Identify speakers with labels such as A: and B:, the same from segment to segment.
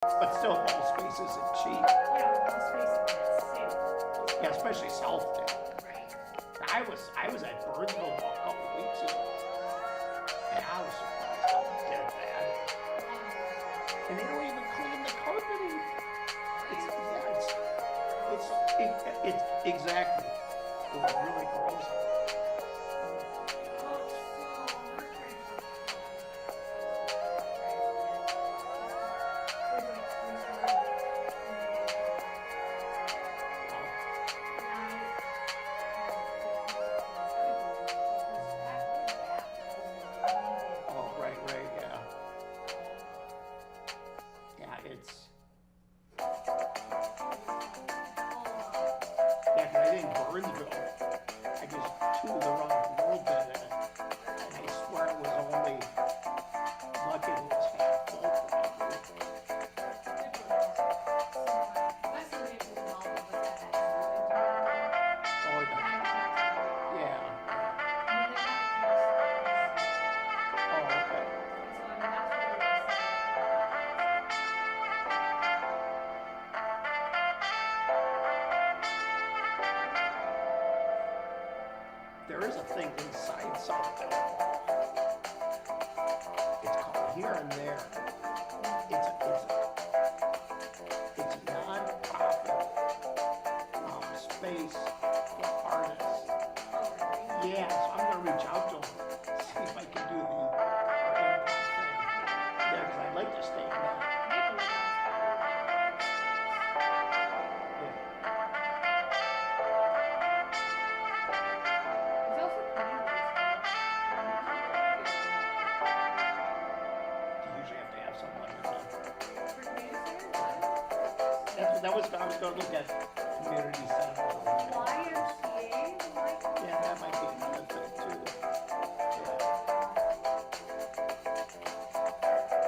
A: But still, wall space isn't cheap.
B: Yeah, wall space is safe.
A: Yeah, especially Southdale.
B: Right.
A: I was at Burnsville a couple weeks ago, and I was surprised how dead bad. And they don't even clean the carpeting. It's exactly. It was really gross. Oh, right, yeah. Yeah, it's. Yeah, 'cause I think Burnsville, I just tuned the wrong world bed in it. And I swear it was only lucky it was half full probably. Oh, yeah. Oh, okay. There is a thing inside Southdale. It's called Here and There. It's a non-profit space for artists. Yeah, so I'm gonna reach out to them, see if I can do the improv thing. Yeah, because I'd like to stay in that. Yeah. You usually have to have someone in there. That was I was gonna look at community center. Yeah, that might be another thing too.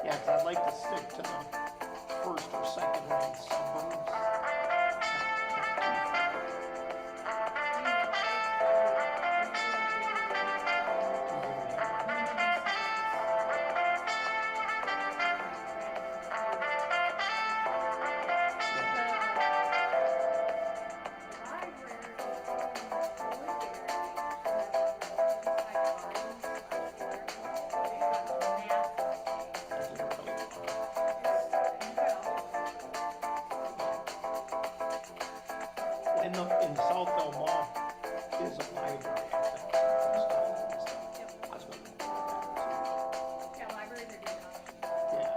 A: Yeah, because I'd like to stick to the first or second rank suburbs. In Southdale Mall is a library, I think. I was going to look at
B: Yeah, libraries are good.
A: that. Yeah.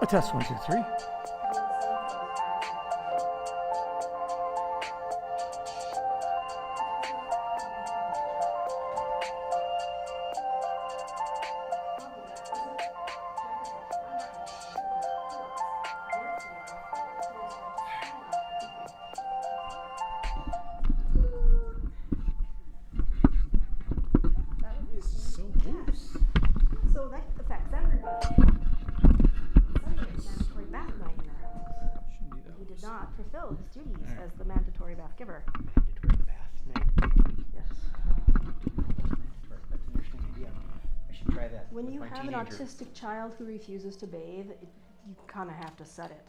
C: A test, 1, 2, 3.
D: So loose.
B: So that affects everybody. Sunday is mandatory bath night in our house.
D: Shouldn't be that
B: He did
D: loose.
B: not fulfill his duties
D: Alright.
B: as the mandatory bath giver.
D: Mandatory bath night.
B: Yes.
D: That's an interesting idea. I should try that.
B: When
D: with
B: you
D: my
B: have an
D: teenager.
B: autistic child who refuses to bathe, you kind of have to set it.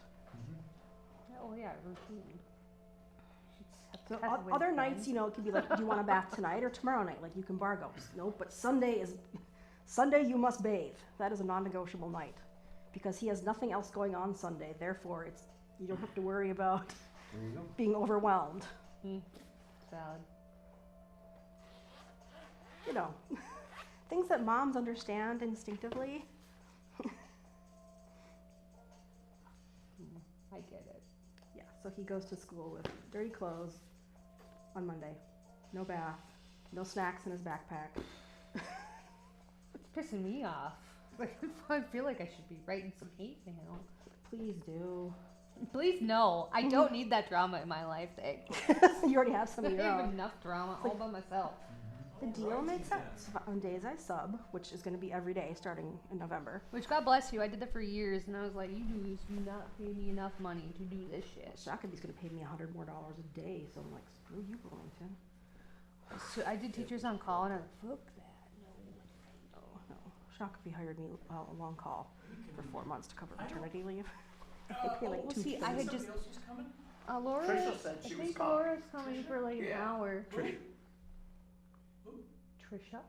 E: Oh yeah, routine.
B: So other nights, you know, it could be like, do you want a bath tonight or tomorrow night? Like you can bargain. No, but Sunday you must bathe. That is a non-negotiable night because he has nothing else going on Sunday. Therefore, you don't have to worry about
D: There you go.
B: being overwhelmed.
E: Salad.
B: You know, things that moms understand instinctively.
E: I get it.
B: Yeah, so he goes to school with dirty clothes on Monday. No bath, no snacks in his backpack.
E: It's pissing me off. Like, I feel like I should be writing some hate mail.
B: Please do.
E: Please no, I don't need that drama in my life.
B: You already have some
E: I
B: of your
E: have
B: own.
E: enough drama all by myself.
B: The deal makes sense. On days I sub, which is going to be every day starting in November.
E: Which, God bless you, I did that for years, and I was like, you do not pay me enough money to do this shit.
B: Shakovi's going to pay me $100 more a day, so I'm like, screw you, Burlington.
E: So I did teachers on call, and I was like, fuck that.
B: Oh, no. Shakopee hired me a long call for 4 months to cover maternity leave. They pay like
E: Well,
B: two
E: see, I had just. Laura,
A: Trisha said
E: I
A: she was
E: think
A: coming.
E: Laura's coming for like an hour.
D: Trish.
E: Trisha?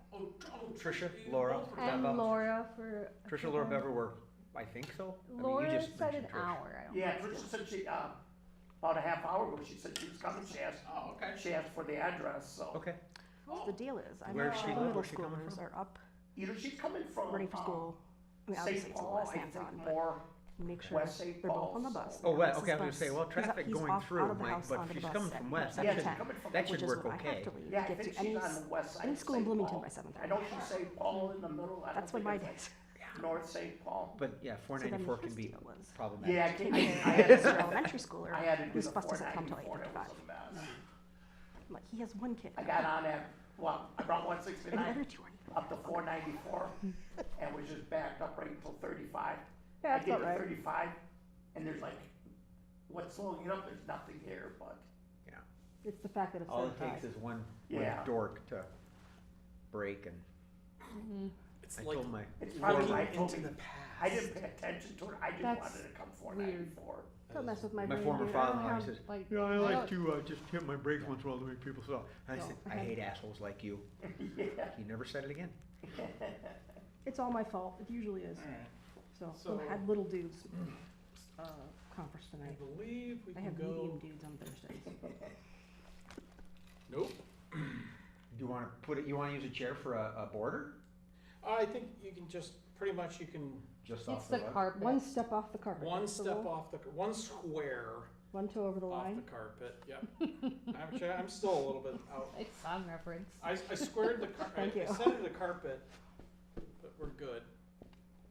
D: Trisha, Laura,
E: And
D: Beva.
E: Laura for.
D: Trisha, Laura, Bever were, I think so.
E: Laura
D: I mean, you just
E: said an
D: mentioned Trish.
E: hour. I don't
A: Yeah,
E: know.
A: Trisha said she, about a half hour ago, she said she was coming, she asked for the address, so.
D: Okay.
B: The deal is, I know
D: Where's she
B: the
D: live?
B: middle
D: Where's she coming
B: schoolers
D: from?
B: are up,
A: Either she's coming from,
B: ready for school. I mean, obviously
A: St.
B: it's a
A: Paul,
B: less
A: I think
B: hands-on, but
A: more,
B: make sure
A: West St.
B: they're both
A: Paul,
B: on the bus.
A: so-
D: Oh,
B: This
D: okay, I
B: is
D: was gonna
B: bus-
D: say, well,
B: he's
D: traffic
B: he's
D: going
B: off
D: through
B: out of the
D: might,
B: house
D: but
B: onto
D: if
B: the
D: she's
B: bus
D: coming
B: at
D: from west,
A: Yeah,
D: that
A: she's
D: should,
A: coming from-
D: that
B: which
D: should
B: is
D: work
B: when I have
D: okay.
B: to leave
A: yeah,
B: to
A: I
B: get
A: think
B: to
A: she's
B: any,
A: on the west side
B: any
A: of
B: school in
A: St.
B: Bloomington
A: Paul.
B: by 7:30.
A: I don't see St. Paul in the middle, I don't
B: That's when
A: think
B: my
A: it's
B: days.
A: North St. Paul.
D: But yeah,
B: So then
D: 494 can
B: his
D: be
B: deal was,
D: problematic.
A: Yeah, I had
B: he's
A: to,
B: an elementary schooler
A: I had to do
B: whose
A: the
B: bus doesn't come till
A: 494, that
B: 8:55.
A: was a mess.
B: I'm like, he has one kid.
A: I got on at, well, I brought
B: And the
A: 169
B: other two aren't even.
A: up to 494 and was just backed up right until 35.
B: Yeah,
A: I
B: that's
A: get
B: about
A: to
B: right.
A: 35 and there's like, what's slowing it up? There's nothing here, but
B: It's the fact that it's
D: All it
B: 35.
D: takes is one
A: Yeah.
D: dork to break, and
F: It's
D: I
F: like
D: told my
A: it's probably
F: looking
A: why I told
F: into
A: me,
F: the past.
A: I didn't pay attention to it. I just
E: That's
A: wanted to come
E: weird.
A: 494.
B: Don't mess with my
D: my
B: brain,
D: former
B: dude. I don't
D: father-in-law, he
B: have-
D: says,
E: Like,
D: yeah, I
E: I
D: like
E: don't-
D: to just hit my brakes once in a while to make people stop. I
B: No,
D: said,
B: I
D: I
B: had-
D: hate assholes like you.
A: Yeah.
D: He never said it again.
B: It's all my fault. It usually is.
F: Alright,
B: So,
F: So-
B: we had little dudes conference
F: I
B: tonight.
F: believe we
B: I
F: can
B: have medium
F: go.
B: dudes on Thursdays.
F: Nope.
D: Do you wanna put it, you wanna use a chair for a border?
F: I think you can just, pretty much you can,
D: Just
E: It's
D: off
E: the
D: what?
E: carpet.
B: One step off the carpet.
F: one
B: That's the
F: step
B: rule.
F: off the, one square
B: One toe over the
F: off
B: line.
F: the carpet, yeah. I'm still a little bit out.
E: It's song reference.
F: I squared the
B: Thank you.
F: I centered the carpet, but we're good.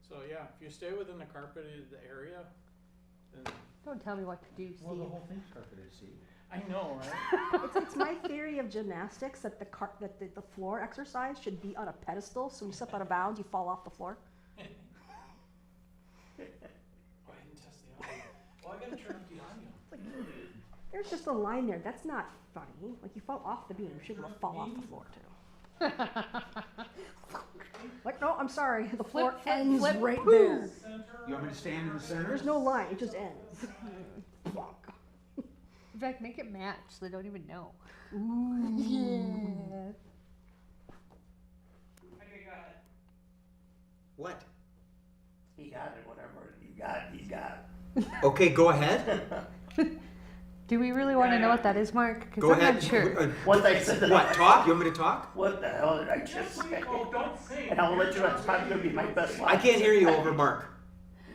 F: So yeah, if you stay within the carpeted area, then,
E: Don't tell me what to do,
D: Well, the
E: Steve.
D: whole thing's carpeted, see?
F: I know, right?
B: It's my theory of gymnastics that the floor exercise should be on a pedestal, so when you step out of bounds, you fall off the floor.
F: Oh, I didn't test the audio. Well, I gotta turn up the audio.
B: There's just a line there. That's not funny. Like you fall off the beam, you should be able to fall off the floor too. Like, no, I'm sorry. The floor
E: Flip, flip,
B: ends
E: flip.
B: right there.
D: You want me to stand in the center?
B: There's no line. It just ends. Fuck.
E: In fact, make it match so they don't even know.
B: Ooh.
D: What?
A: He got it, whatever he got.
D: Okay, go ahead.
E: Do we really want to know what that is, Mark? Because
D: Go
E: I'm
D: ahead.
E: not sure.
A: What I said,
D: What, talk? You want me to talk?
A: what the hell did I just say?
F: Oh, don't say.
A: And I'll let you know, it's probably gonna be my best line.
D: I can't hear you over Mark.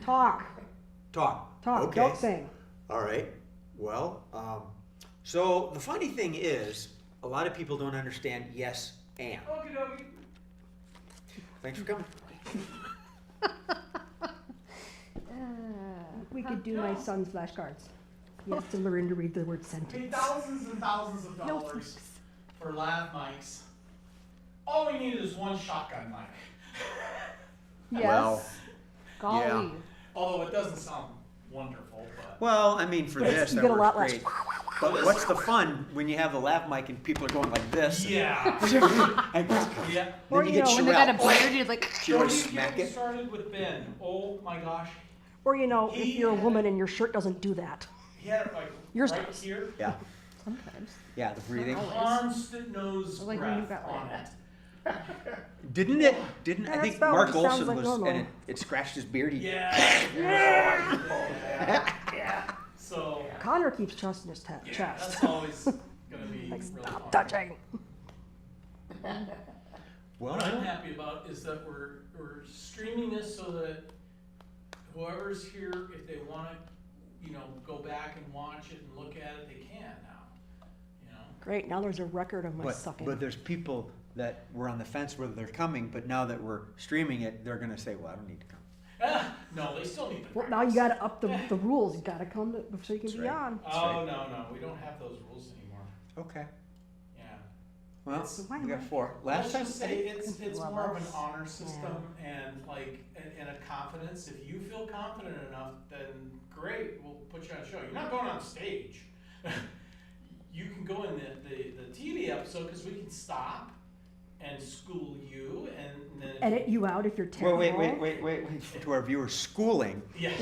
B: Talk.
C: Talk.
B: Talk,
C: Okay.
B: don't sing.
C: All right. Well, so the funny thing is, a lot of people don't understand yes and.
F: Okie dokie.
C: Thanks for coming.
B: We could do my son's flashcards. He has to learn to read the word
F: Pay
B: sentence.
F: thousands and thousands of
B: No
F: dollars for lav mics. All we need is one shotgun mic.
E: Yes.
C: Well,
E: Golly.
C: yeah.
F: Although it doesn't sound wonderful, but
C: Well, I mean, for this,
B: You
C: that
B: get a
C: works
B: lot less.
C: great. But what's the fun when you have the lav mic and people are going like this?
F: yeah,
C: And
F: yeah.
E: Or,
C: then you
E: you
C: get
E: know, when they got a
C: Sherelle.
E: beard, you're like,
C: You want
F: Don't
C: to
F: you
C: smack
F: get me
C: it?
F: started with Ben? Oh my gosh,
B: Or, you know, if you're a woman and your shirt doesn't do that.
F: he had it like
B: Yours
F: right
B: does.
F: here.
C: Yeah,
E: sometimes.
C: yeah, the breathing.
F: Constant nose
E: Like when you
F: breath
E: got
F: on
E: like
F: it.
C: Didn't it? Didn't
B: Yeah,
C: I
B: that
C: think
B: spell
C: Mark
B: just sounds
C: Olson
B: like
C: was,
B: normal.
C: and it scratched his beard. He-
F: Yeah. Yeah. So
B: Connor keeps trusting his
F: yeah,
B: chest.
F: that's always gonna be
B: Like,
F: really
B: stop
F: fun.
B: touching.
C: Well,
F: What I'm happy about is that we're streaming this so that whoever's here, if they wanna, you know, go back and watch it and look at it, they can now. You know?
B: Great, now there's a record of my sucking.
C: but there's people that were on the fence whether they're coming, but now that we're streaming it, they're gonna say, well, I don't need to come.
F: No, they still need to
B: Well, now you
F: practice.
B: gotta up the rules. You gotta come to, so you can
C: That's
B: be
C: right.
B: on.
F: Oh, no, we don't have those rules anymore.
C: Okay.
F: Yeah.
C: Well,
F: It's-
B: Why
C: we got
B: not?
C: 4. Last
F: Let's
C: time,
F: just say it's
B: Love
F: more of an
B: us.
F: honor system and like, and a confidence. If you feel confident enough, then great, we'll put you on a show. You're not going on stage. You can go in the TV episode because we can stop and school you and then.
B: Edit you out if you're terrible.
C: wait, to our viewers, schooling.
F: Yeah.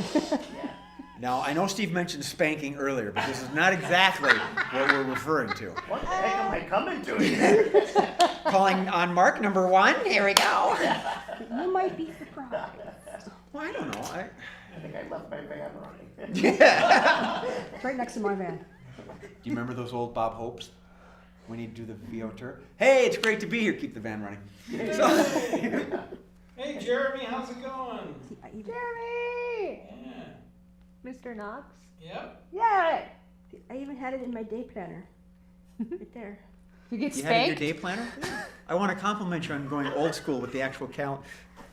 C: Now, I know Steve mentioned spanking earlier, but this is not exactly what we're referring to.
G: What the heck am I coming to?
C: Calling on mark number 1, here we go.
B: You might be surprised.
C: Well, I don't know,
G: I think I left my van running.
C: Yeah.
B: It's right next to my van.
C: Do you remember those old Bob Hopes? When he'd do the VO tour? Hey, it's great to be here. Keep the van running.
F: Hey, Jeremy, how's it going?
B: See, I even,
E: Jeremy!
F: Yeah.
E: Mr. Knox?
F: Yep.
E: Yeah!
B: I even had it in my day planner. Right there.
E: You get
C: You had it in your
E: spanked?
C: day planner? I want to compliment you on going old school with the actual calendar.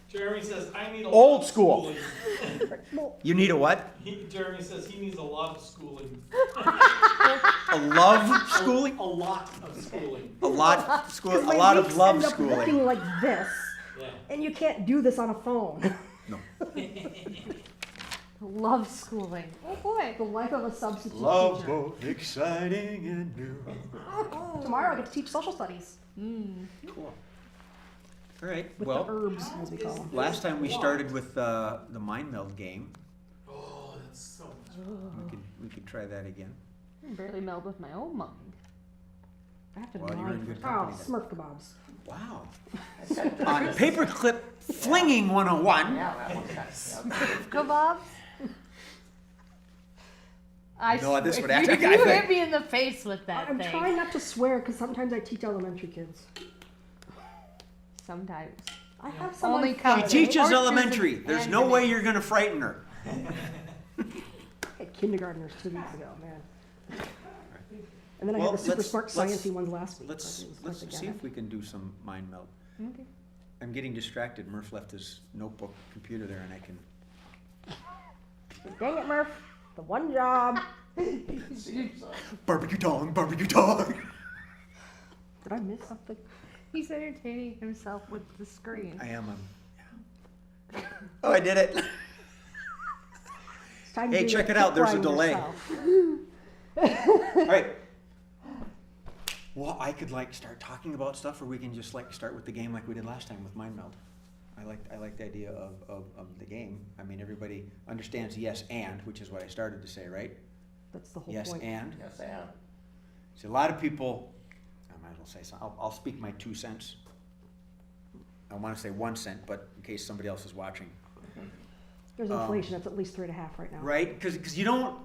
F: Jeremy says, I need a
C: Old
F: lot of
C: school.
F: schooling."
C: You need a what?
F: Jeremy says he needs a lot of schooling.
C: A love schooling?
F: A lot of schooling.
C: A lot school. A
B: My
C: lot of
B: weeks
C: love
B: end up
C: schooling.
B: looking like this,
F: Yeah.
B: and you can't do this on a phone.
C: No.
E: Love schooling. Oh boy.
B: The life of a substitute
C: Love
B: teacher.
C: both exciting and new.
B: Tomorrow I get to teach social studies
C: Cool. All right.
B: with
C: Well,
B: the herbs, as we call them.
C: last time we started with the mind meld game.
F: Oh, that's so much fun.
C: We could try that again.
E: I can barely meld with my own mind.
B: I have to
C: Well, you're in good
B: oh,
C: company then.
B: Smurf kebabs.
C: Wow. On paperclip flinging 101.
G: Yeah, that one's got, yeah.
E: Kebabs? I
C: No, this
E: swear,
C: would
E: if
C: actually-
E: you
C: I think-
E: hit me in the face with that
B: I'm
E: thing.
B: trying not to swear because sometimes I teach elementary kids.
E: Sometimes.
B: I have someone
E: Only
C: She
E: count.
B: Friday.
C: teaches
E: Horses
C: elementary.
E: and
C: There's no
E: anime.
C: way you're going to frighten her.
B: I had kindergartners 2 weeks ago, man. And then I
C: Well,
B: had the super
C: let's-
B: smart
C: let's-
B: sciencey ones last week.
C: Let's
B: but it was
C: let's
B: nice to
C: see
B: get
C: if we can do some mind meld.
E: Okay.
C: I'm getting distracted. Murph left his notebook computer there, and I can.
B: it. Dang it, Murph. The one job.
C: Barbecue dog, barbecue dog.
B: Did I miss something?
E: He's entertaining himself with the screen.
C: I am. Yeah. Oh, I did it.
B: It's time to
C: Hey,
B: do
C: check
B: the
C: it out, there's a
B: kick
C: delay.
B: yourself.
C: All right. Well, I could like start talking about stuff, or we can just like start with the game like we did last time with mind meld. I like the idea of the game. I mean, everybody understands yes and, which is what I started to say, right?
B: That's the whole
C: Yes
B: point.
C: and.
G: Yes, I am.
C: See, a lot of people, I might as well say something. I'll speak my 2 cents. I want to say 1 cent, but in case somebody else is watching.
B: There's inflation. It's at least 3.5 right now.
C: Right? Because you don't.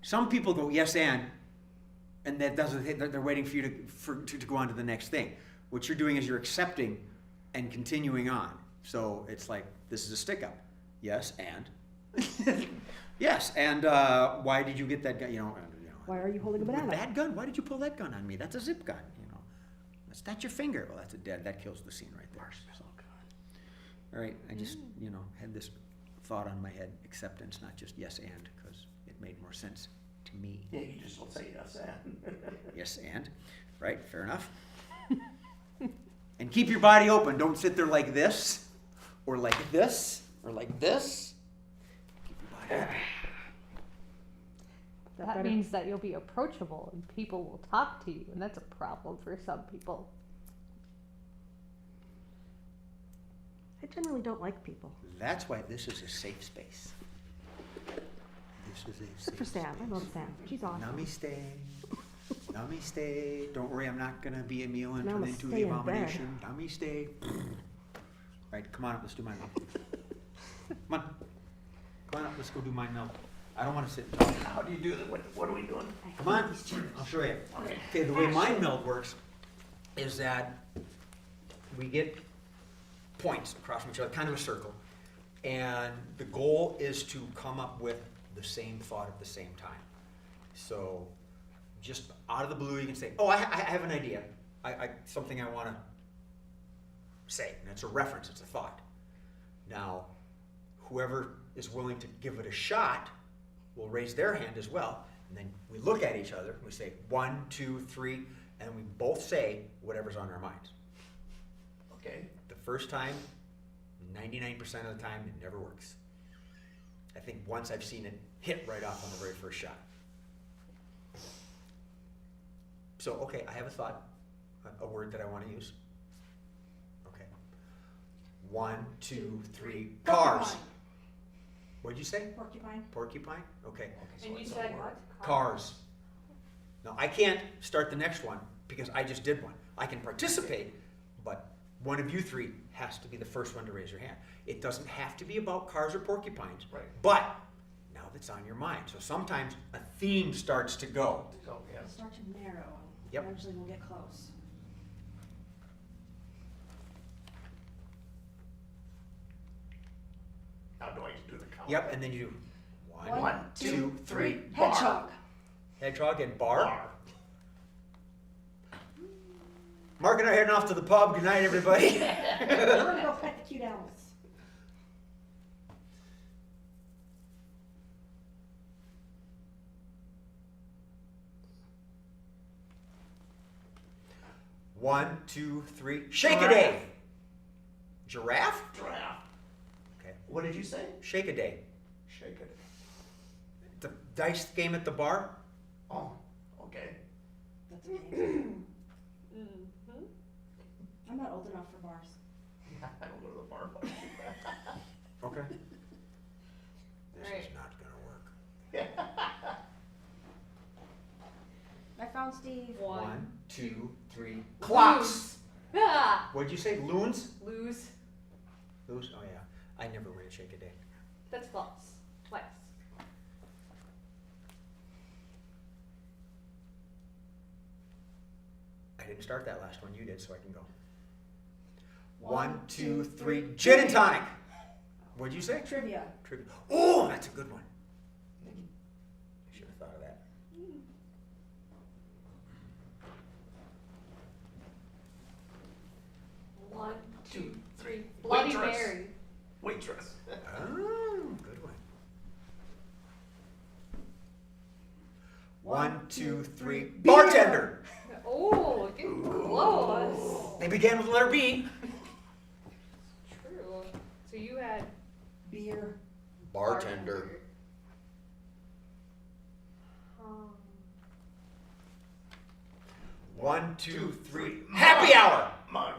C: Some people go yes and that doesn't. They're waiting for you to go on to the next thing. What you're doing is you're accepting and continuing on. So it's like this is a stick up. Yes and Yes, and why did you get that gun?
B: Why are you holding a banana?
C: That gun? Why did you pull that gun on me? That's a zip gun. That's your finger. Well, that's a dead. That kills the scene right there. So. All right, I just had this thought on my head. Acceptance, not just yes and, because it made more sense to me.
G: Yeah, you just will say yes and.
C: Yes and, right? Fair enough. And keep your body open. Don't sit there like this, or like this, or like this. Keep your body open.
E: That means that you'll be approachable and people will talk to you, and that's a problem for some people.
B: I generally don't like people.
C: That's why this is a safe space. This is a safe
B: Except for Sam. I love Sam. She's awesome.
C: Namaste. Namaste. Don't worry, I'm not gonna be a meal and turn
B: Namaste
C: into the
B: in bed.
C: abomination. Namaste. Right, come on up, let's do mine milk. Come on. Come on up, let's go do mine milk. I don't wanna sit and talk.
G: How do you do that? What are we doing?
C: Come on, I'll show you. Okay, the way mind meld works is that we get points across from each other, kind of a circle, and the goal is to come up with the same thought at the same time. So, just out of the blue, you can say, "Oh, I have an idea. Something I want to say," and it's a reference. It's a thought. Now, whoever is willing to give it a shot will raise their hand as well, and then we look at each other. We say 1, 2, 3, and we both say whatever's on our minds.
G: Okay.
C: The first time, 99% of the time, it never works. I think once I've seen it hit right off on the very first shot. So, okay, I have a thought, a word that I want to use. Okay. 1, 2, 3, cars. What'd you say?
B: Porcupine.
C: Porcupine? Okay.
G: So
E: And you
G: it's
E: said
G: a word.
E: what?
C: Cars. Now, I can't start the next one because I just did one. I can participate, but one of you three has to be the first one to raise your hand. It doesn't have to be about cars or porcupines,
G: Right.
C: but now that's on your mind. So sometimes a theme starts to go.
G: So, yes.
B: Start to narrow.
C: Yep.
B: Eventually we'll get close.
G: Now do I do the count?
C: Yep, and then you do 1,
G: 1, 2, 3.
B: Hedgehog.
C: hedgehog, and bar. Mark and I are heading off to the pub. Good night, everybody.
B: We're gonna go pet the cute animals.
C: One, two, three. Shake a day. Giraffe?
G: Giraffe.
C: Okay.
G: What did you say?
C: Shake a day.
G: Shake it.
C: The dice game at the bar?
G: Oh, okay.
B: That's amazing. I'm not old enough for bars.
G: I don't go to the bar much.
C: Okay. This
E: Alright.
C: is not gonna work.
B: I found Steve.
C: 1, 2, 3.
G: Clocks.
E: Ah!
C: What'd you say? Loons?
E: Lose.
C: Loons? Oh yeah. I never win shake a day.
E: That's false. Twice.
C: I didn't start that last one. You did, so I can go. 1, 2, 3. Gin and tonic. What'd you say?
B: Trivia.
C: Trivia. Oh, that's a good one. I should have thought of that.
E: One,
G: 2, 3.
E: Bloody
G: Waitress.
E: Mary.
G: Waitress.
C: Oh, good one. 1, 2, 3. Bartender.
E: Oh, getting close.
C: They began with the letter B.
E: True. So you had
B: Beer.
C: Bartender.
E: Um,
C: 1, 2, 3. Happy hour.
G: Mug.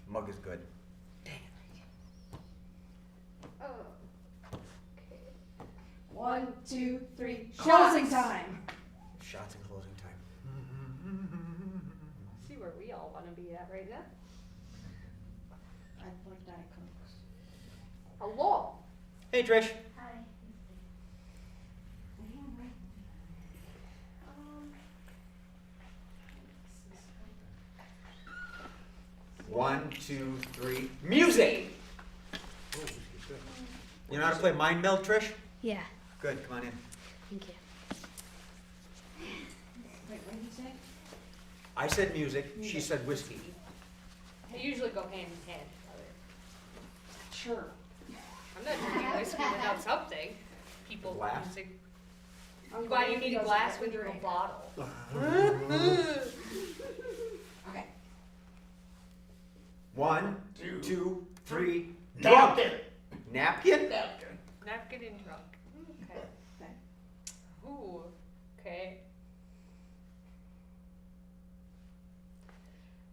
C: Mug is good.
E: oh. Okay.
B: 1, 2, 3.
E: Shots.
B: Closing time.
C: Shots and closing time.
E: See where we all want to be at right now.
B: I'd like Diet Cokes.
E: Hello.
C: Hey, Trish.
B: Hi.
C: 1, 2, 3. Music. Ooh, You know how to play mind meld, Trish?
H: Yeah.
C: Good, come on in.
H: Thank you.
I: Wait, what did you say?
C: I said music, she said whiskey.
E: They usually go hand in hand.
B: Sure.
E: I'm not drinking whiskey without something. People
C: Glass?
E: using.
B: Uncle
E: Why do you
B: Andy
E: need a
B: does
E: glass
B: it
E: when
B: every
E: you're a
B: drink.
E: bottle?
I: Okay.
C: 1,
G: Two.
C: 2, 3, drunk.
G: Napkin.
C: Napkin?
G: Napkin.
E: Napkin and drunk. Okay.
I: Okay.
E: Ooh. Okay.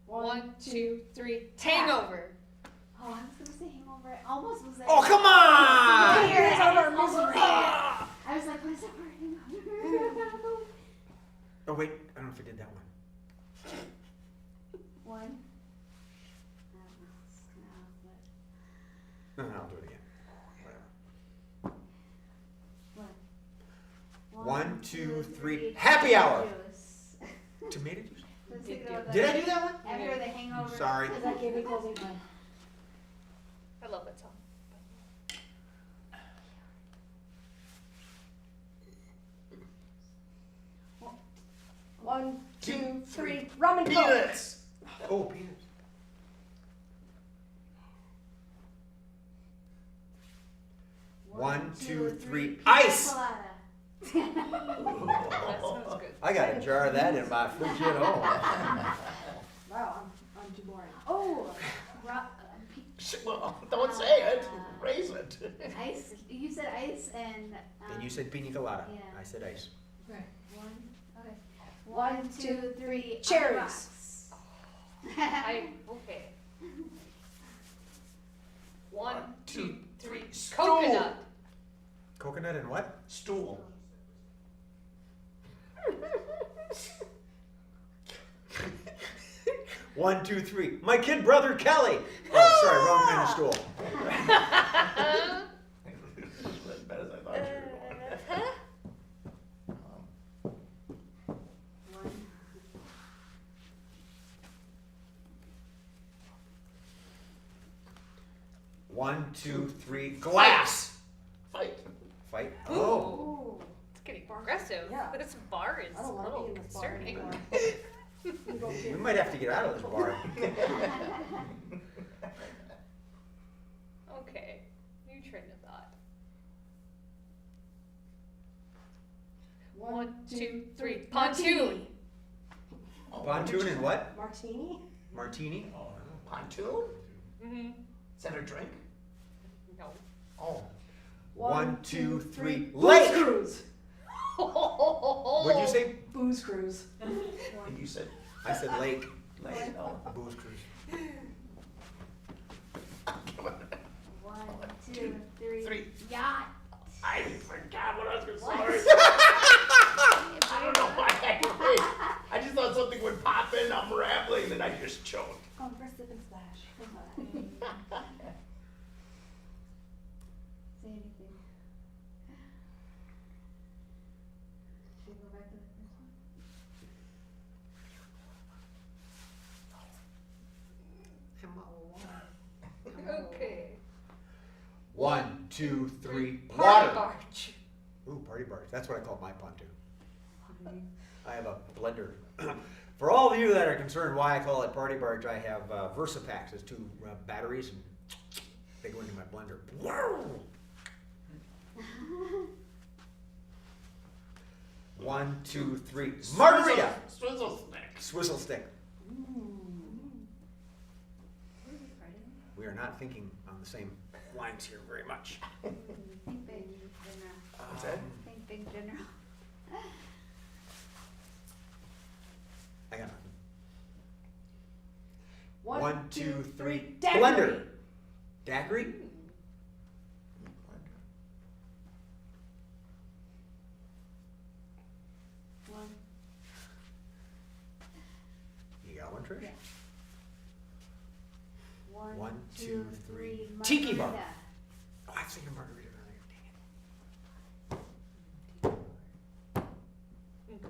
E: 1, 2, 3. Hangover.
H: Oh, I was gonna say hangover. I almost was like.
C: Oh, come on!
B: Tears of our misery.
H: I was like, what is that for hangover?
C: Oh, wait, I don't know if I did that one.
H: One. I don't know.
C: No, I'll do it again.
H: What?
C: 1, 2, 3, happy hour!
H: Juice.
C: Tomato juice?
H: Let's think about
C: Did I do that one?
H: After the hangover.
C: Sorry.
B: Because that gave me closing time.
E: I love that song.
B: One, two, three, rum and coke.
G: Peanuts.
C: Oh, peanuts. 1, 2, 3, ice!
H: Colada.
E: That sounds good.
C: I got a jar of that in my fridge at home.
B: Wow, I'm too boring.
H: Oh,
G: Well, don't say it. Raise it.
H: ice. You said ice and.
C: And you said pina colada.
H: Yeah.
C: I said ice.
I: Okay.
H: One. Okay.
B: One,
H: 1, 2, 3.
B: cherries.
H: Rocks.
E: Okay. 1, 2, 3.
G: Stool.
E: Coconut.
C: Coconut and what?
G: Stool.
C: One, two, three. My kid brother Kelly. Oh, sorry, wrong kind of stool.
G: As bad as I thought you were going.
H: One.
C: 1, 2, 3. Glass.
G: Fight.
C: Fight.
E: Ooh.
C: Oh.
E: It's getting aggressive.
B: Yeah.
E: This bar is
B: I don't
E: a
B: want to
E: little
B: be in this bar
E: concerning.
B: anymore. You go
C: We
B: get-
C: might have to get out of this bar.
E: Okay. New train of thought. 1, 2, 3. Pontoon.
C: Pontoon and what?
B: Martini?
C: Martini.
G: Oh, pontoon?
E: Mm-hmm.
G: Is that a drink?
E: No.
G: Oh.
C: 1, 2, 3.
B: Booze
C: Lake.
B: cruise.
C: What'd you say?
B: Booze cruise.
G: And you said
C: I said lake.
G: lake. Oh.
C: Booze cruise.
H: 1, 2, 3.
G: Three.
H: Yacht.
G: I forgot what I was going to
H: What?
G: say. I don't know why I just thought something would pop in. I'm rambling, and I just choked.
B: Oh, first sip and splash.
H: Say anything. Should we go back to the first one?
E: Okay.
C: 1, 2, 3.
E: Party
C: Water.
E: barge.
C: Ooh, party barge. That's what I call my pontoon. I have a blender. For all of you that are concerned why I call it party barge, I have VersaPacks. It's 2 batteries, and they go into my blender. Wow. 1, 2, 3. Margarita.
G: Swizzle stick.
C: Swizzle stick. We are not thinking on the same lines here very much.
H: Think big, general.
G: What's that?
H: Think big, general.
C: I got nothing.
B: 1, 2, 3.
C: Blender. Daiquiri?
H: One.
C: You got one, Trish?
H: Yeah. 1,
C: 1, 2, 3.
H: margarita.
C: Tiki bar. Oh, I was thinking margarita earlier. Dang it.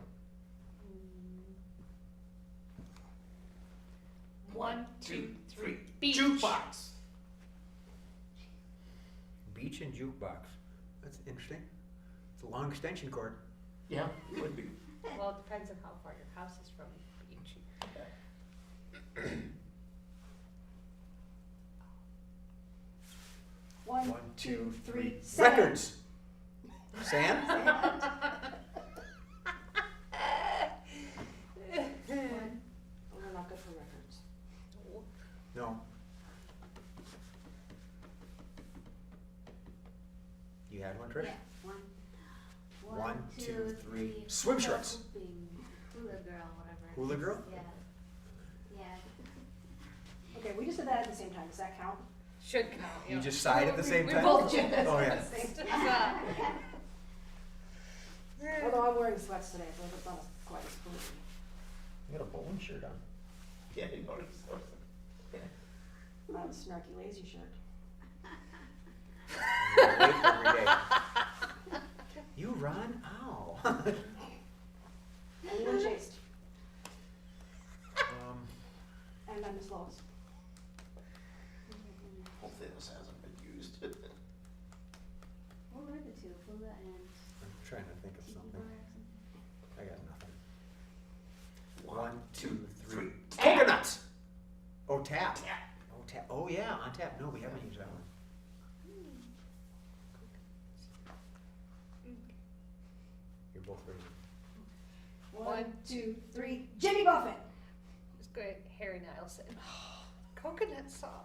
G: One, two, three.
E: Beach.
G: Jukebox.
C: Beach and jukebox. That's interesting. It's a long extension cord.
G: Yeah, would be.
E: Well, it depends on how far your house is from the beach.
B: One,
C: One, two, three.
B: sand.
C: Records. Sam?
B: One. Oh, we're not good for records.
C: No. You had one, Trish?
H: Yeah,
C: One, two, three. Swim shorts.
H: Hula girl, whatever.
C: Hula girl?
H: Yeah. Yeah.
B: Okay, we just did that at the same time. Does that count?
E: Should count,
C: You
E: yeah.
C: just sighed at the same
E: We
C: time?
E: both did.
C: Oh, yeah.
B: Although I'm wearing sweats today, so it's not quite as cozy.
G: You got a bowling shirt on. Yeah, you noticed.
B: I have a snarky lazy shirt.
C: Wait every day. You run? Ow.
B: Anyone chased?
C: Um,
B: And I'm Miss Lois.
G: Hopefully this hasn't been used.
H: What were the two? Hula and
C: I'm trying to think of
H: tiki
C: something.
H: bar or something?
C: I got nothing. One, two, three. Coconuts! Oh, tap. Oh, tap. Oh, yeah, on tap. No, we haven't used that one. You're both ready.
B: One, two, three. Jimmy Buffett.
E: It's good. Harry Nilsson. Coconut song.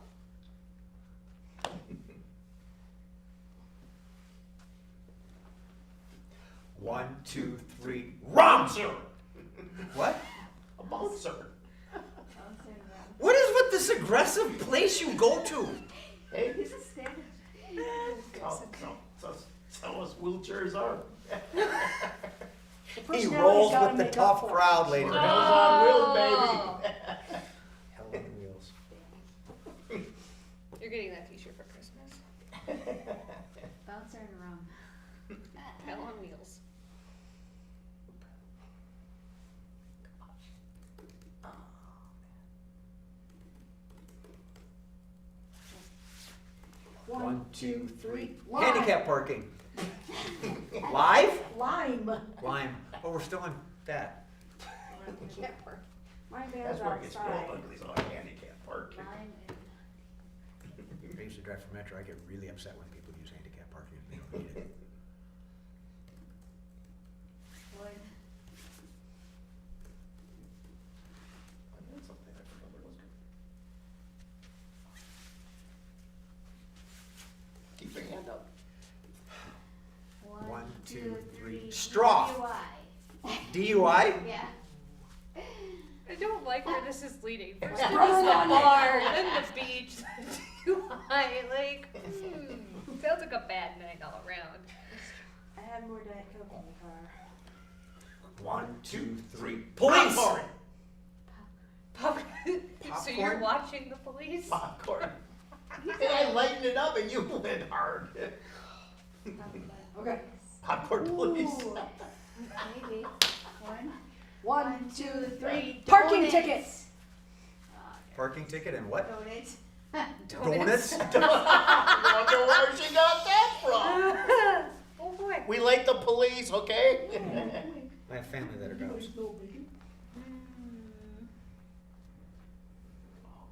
C: One, two, three.
G: Bouncer!
C: What?
G: A bouncer.
C: What is with this aggressive place you go to?
G: Hey,
H: This is standard.
G: tell us wheelchairs are.
B: The
C: He
B: personality's
C: rolls
B: gotta
C: with the
B: make up
C: tough
B: for it.
C: crowd, ladies and
G: Hell's
C: gentlemen.
G: on wheels, baby.
C: Hell on wheels.
E: You're getting that t-shirt for Christmas.
H: Bouncer and rum.
E: Hell on wheels.
C: One, two, three.
B: Lime.
C: Handicap parking. Live?
B: Lime.
C: Lime. Oh, we're still on that.
B: Can't park. My van's
G: That's where it gets real
B: outside.
G: ugly, so I handicap park.
H: Lime and
C: I used to drive for Metro. I get really upset when people use handicap parking. They don't need it.
H: wood.
G: I did something, I forgot what it was. Keep your hand up.
C: One, two, three. Straw.
H: DUI.
C: DUI?
H: Yeah.
E: I don't like where this is leading. First
B: Yeah.
E: it was the bar, then the beach, then UI. Like, sounds like a bad night all around.
B: I had more Diet Coke in the car.
C: One, two, three. Police!
G: Popcorn.
E: So you're
C: Popcorn?
E: watching the police?
G: Popcorn. And I lightened it up and you went hard.
B: Okay.
G: Popcorn, please.
H: Ooh. Maybe. One.
B: One, two, three.
H: Donuts.
B: Parking tickets.
C: Parking ticket and what?
H: Donuts.
C: Donuts?
G: Wonder where she got that from.
E: Oh boy.
G: We like the police, okay?
C: I have family that are dogs.
G: Oh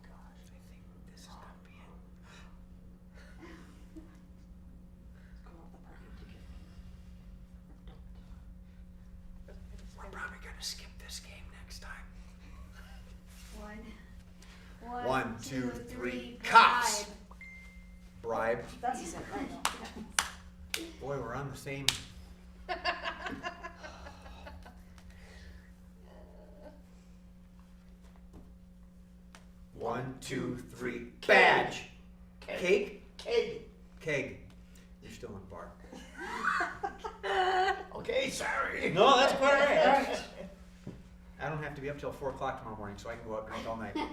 G: gosh,
C: I think this is gonna be it.
B: Let's call out the parking ticket.
C: We're probably gonna skip this game next time.
H: One.
C: One, two, three. Cops. Bribe.
B: That's the same, right?
C: Boy, we're on the same. One, two, three. Badge. Cake?
G: Keg.
C: Keg. You're still in bar.
G: Okay, sorry.
C: No, that's quite all right. I don't have to be up till 4 o'clock tomorrow morning, so I can go out and drink all night. This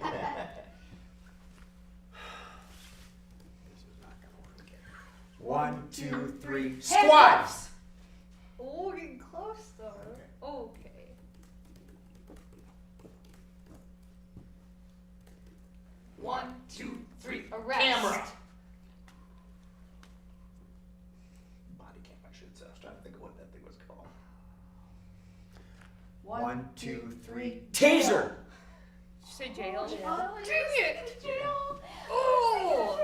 C: is not gonna work. One, two, three. Squats.
E: Oh, we're getting close though. Okay.
G: One, two, three.
E: Arrest.
G: Camera. should say. I was trying to think of what that thing was called.
C: 1, 2, 3. Taser!
E: Did you say jail?
H: Oh,
E: Dang it!
H: jail.
E: Oh!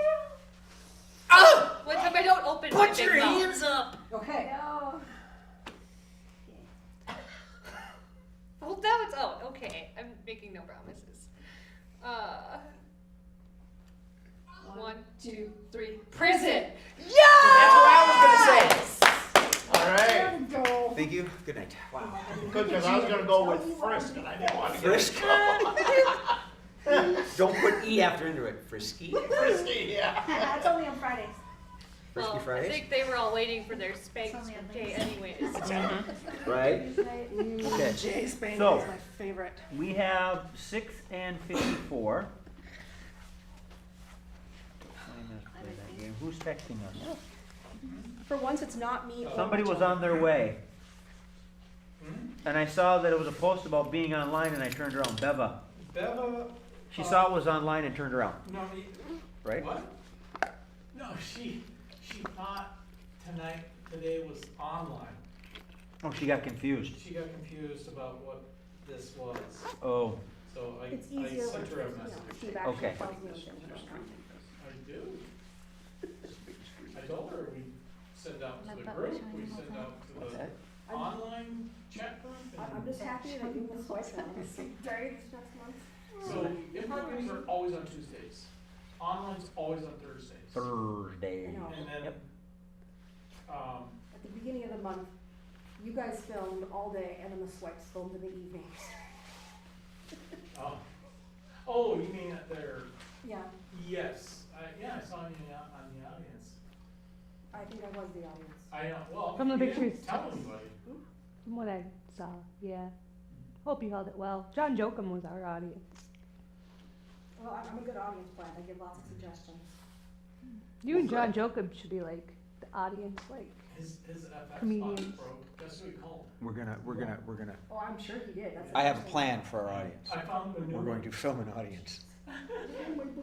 C: Ah!
E: One time I don't open my
C: Put
E: big
C: your
E: mouth.
C: hands up!
B: Okay.
H: No.
E: Well, now it's out. Okay, I'm making no promises. 1, 2, 3. Prison.
C: That's what I was gonna say.
G: All right.
B: Go.
C: Thank you. Good night. Wow.
G: Good, because I was gonna go with Frisk, and I didn't want to get
C: Frisk? Don't put E after into it. Frisky.
G: Frisky, yeah.
H: That's only on Fridays.
C: Frisky
E: Well, I
C: Fridays.
E: think they were all waiting for their spanks
H: It's only on
E: day anyways.
C: Right? Okay.
B: Jay Spain
D: So-
B: is my favorite.
D: We have 6 and 54. Play that game. Who's texting us?
B: For once, it's not me. or
D: Somebody
B: my
D: was
B: child.
D: on their way,
F: Hmm?
D: and I saw that it was a post about being online, and I turned around. Beva.
F: Beva.
D: She saw it was online and turned around,
F: No,
D: right?
F: what? No, she thought today was online.
D: Oh, she got confused.
F: She got confused about what this was,
D: Oh,
F: so I
B: It's easier
F: sent
B: when
F: her a
B: you know,
F: message.
B: Steve actually
D: Okay.
B: tells me things that are wrong.
F: I do. I told her we send out
H: My
F: to the
H: butt
F: group,
H: was showing
F: we
H: the whole
F: send
H: time.
F: out to
D: what's
F: the
D: that?
F: online chat group.
B: I'm just happy that you will swipe on this. Sorry, this next month.
F: So Improv-Us are always on Tuesdays. Online's always on Thursdays.
D: Thursday.
B: I know.
F: And then,
D: Yep.
B: At the beginning of the month, you guys filmed all day, and then the swipes filmed in the evenings.
F: oh, you mean that they're,
B: Yeah,
F: yes, I saw you on the audience.
B: I think I was the audience.
F: I know, well,
J: From the
F: you didn't
J: pictures.
F: tell anybody.
J: From what I saw, yeah. Hope you held it well. John Jokum was our audience.
B: Well, I'm a good audience plan. I give lots of suggestions.
J: You and John Jokum should be like the audience, like
F: His FX box
J: Comedians.
F: broke, guess who he called?
C: We're gonna.
B: Oh, I'm sure he did. That's
C: I have a
B: interesting.
C: plan for our audience.
F: I found a new
C: We're
F: one.
C: going to film an audience.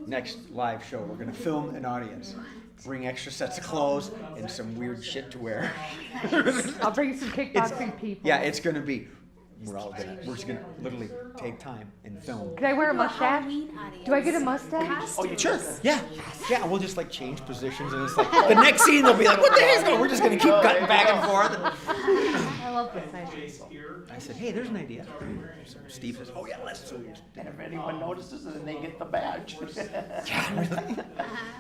C: Next live show, we're gonna film an audience. Bring extra sets of clothes and some weird shit to wear.
J: I'll bring some kickboxing people.
C: Yeah, it's gonna be. We're just gonna literally take time and film.
J: Can I wear a mustache?
H: Halloween audience.
J: Do I get a mustache?
C: Oh, sure. Yeah, yeah. We'll just like change positions, and it's like the next scene they'll be like, "What the heck's going?" We're just gonna keep cutting back and forth.
J: I love this idea.
F: Jay's here.
C: I said, "Hey, there's an idea."
F: He's already wearing it.
C: So Steve says, "Oh yeah, let's do it."
G: And if anyone notices it, then they get the badge.
C: Yeah, really.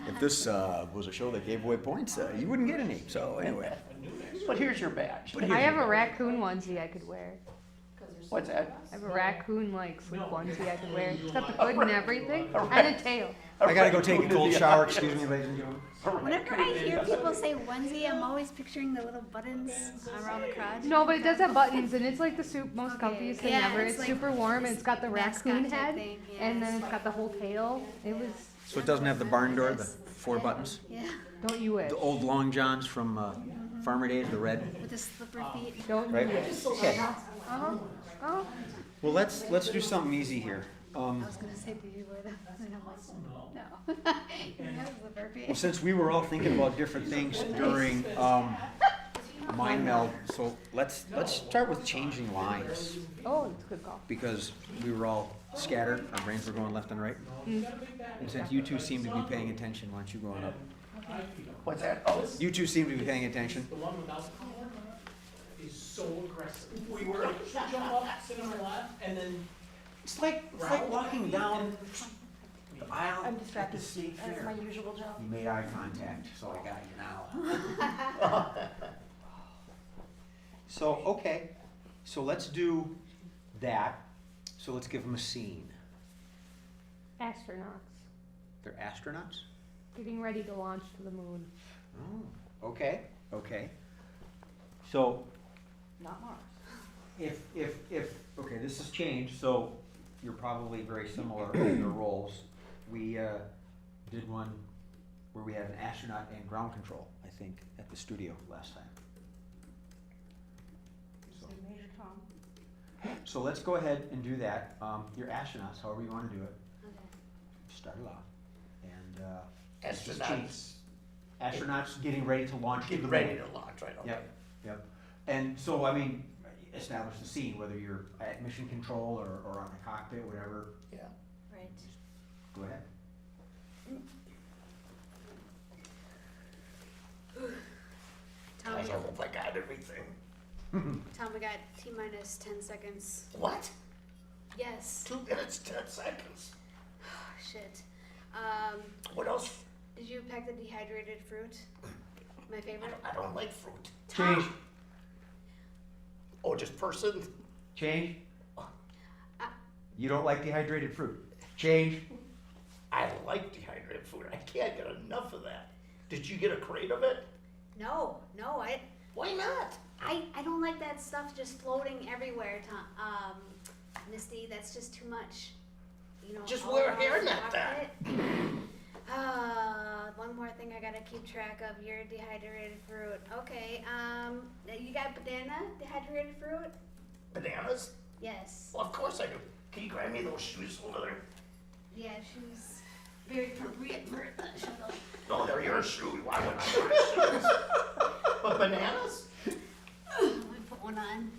C: If this was a show that gave away points, you wouldn't get any. So anyway,
G: But here's your badge.
J: I have a raccoon onesie I could wear.
G: What's that?
J: I have a raccoon like sleep onesie I could wear. It's got the hood and everything, and a tail.
C: I gotta go take a cold shower. Excuse me, ladies and gentlemen.
H: Whenever I hear people say onesie, I'm always picturing the little buttons around the crotch.
J: No, but it does have buttons, and it's like the most
H: Okay.
J: comfiest thing
H: Yeah,
J: ever.
H: it's
J: It's
H: like
J: super warm, and
H: this
J: it's got the
H: mascot
J: raccoon
H: type
J: head,
H: thing,
J: and
H: yes.
J: then it's got the whole tail. It was.
C: So it doesn't have the barn door, the 4 buttons,
H: Yeah,
J: Don't you wish?
C: the old long johns from Farmer Days, the red.
H: with the slipper feet.
J: Don't
C: Right.
J: you wish?
C: Okay.
J: Oh.
C: Well, let's do something easy here.
H: I was gonna say, do you wear them? And I'm like, no. You have slipper
C: Well,
H: feet.
C: since we were all thinking about different things during mind meld, so let's start with changing lines,
J: Oh, it's a good call.
C: because we were all scattered, our brains were going left and right. And since you two seem to be paying attention, why don't you go on up?
G: What's that? Oh,
C: You two seem to be paying attention.
F: The one without the collar is so aggressive. We were, she'll jump up, sit on my lap, and then
C: It's like walking down the aisle
B: I'm
C: at the
B: distracted.
C: state
B: That's my
C: fair.
B: usual job.
C: You made eye contact, so I got you now. So, okay, so let's do that. So let's give them a scene.
J: Astronauts
C: They're astronauts?
J: getting ready to launch to the moon.
C: Oh, okay, okay.
D: So
B: Not Mars.
C: If, okay, this has changed, so you're probably very similar in your roles. We did one where we had an astronaut and ground control, I think, at the studio last time.
B: So Major Tom.
C: So let's go ahead and do that. Your astronauts, however you want to do it. Start it off. And this has changed.
G: astronauts
C: Astronauts getting ready to launch to the
G: get
C: moon.
G: ready to launch, right? Okay.
C: Yep.
D: Yep. And so, I mean, establish the scene, whether you're at mission control or on the cockpit, whatever.
G: Yeah.
H: Right.
D: Go ahead.
H: Tom,
G: I hope I got everything.
H: Tom, we got T-minus 10 seconds.
G: What?
H: Yes.
G: 2 minutes, 10 seconds.
H: Shit.
G: What else?
H: Did you pack the dehydrated fruit? My favorite?
G: I don't like fruit.
D: Change.
G: Oh, just person?
D: Change. You don't like dehydrated fruit. Change.
G: I like dehydrated food. I can't get enough of that. Did you get a crate of it?
H: No,
G: Why not?
H: I don't like that stuff just floating everywhere, Tom. Misty, that's just too much. You know,
G: Just
H: all
G: wear a
H: around
G: hairnet
H: the
G: then.
H: cockpit. One more thing I gotta keep track of, your dehydrated fruit. Okay, you got banana, dehydrated fruit?
G: Bananas?
H: Yes.
G: Well, of course I do. Can you grab me those shoes over there?
H: Yeah, shoes. Very appropriate for show.
G: No, they're your shoes. Why would I wear shoes? But bananas?
H: Let me put one on.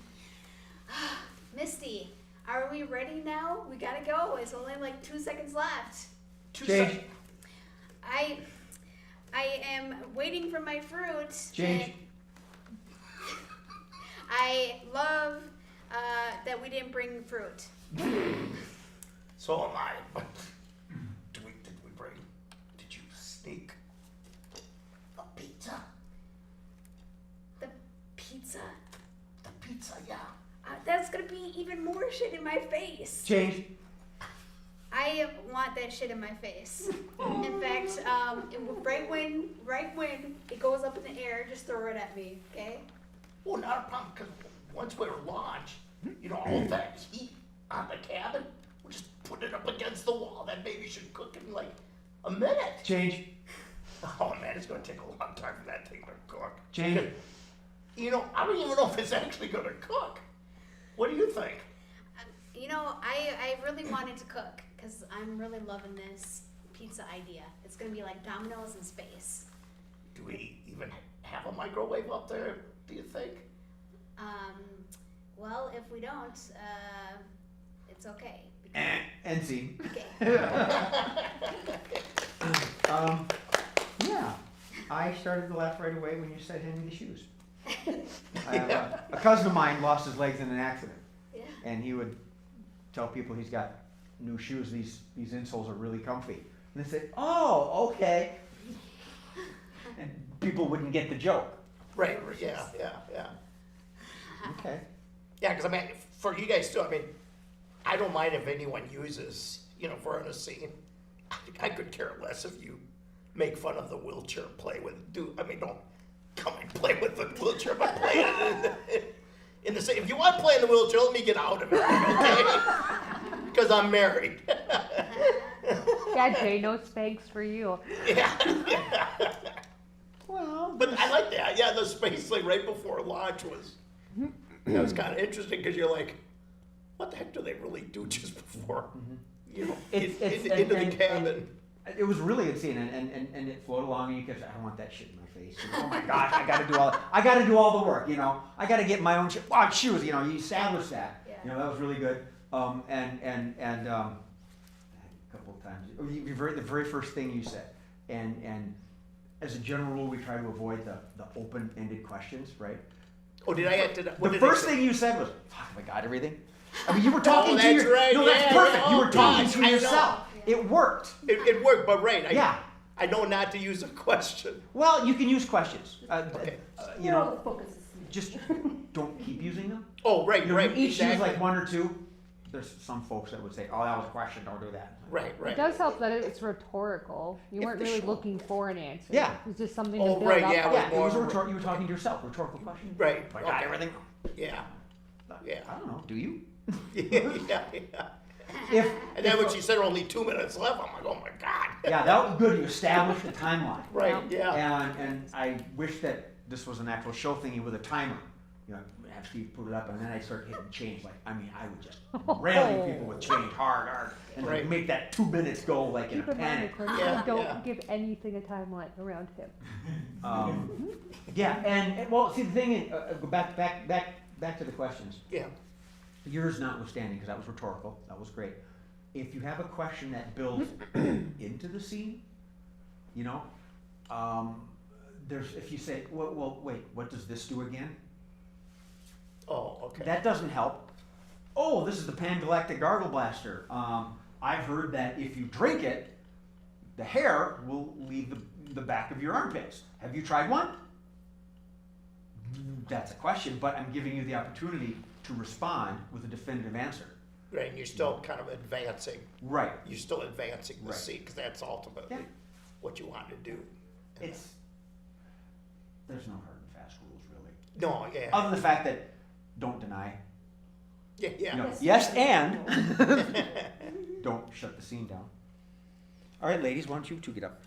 H: Misty, are we ready now? We gotta go. It's only like 2 seconds left.
D: Change.
H: I am waiting for my fruit.
D: Change.
H: I love that we didn't bring fruit.
G: So am I. But did we bring? Did you sneak a pizza?
H: The pizza.
G: The pizza, yeah.
H: That's gonna be even more shit in my face.
D: Change.
H: I want that shit in my face. In fact, right when it goes up in the air, just throw it at me, okay?
G: Well, not a problem, because once we're launched, you know, all that heat on the cabin, we'll just put it up against the wall. That baby should cook in like a minute.
D: Change.
G: Oh man, it's gonna take a long time for that thing to cook.
D: Change.
G: You know, I don't even know if it's actually gonna cook. What do you think?
H: You know, I really wanted to cook because I'm really loving this pizza idea. It's gonna be like Domino's in space.
G: Do we even have a microwave up there, do you think?
H: Well, if we don't, it's okay.
D: NC.
H: Okay.
D: Yeah, I started to laugh right away when you said hand me the shoes. A cousin of mine lost his legs in an accident,
H: Yeah.
D: and he would tell people he's got new shoes. These insoles are really comfy, and they said, "Oh, okay," and people wouldn't get the joke.
G: Right, yeah.
D: Okay.
G: Yeah, because I mean, for you guys too, I mean, I don't mind if anyone uses, you know, if we're in a scene, I could care less if you make fun of the wheelchair, don't come and play with the wheelchair, but play it in the scene. If you want to play in the wheelchair, let me get out of it, okay? Because I'm married.
J: Yeah, Jay, no spanks for you.
G: Yeah.
D: Well,
G: But I like that. Yeah, the space like right before launch was kind of interesting because you're like, what the heck do they really do just before, you know, into the cabin?
D: It was really insane, and it flowed along, and you could, I don't want that shit in my face. You know, oh my gosh, I gotta do all the work, you know. I gotta get my own shoes, you know. You establish that,
H: Yeah.
D: you know. That was really good. And a couple of times, the very first thing you said, and as a general rule, we try to avoid the open-ended questions, right?
G: Oh, did I? What
D: The
G: did I
D: first
G: say?
D: thing you said was, "Fuck, have I got everything?" I mean, you were talking to
G: that's
D: your.
G: right,
D: No, that's
G: yeah,
D: perfect.
G: yeah,
D: You
G: oh,
D: were talking
G: gosh,
D: to
G: I know.
D: yourself. It worked.
G: It worked, but right.
D: Yeah.
G: I know not to use a question.
D: Well, you can use questions.
G: Okay.
D: You
B: Well,
D: know,
B: the focus is.
D: just don't keep using them.
G: Oh, right,
D: You know,
G: right.
D: each use
G: exactly.
D: like one or two. There's some folks that would say, "Oh, that was a question. Don't do that."
G: Right, right.
J: It does help that it's rhetorical. You
G: If
J: weren't
G: the
J: really
G: show-
J: looking for an answer.
D: Yeah.
J: It was just something
G: Oh,
J: to build
G: right,
J: up.
G: yeah,
J: on.
G: it
D: Yeah, it was
G: more-
D: you were talking to yourself. Rhetorical question.
G: Right.
D: I got
G: okay.
D: everything.
G: Yeah. Yeah.
D: I don't know. Do you?
G: yeah.
D: If
G: And then when she said only 2 minutes left, I'm like, oh my God.
D: yeah, that was good. You established the timeline.
G: Right, yeah.
D: And I wish that this was an actual show thingy with a timer. you know, have Steve put it up, and then I start hitting change. Like, I mean, I would just railing people with change hard, and like
G: Right.
D: make that 2 minutes go like in
J: Keep
D: a
J: in mind,
D: panic.
J: Clint,
G: Yeah,
J: don't
G: yeah.
J: give anything a timeline around him.
D: Yeah, and well, see the thing is, go back to the questions.
G: Yeah,
D: Yours notwithstanding, because that was rhetorical, that was great. If you have a question that builds into the scene, you know, if you say, well, wait, what does this do again?
G: oh, okay.
D: That doesn't help. Oh, this is the Pan-Galactic Gargle Blaster. I've heard that if you drink it, the hair will leave the back of your armpits. Have you tried one? That's a question, but I'm giving you the opportunity to respond with a definitive answer.
G: Right, and you're still kind of advancing,
D: Right.
G: you're still advancing the
D: Right.
G: scene, because that's ultimately
D: Yeah.
G: what you want to do.
D: There's no hard and fast rules really.
G: No, yeah,
D: Other than the fact that don't deny.
G: yeah, yeah.
D: You know, yes, and don't shut the scene down. All right, ladies, why don't you two get up?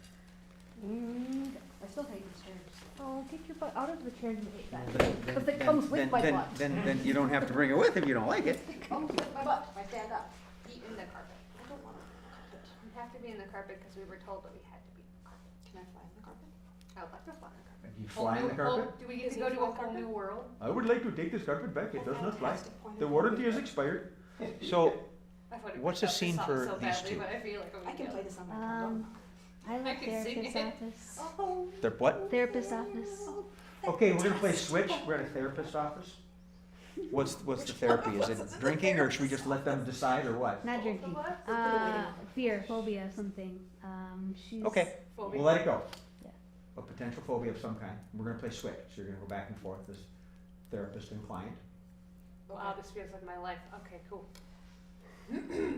B: I still hate these chairs.
J: Oh, get your butt out of the chair and hate that.
B: Because it comes with my butt.
D: Then you don't have to bring it with if you don't like it.
B: It comes with my butt if I stand up.
E: Be in the carpet.
B: I don't want to be on the carpet.
E: You have to be in the carpet because we were told that we had to be in the carpet.
B: Can I fly on the carpet?
E: I would like to fly on the carpet.
D: You fly on the carpet?
E: Do we get
B: Is
E: to
B: it
E: go to a
B: fly
E: whole
B: carpet?
E: new world?
D: I would like to take this carpet back. It
B: Oh,
D: does not fly.
B: fantastic. Point
D: The
B: of
D: warranty
B: view.
D: is expired. So,
E: I wanna
D: What's
E: pick
D: the
E: up
D: scene
E: song
D: for
E: so
D: these
E: badly,
D: two?
E: But I feel like
B: I can play this on my phone.
J: I like
E: can sing
J: therapist's
E: it.
J: office.
B: Oh,
D: they're what?
J: Therapist's office.
D: Okay, we're gonna play Switch. We're at a therapist's office. What's the therapy? Is it drinking, or should we just let them decide, or what?
J: Not drinking. Fear, phobia, something. She's.
D: Okay,
E: Phobia.
D: we'll let it go.
J: Yeah.
D: A potential phobia of some kind. We're gonna play Switch. So you're gonna go back and forth as therapist and client.
E: Wow, this feels like my life. Okay, cool.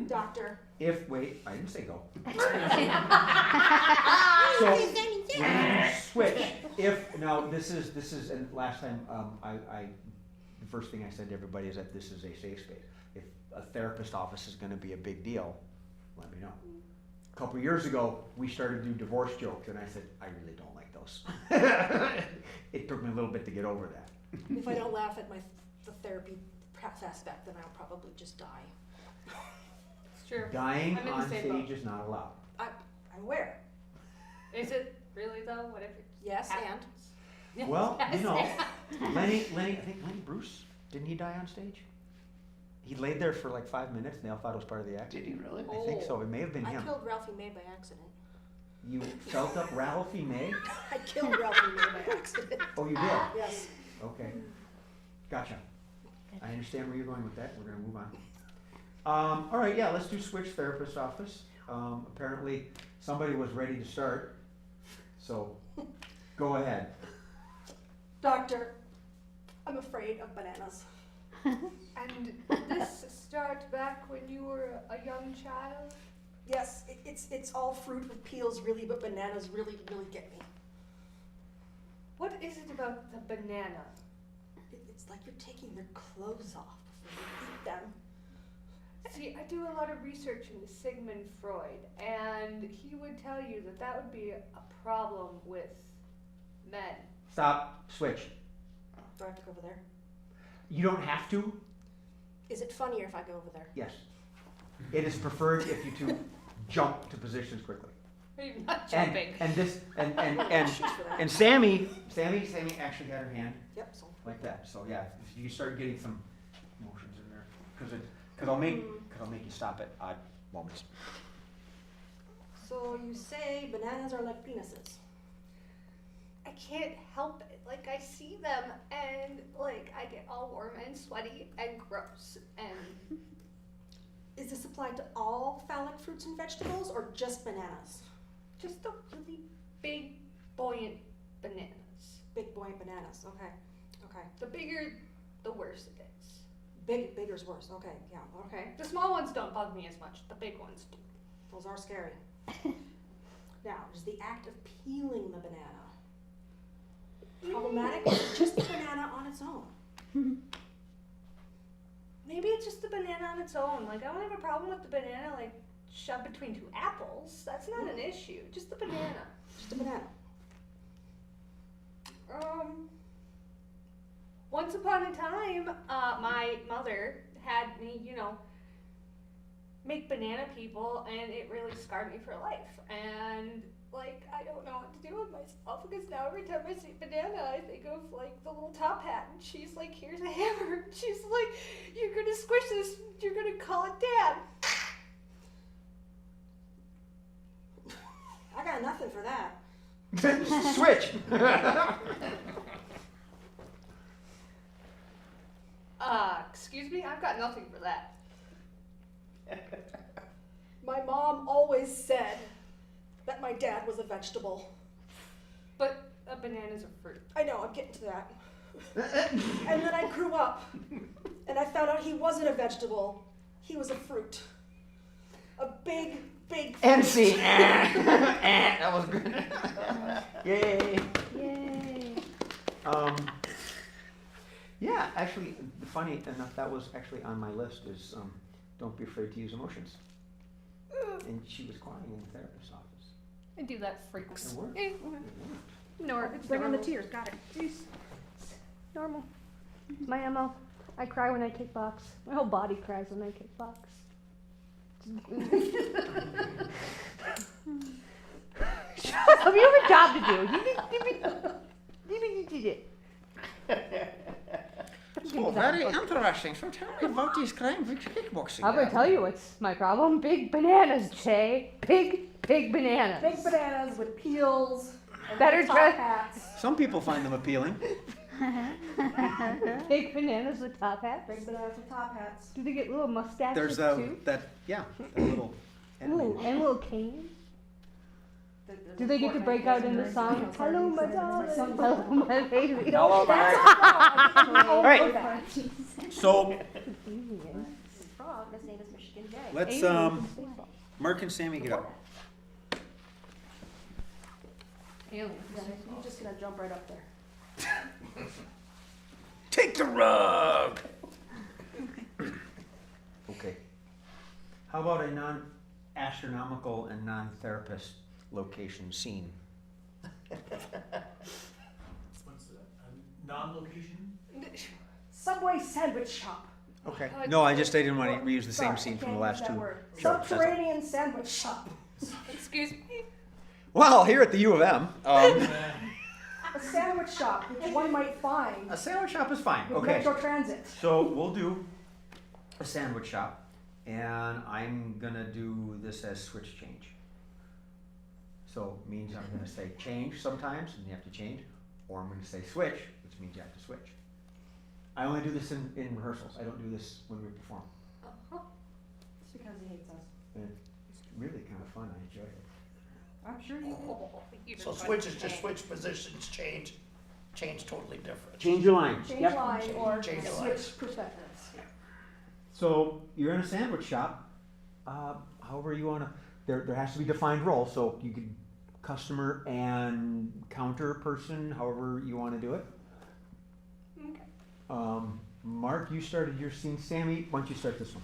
B: doctor.
D: Wait, I didn't say go. So, when you switch, now this is, and last time, the first thing I said to everybody is that this is a safe space. If a therapist office is gonna be a big deal, let me know. A couple of years ago, we started to do divorce jokes, and I said, I really don't like those. It took me a little bit to get over that.
B: If I don't laugh at the therapy aspect, then I'll probably just die.
E: It's true.
D: Dying
E: I'm in the
D: on
E: same
D: stage
E: boat.
D: is not allowed.
B: I'm aware.
E: Is it really though? What if it
B: Yes,
E: happens?
B: and
D: Well,
E: Yes,
D: you know,
E: and-
D: Lenny, I think Lenny Bruce, didn't he die on stage? He laid there for like 5 minutes and they all thought it was part of the act.
A: Did he really?
D: I think so, it may have been
B: I
D: him.
B: killed Ralphie May by accident.
D: You felt up Ralphie May?
B: I killed Ralphie May by accident.
D: Oh, you did?
B: Yes.
D: Okay, gotcha. I understand where you're going with that, we're gonna move on. All right, yeah, let's do switch therapist office. Apparently, somebody was ready to start, so go ahead.
B: Doctor, I'm afraid of bananas.
E: And did this start back when you were a young child?
B: Yes, it's all fruit with peels really, but bananas really get me.
E: What is it about the banana?
B: It's like you're taking their clothes off before you eat them.
E: See, I do a lot of research into Sigmund Freud, and he would tell you that that would be a problem with men.
D: Stop, switch.
B: Do I have to go over there?
D: You don't have to,
B: Is it funnier if I go over there?
D: yes. It is preferred if you two jump to positions quickly.
E: I'm not
D: And,
E: jumping.
D: and this, and
B: Shoot for that.
D: and Sammy actually got her hand
B: Yep, so.
D: like that, so yeah, if you start getting some motions in there, cause I'll make you stop at odd moments.
B: So you say bananas are like penises.
E: I can't help it. Like, I see them, and, like, I get all warm and sweaty and gross, and
B: Is this applied to all phallic fruits and vegetables or just bananas?
E: just the really big, buoyant bananas.
B: Big boy bananas, okay, okay.
E: The bigger, the worse it is.
B: Bigger's worse, okay, yeah, okay.
E: Okay? The small ones don't bug me as much. The big ones do.
B: Those are scary. Now, is the act of peeling the banana problematic or just the banana on its own?
E: Maybe it's just the banana on its own. Like, I don't have a problem with the banana, like, shoved between two apples. That's not an issue. Just the banana. once upon a time, my mother had me, make banana people, and it really scarred me for life. And like, I don't know what to do with myself, because now every time I see banana, I think of like the little top hat, and she's like, here's a hammer. And she's like, you're gonna squish this, you're gonna call it Dad.
B: I got nothing for that.
D: Switch.
E: Excuse me, I've got nothing for that.
B: My mom always said that my dad was a vegetable.
E: But a banana's a fruit.
B: I know, I'm getting to that. And then I grew up, and I found out he wasn't a vegetable. He was a fruit. A big, big fruit.
D: And see. That was good. Yay.
J: Yay.
D: Yeah, actually, funny enough, that was actually on my list is don't be afraid to use emotions. And she was crying in the therapist's office.
E: I do that frequently.
D: It worked.
E: Eh, it's
B: Bring on the
E: normal.
B: tears, got it.
J: Jeez. It's normal. My MO. I cry when I kick box. My whole body cries when I kick box. Shut up, you have a job to do.
D: So very interesting. So tell me about these crimes with kickboxing.
J: I'm gonna tell you what's my problem. Big bananas, Jay. Big bananas.
B: Big bananas with peels and
J: Better
B: top
J: dress-
B: hats.
D: Some people find them appealing.
J: Big bananas with top hats.
B: Big bananas with top hats.
J: Do they get little mustaches
D: There's
J: too?
D: that little
J: Ooh, and little canes. Do they get to break out in the song? Hello, my darling. Hello, my baby.
D: Hello,
B: That's
D: my-
B: a frog.
D: All right.
B: That.
D: So
B: Frog, his name is Michigan J.
D: let's Mark and Sammy get up.
B: Yeah, you're just gonna jump right up there.
G: Take the rug.
D: Okay. How about a non-astronomical and non-therapist location scene?
F: What's that? A non-location?
B: Subway sandwich shop.
D: Okay. No, I didn't want to reuse the same
B: Sorry,
D: scene
B: I
D: from the
B: can't
D: last
B: use that
D: two.
B: word.
D: Sure, that's all.
B: Subterranean sandwich shop.
E: Excuse me.
D: Well, here at the U of M,
B: A sandwich shop, which one might find
D: a sandwich shop is fine.
B: with
D: Okay.
B: Metro Transit.
D: So we'll do a sandwich shop, and I'm gonna do this as switch change. So it means I'm gonna say change sometimes, and you have to change, or I'm gonna say switch, which means you have to switch. I only do this in rehearsals. I don't do this when we perform.
B: It's because he hates us.
D: And it's really kind of fun. I enjoy it.
B: I'm sure you will.
G: So switch is just switch positions, change totally different.
D: Change your line.
B: Change
D: Yep.
B: line or
G: Change line.
B: switch perspectives.
D: So you're in a sandwich shop. However you wanna. There has to be defined role. So you could customer and counter person. However you want to do it.
E: Okay.
D: Mark, you started your scene. Sammy, why don't you start this one?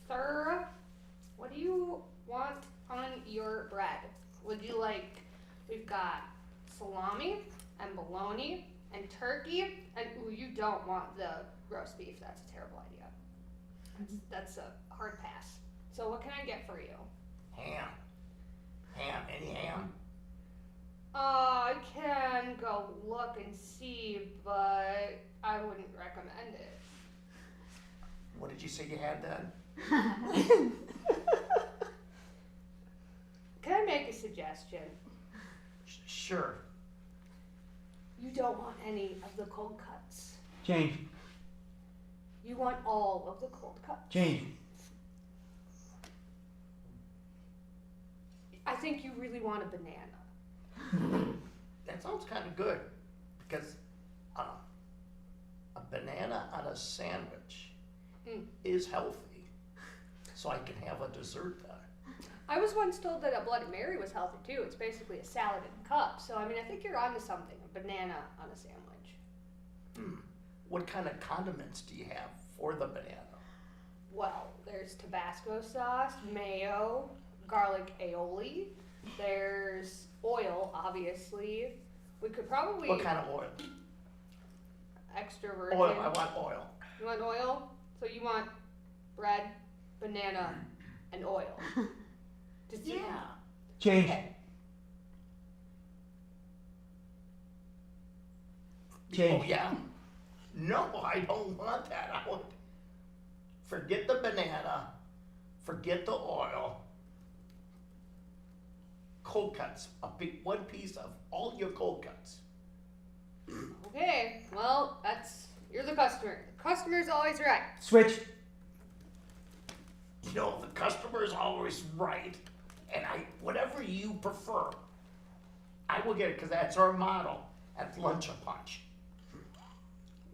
E: Sir, what do you want on your bread? Would you like, we've got salami and bologna and turkey, and ooh, you don't want the roast beef. That's a terrible idea. That's a hard pass. So what can I get for you?
G: Ham, any ham?
E: I can go look and see, but I wouldn't recommend it.
G: What did you say you had then?
E: Can I make a suggestion?
G: Sure.
E: You don't want any of the cold cuts.
D: Change.
E: You want all of the cold cuts.
D: Change.
E: I think you really want a banana.
G: That sounds kind of good, because a banana on a sandwich is healthy, so I can have a dessert then.
E: I was once told that a Bloody Mary was healthy too. It's basically a salad in a cup. So I mean, I think you're onto something. A banana on a sandwich.
G: What kind of condiments do you have for the banana?
E: Well, there's Tabasco sauce, mayo, garlic aioli. There's oil, obviously. We could probably.
G: What kind of oil?
E: extra virgin.
G: Oil, I want oil.
E: You want oil? So you want bread, banana, and oil. Just
G: Yeah.
D: Change.
E: Okay.
D: Change.
G: Oh, yeah? No, I don't want that. I want, forget the banana, forget the oil. Cold cuts, one piece of all your cold cuts.
E: Okay, well, you're the customer. The customer's always right.
D: Switch.
G: You know, the customer is always right, and whatever you prefer, I will get it, because that's our model at Lunch a Punch.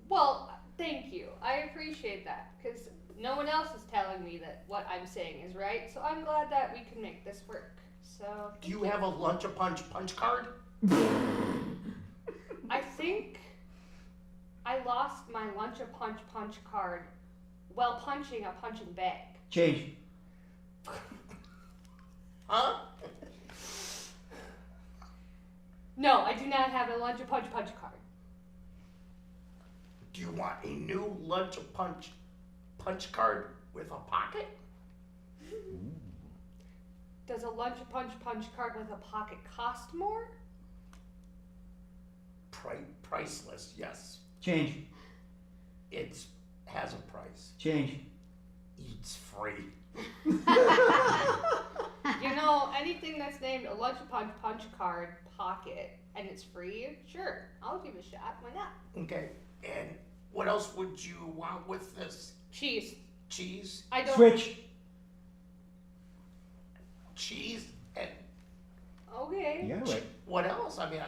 E: Well, thank you. I appreciate that, because no one else is telling me that what I'm saying is right, so I'm glad that we can make this work. So,
G: Do you have a Lunch a Punch punch card?
E: I think I lost my Lunch a Punch punch card while punching a punching bag.
D: Change.
G: Huh?
E: No, I do not have a Lunch a Punch punch card.
G: Do you want a new Lunch a Punch punch card with a pocket?
E: Does a Lunch a Punch punch card with a pocket cost more?
G: Priceless, yes.
D: Change.
G: It has a price.
D: Change.
G: It's free.
E: You know, anything that's named a Lunch a Punch punch card pocket and it's free, sure, I'll give it a shot. Why not?
G: Okay, and what else would you want with this?
E: Cheese.
G: Cheese?
E: I don't.
D: Switch.
G: Cheese and
E: Okay.
D: Yeah, right.
G: what else? I mean,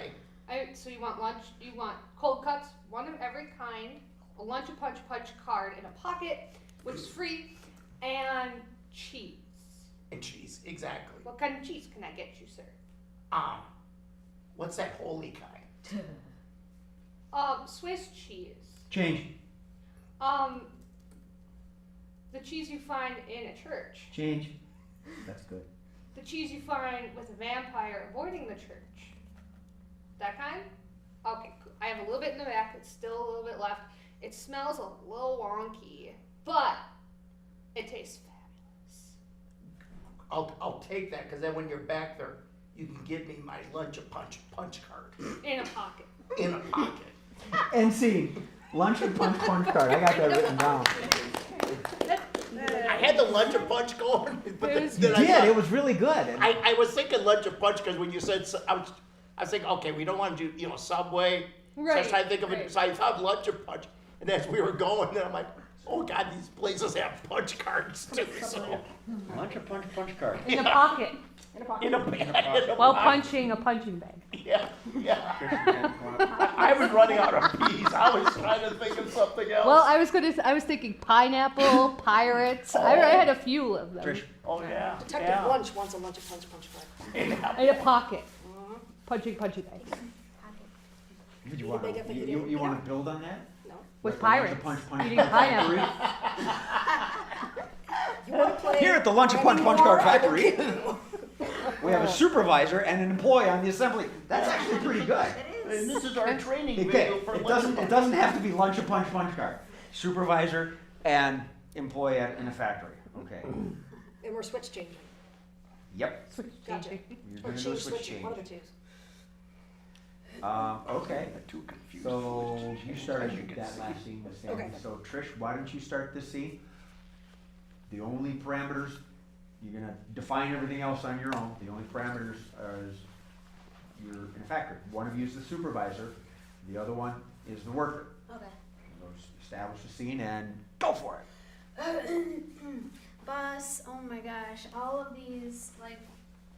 E: So you want lunch? You want cold cuts, one of every kind, a Lunch a Punch punch card in a pocket, which is free, and cheese.
G: and cheese, exactly.
E: What kind of cheese can I get you, sir?
G: What's that holy kind?
E: Swiss cheese.
D: Change.
E: The cheese you find in a church.
D: Change. That's good.
E: The cheese you find with a vampire avoiding the church. That kind? Okay, cool. I have a little bit in the back. It's still a little bit left. It smells a little wonky, but it tastes fabulous.
G: I'll take that, because then when you're back there, you can give me my Lunch a Punch punch card
E: In a pocket.
G: in a pocket.
D: And scene. Lunch and punch card. I got that written down.
G: I had the Lunch a Punch going, but
E: It was-
G: then
D: You
G: I
D: did.
G: thought-
D: It was really good. And
G: I was thinking Lunch a Punch because when you said, I was thinking, okay, we don't want to do, Subway. So I was
E: Right,
G: trying to think of it,
E: right.
G: so I thought Lunch a Punch. And as we were going, then I'm like, oh God, these places have punch cards too. So
C: Lunch or punch card?
J: In a pocket,
B: In a pocket.
G: in a
J: while
G: pocket.
J: punching a punching bag.
G: Yeah, yeah. I was running out of peas. I was trying to think of something else.
J: Well, I was thinking pineapple, pirates. I had a few of them.
C: Trish.
G: Oh yeah.
B: Detective
G: yeah.
B: Lunch wants a Lunch a Punch punch card.
J: In a pocket, punching bag
D: Would you
B: Did
D: want
B: they get the
D: you
B: video?
D: want to build on that?
B: No.
J: with
D: Like the Lunch
J: pirates
D: and Punch
J: eating pineapple.
B: You want to play?
D: Here at the Lunch and Punch
B: Remy
D: Card
B: Moore? I will
D: Factory,
B: kick you.
D: we have a supervisor and an employee on the assembly. That's actually pretty good.
H: It
G: And
H: is.
G: this is our training
D: Okay,
G: video for
D: it
G: Lunch
D: doesn't
G: and
D: have to be Lunch and Punch card. Supervisor and employee in a factory. Okay.
B: And we're switch changing.
D: Yep.
B: Gotcha.
D: You're
B: Or
D: gonna do a
B: change
D: switch
B: switching, one of the two.
D: Okay.
G: Too confused.
D: So you started
G: As you can
D: that
G: see.
D: last scene with Sandy.
B: Okay.
D: So Trish, why don't you start this scene? The only parameters, you're gonna define everything else on your own. The only parameters is you're in a factory. One of you is the supervisor, the other one is the worker.
H: Okay.
D: So establish the scene and go for it.
H: Boss, oh my gosh, all of these like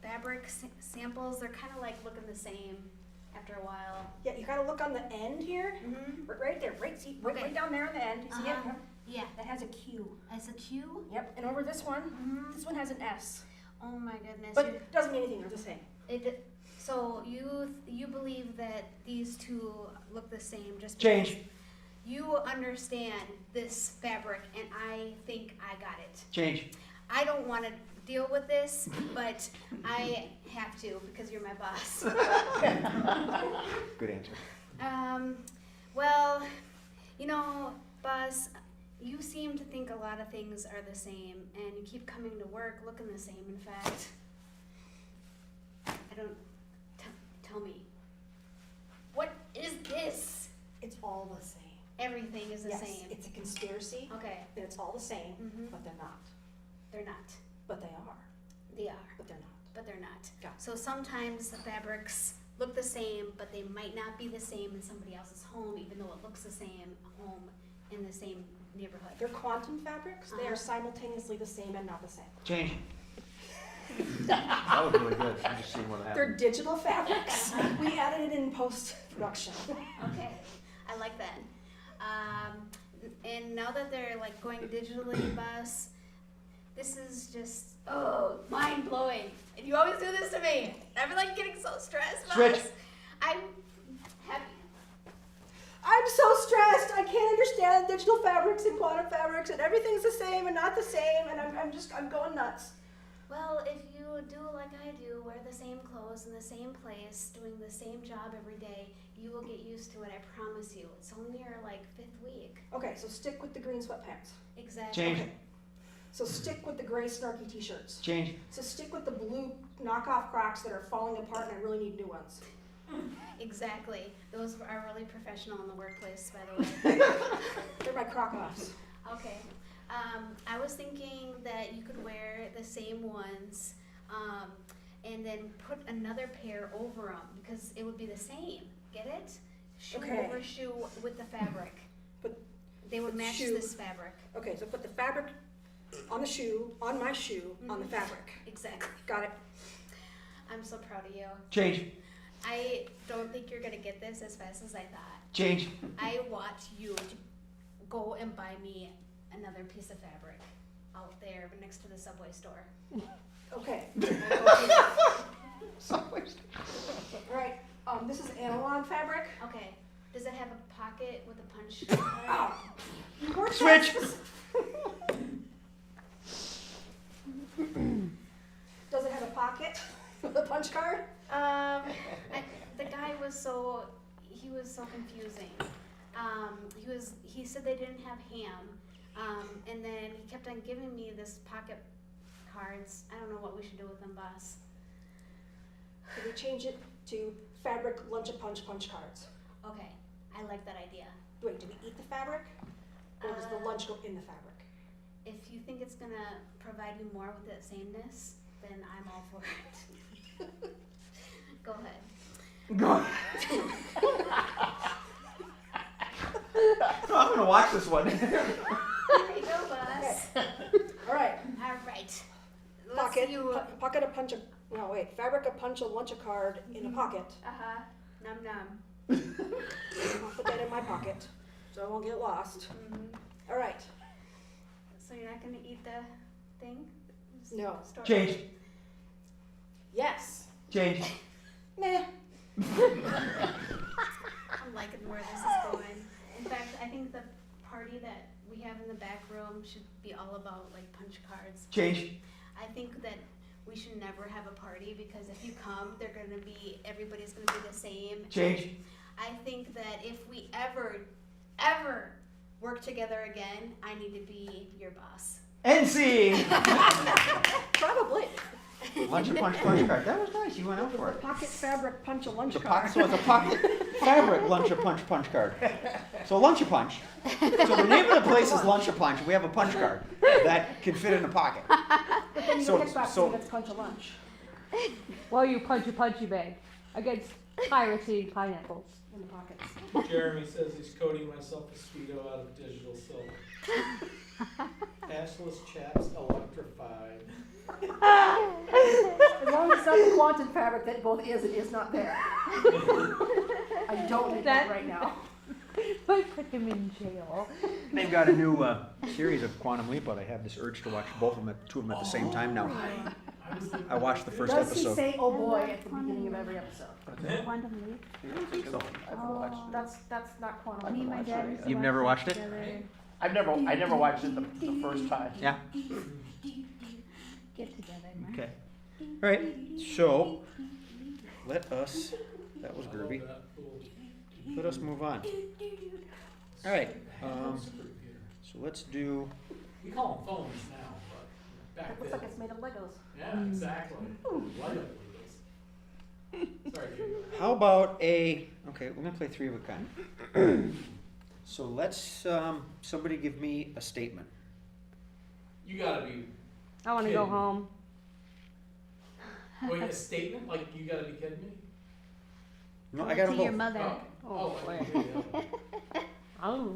H: fabric samples, they're kind of like looking the same after a while.
B: Yeah, you gotta look on the end here,
H: Mm-hmm.
B: right there, right
H: Okay.
B: right down there on the end. You see it?
H: Uh-huh. Yeah,
B: That has a Q.
H: as a Q.
B: Yep. And over this one,
H: Mm-hmm.
B: this one has an S.
H: Oh my goodness.
B: But it doesn't mean anything. They're just saying.
H: So you believe that these two look the same just
D: Change.
H: because you understand this fabric and I think I got it.
D: Change.
H: I don't want to deal with this, but I have to because you're my boss.
D: Good answer.
H: Well, You know, Buzz, you seem to think a lot of things are the same, and you keep coming to work looking the same. In fact, I don't. Tell me. What is this?
B: It's all the same.
H: Everything is the
B: Yes,
H: same.
B: it's a conspiracy,
H: Okay.
B: and it's all the same,
H: Mhm.
B: but they're not.
H: They're not.
B: But they are.
H: They are,
B: But they're not.
H: but they're not.
B: Got it.
H: So sometimes the fabrics look the same, but they might not be the same in somebody else's home, even though it looks the same home in the same neighborhood.
B: They're quantum fabrics. They
H: Uh-huh.
B: are simultaneously the same and not the same.
D: Change. That was really good. I'm just seeing what
B: They're
D: happened.
B: digital fabrics. We added it in post-production.
H: Okay, I like that. And now that they're like going digitally, Buzz, this is just mind blowing. And you always do this to me. I'm like getting so stressed, Buzz.
D: Switch.
H: I'm happy.
B: I'm so stressed. I can't understand digital fabrics and quantum fabrics, and everything's the same and not the same, and I'm going nuts.
H: Well, if you do like I do, wear the same clothes in the same place, doing the same job every day, you will get used to it, I promise you. It's only your like 5th week.
B: Okay, so stick with the green sweatpants.
H: Exactly.
D: Change.
B: Okay. So stick with the gray snarky t-shirts.
D: Change.
B: So stick with the blue knockoff Crocs that are falling apart, and I really need new ones.
H: Exactly. Those are really professional in the workplace, by the way.
B: They're my Croc-offs.
H: Okay. I was thinking that you could wear the same ones and then put another pair over them because it would be the same. Get it? Shoe
B: Okay.
H: over shoe with the fabric.
B: Put-
H: They would
B: put
H: match
B: shoe-
H: this fabric.
B: Okay, so put the fabric on the shoe, on my shoe, on the
H: Mhm.
B: fabric.
H: Exactly.
B: Got it?
H: I'm so proud of you.
D: Change.
H: I don't think you're gonna get this as fast as I thought.
D: Change.
H: I want you to go and buy me another piece of fabric out there next to the Subway store.
B: Okay. All right, this is analog fabric.
H: Okay. Does it have a pocket with a punch?
B: Oh, you weren't
D: Switch.
B: that Does it have a pocket with a punch card?
H: The guy was so confusing. He said they didn't have ham, and then he kept on giving me this pocket cards. I don't know what we should do with them, boss.
B: Could we change it to fabric lunch-a-punch punch cards?
H: Okay, I like that idea.
B: Wait, do we eat the fabric? Or does the lunch go in the fabric?
H: If you think it's gonna provide you more with that sameness, then I'm all for it. Go ahead.
D: Go. I'm gonna watch this one.
H: There you go, boss.
B: All right,
H: All right. Let's
B: pocket,
H: you.
B: pocket a punch a, no wait, fabric a punch a lunch a card in a pocket.
H: Uh-huh. Num num.
B: I'll put that in my pocket, so I won't get lost.
H: Mm-hmm.
B: All right,
H: So you're not gonna eat the thing?
B: no,
H: Store-
D: Change.
B: yes,
D: Change.
B: nah.
H: I'm liking where this is going. In fact, I think the party that we have in the back room should be all about like punch cards.
D: Change.
H: I think that we should never have a party because if you come, everybody's gonna be the same.
D: Change.
H: I think that if we ever work together again, I need to be your boss.
D: NC.
B: Probably.
D: Lunch and punch card. That was nice. You went out for it.
B: Pocket fabric punch a lunch
D: The
B: card.
D: pocket, so it's a pocket fabric lunch a punch card. So lunch a punch. So the name of the place is Lunch a Punch. We have a punch card that can fit in a pocket.
B: But then you
D: So-
B: get back
D: so-
B: to that's punch a lunch
J: While you punch a punchy bag against pirates eating pineapples.
B: in the pockets.
F: Jeremy says he's coating myself a Speedo out of digital silk. Ashless chaps electrified.
B: As long as it's not the quantum fabric that both is and is not there. I don't need that right now.
J: Might put him in jail.
D: They've got a new series of Quantum Leap, but I have this urge to watch two of them at the same time now. I watched the first
B: Does he
D: episode.
B: say "oh boy" at the beginning of every episode?
J: Quantum Leap.
D: So,
B: That's not quantum.
J: Me and my dad used to
D: You've
J: watch
D: never
J: it
D: watched it?
J: together.
G: I never watched it the first time.
D: Yeah.
J: Get together, man.
D: Okay. All right. So let us. That was
F: I love
D: groovy.
F: that. Cool.
D: Let us move on.
C: All right,
F: Supercomputer.
C: so let's do,
F: We call them phones now, but back
B: It looks
F: then.
B: like it's made of Legos.
F: Yeah, exactly. Light up Legos. Sorry, Jay.
C: how about okay, we're gonna play three of a kind. So let's, somebody give me a statement.
F: You gotta be,
J: I want to go
F: Kidding.
J: home.
F: wait, a statement? Like, you gotta be kidding me?
C: No, I gotta
I: To your
C: vote.
I: mother.
F: Oh,
J: boy.
F: wait, yeah.
J: Oh.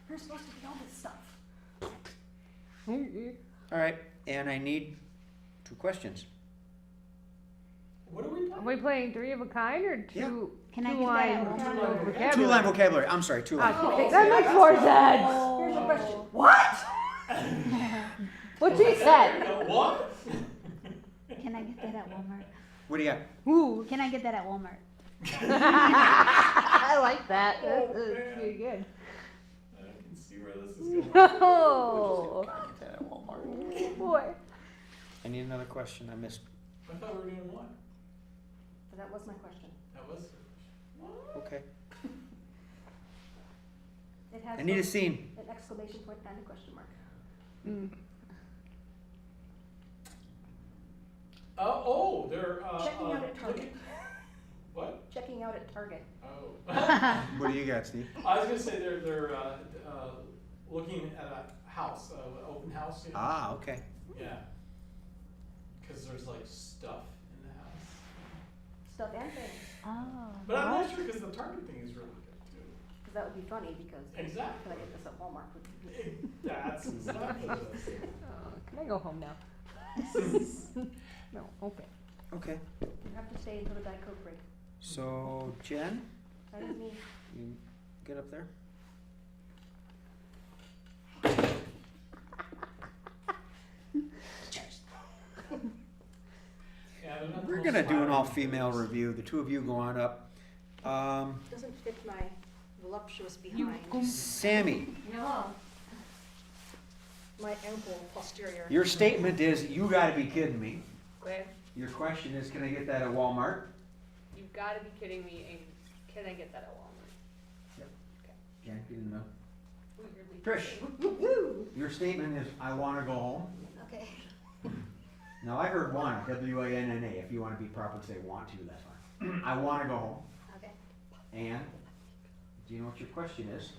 B: You're supposed to be all this stuff.
C: All right, and I need 2 questions.
F: What are we
J: Are
F: playing?
J: we playing three of a kind or two?
I: Can I
J: two
I: get that
J: line
I: at Walmart?
J: vocabulary?
C: 2-line vocabulary, I'm sorry, 2-line.
J: Okay, that makes more sense.
B: Here's your question. What?
J: What she said.
F: What?
I: Can I get that at Walmart?
C: What do you got?
J: Ooh.
I: Can I get that at Walmart?
J: I like that. That's pretty good.
F: I can see where this is going.
J: Oh, boy.
C: I need another question, I missed.
F: I thought we were doing one.
B: So that was my question.
F: That was the
C: Okay.
B: It has
C: I need a
B: both
C: scene.
B: an exclamation point and a question mark.
J: Mm.
F: Oh, they're,
B: Checking out at Target.
F: What?
B: Checking out at Target.
F: Oh.
C: What do you got, Steve?
F: I was gonna say they're looking at a house, open house, you know?
C: Ah, okay.
F: Yeah. Cause there's like stuff in the house.
B: Stuff and things.
I: Oh.
F: But I'm not sure, cause the Target thing is really good too.
B: Because that would be funny because
F: Exactly.
B: can I get this at Walmart? Would be-
F: That's exactly what I said.
J: Can I go home now? No. Okay.
C: Okay.
B: You have to stay until the Diet Coke break.
C: So, Jen,
B: That is me.
C: you get up there.
F: Yeah, they're not
C: We're
F: real
C: gonna do an
F: smart.
C: all-female review, the 2 of you go on up.
B: Doesn't fit my voluptuous behind.
C: Sammy,
B: No. My ample posterior.
C: your statement is, you gotta be kidding me.
E: Okay,
C: Your question is, can I get that at Walmart?
E: you've gotta be kidding me, and can I get that at Walmart?
C: Jen, you didn't know.
E: Weirdly.
C: Trish, your statement is, I wanna go home.
H: Okay.
C: Now, I heard wanna, W-A-N-N-A, if you wanna be proper, say want to, that's fine. I wanna go home.
H: Okay.
C: And, do you know what your question is?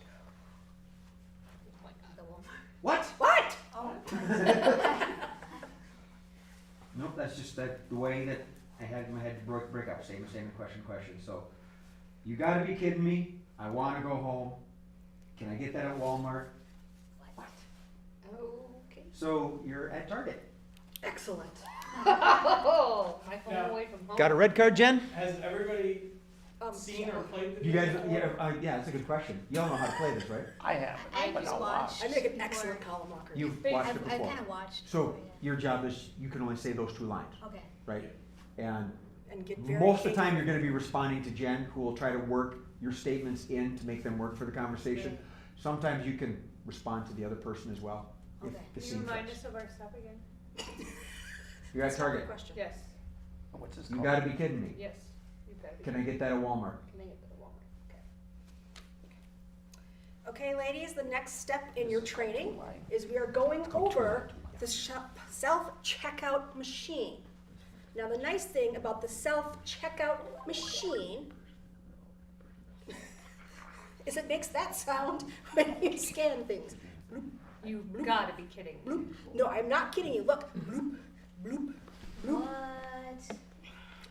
H: The Walmart.
C: What?
B: What?
H: Oh.
C: Nope, that's just the way that I had in my head, break up, statement, question. So, you gotta be kidding me, I wanna go home, can I get that at Walmart?
E: Okay.
C: So, you're at Target.
B: Excellent.
E: Oh, my home
F: Yeah.
E: away from home.
C: Got a red card, Jen?
F: Has everybody seen or played the
D: You
F: game
D: guys,
F: before?
D: yeah, that's a good question. You all know how to play this, right?
G: I haven't,
H: I
G: but
H: just
G: I'll
H: watched.
B: I make an excellent column walker.
D: You've
E: Wait,
D: watched
H: I've,
D: it
H: I've
D: before.
H: kind of watched.
D: So, your job is, you can only say those 2 lines,
H: Okay.
D: right? And
B: And get very
D: most of the time,
B: angry.
D: you're gonna be responding to Jen, who will try to work your statements in to make them work for the conversation. Sometimes you can respond to the other person as well. if
H: Okay.
D: the
E: Can
D: scene
E: you remind
D: fits.
E: us of our stuff again?
D: You're at
B: That's not the
D: Target.
B: question.
E: Yes,
G: What's this
D: You
G: called?
D: gotta be kidding me.
E: yes, you've gotta be.
D: Can I get that at Walmart?
E: Can I get that at Walmart? Okay.
B: Okay, ladies, the next step in your training is we are going over the self-checkout machine. Now, the nice thing about the self-checkout machine is it makes that sound when you scan things.
E: You've gotta be kidding me.
B: Bloop. No, I'm not kidding you. Look, bloop, bloop, bloop.
H: What?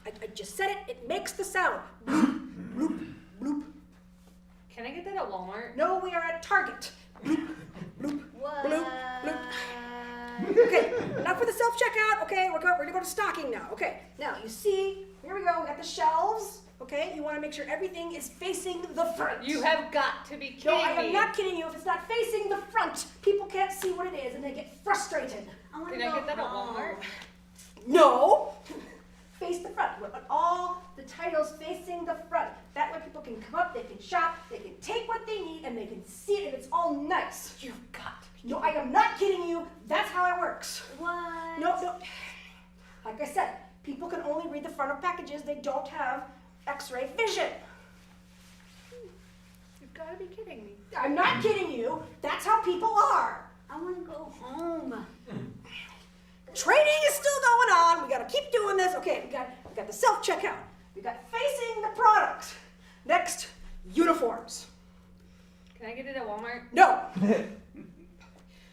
B: I just said it. It makes the sound. Bloop, bloop, bloop.
E: Can I get that at Walmart?
B: No, we are at Target. Bloop, bloop,
H: What?
B: bloop, bloop. Okay, enough for the self-checkout. Okay, we're gonna go to stocking now. Okay, now you see, here we go. We got the shelves. Okay, you want to make sure everything is facing the front.
E: You have got to be kidding
B: No, I
E: me.
B: am not kidding you. If it's not facing the front, people can't see what it is and they get frustrated.
H: I want
E: Can
H: to
E: I
H: go
E: get that at
H: home.
E: Walmart?
B: No, face the front. We put all the titles facing the front. That way people can come up, they can shop, they can take what they need, and they can see it, and it's all nice. You've got to be. No, I am not kidding you. That's how it works.
H: What?
B: No. Like I said, people can only read the front of packages. They don't have X-ray vision.
E: You've You've got to be kidding me.
B: I'm not kidding you. That's how people are.
H: I want to go home.
B: Training is still going on. We got to keep doing this. Okay, we got the self-checkout. We got facing the product. Next, uniforms.
E: Can I get it at Walmart?
B: No.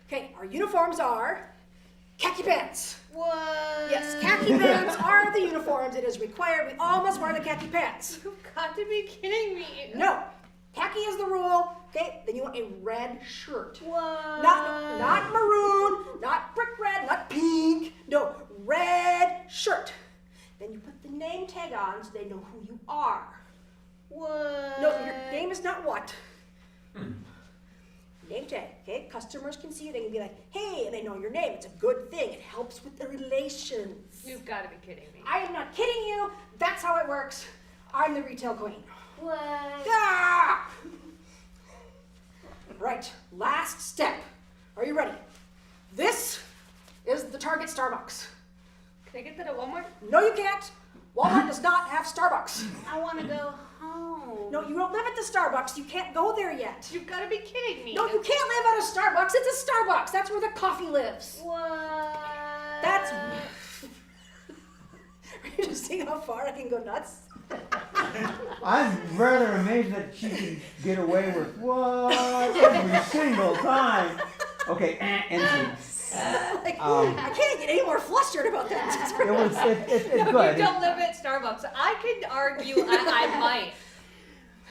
B: Okay, our uniforms are khaki pants.
E: What?
B: Yes, khaki pants are the uniforms. It is required. We all must wear the khaki pants.
E: You've got to be kidding me.
B: No, khaki is the rule. Okay, then you want a red shirt.
E: What?
B: Not maroon, not brick red, not pink. No, red shirt. Then you put the name tag on so they know who you are.
E: What?
B: No, your name is not what. Name tag, okay? Customers can see you. They can be like, hey, and they know your name. It's a good thing. It helps with the relations.
E: You've got to be kidding me.
B: I am not kidding you. That's how it works. I'm the retail queen.
H: What?
B: Ah! Right, last step. Are you ready? This is the Target Starbucks.
E: Can I get that at Walmart?
B: No, you can't. Walmart does not have Starbucks.
H: I want to go home.
B: No, you don't live at the Starbucks. You can't go there yet.
E: You've got to be kidding me.
B: No, you can't live at a Starbucks. It's a Starbucks. That's where the coffee lives.
H: What?
B: That's. Are you just seeing how far I can go nuts?
D: I'm rather amazed that she can get away with what every single time. Okay, and
B: Like, I can't get any more flustered about that.
D: it's
E: No,
D: good.
E: you don't live at Starbucks. I can argue I might.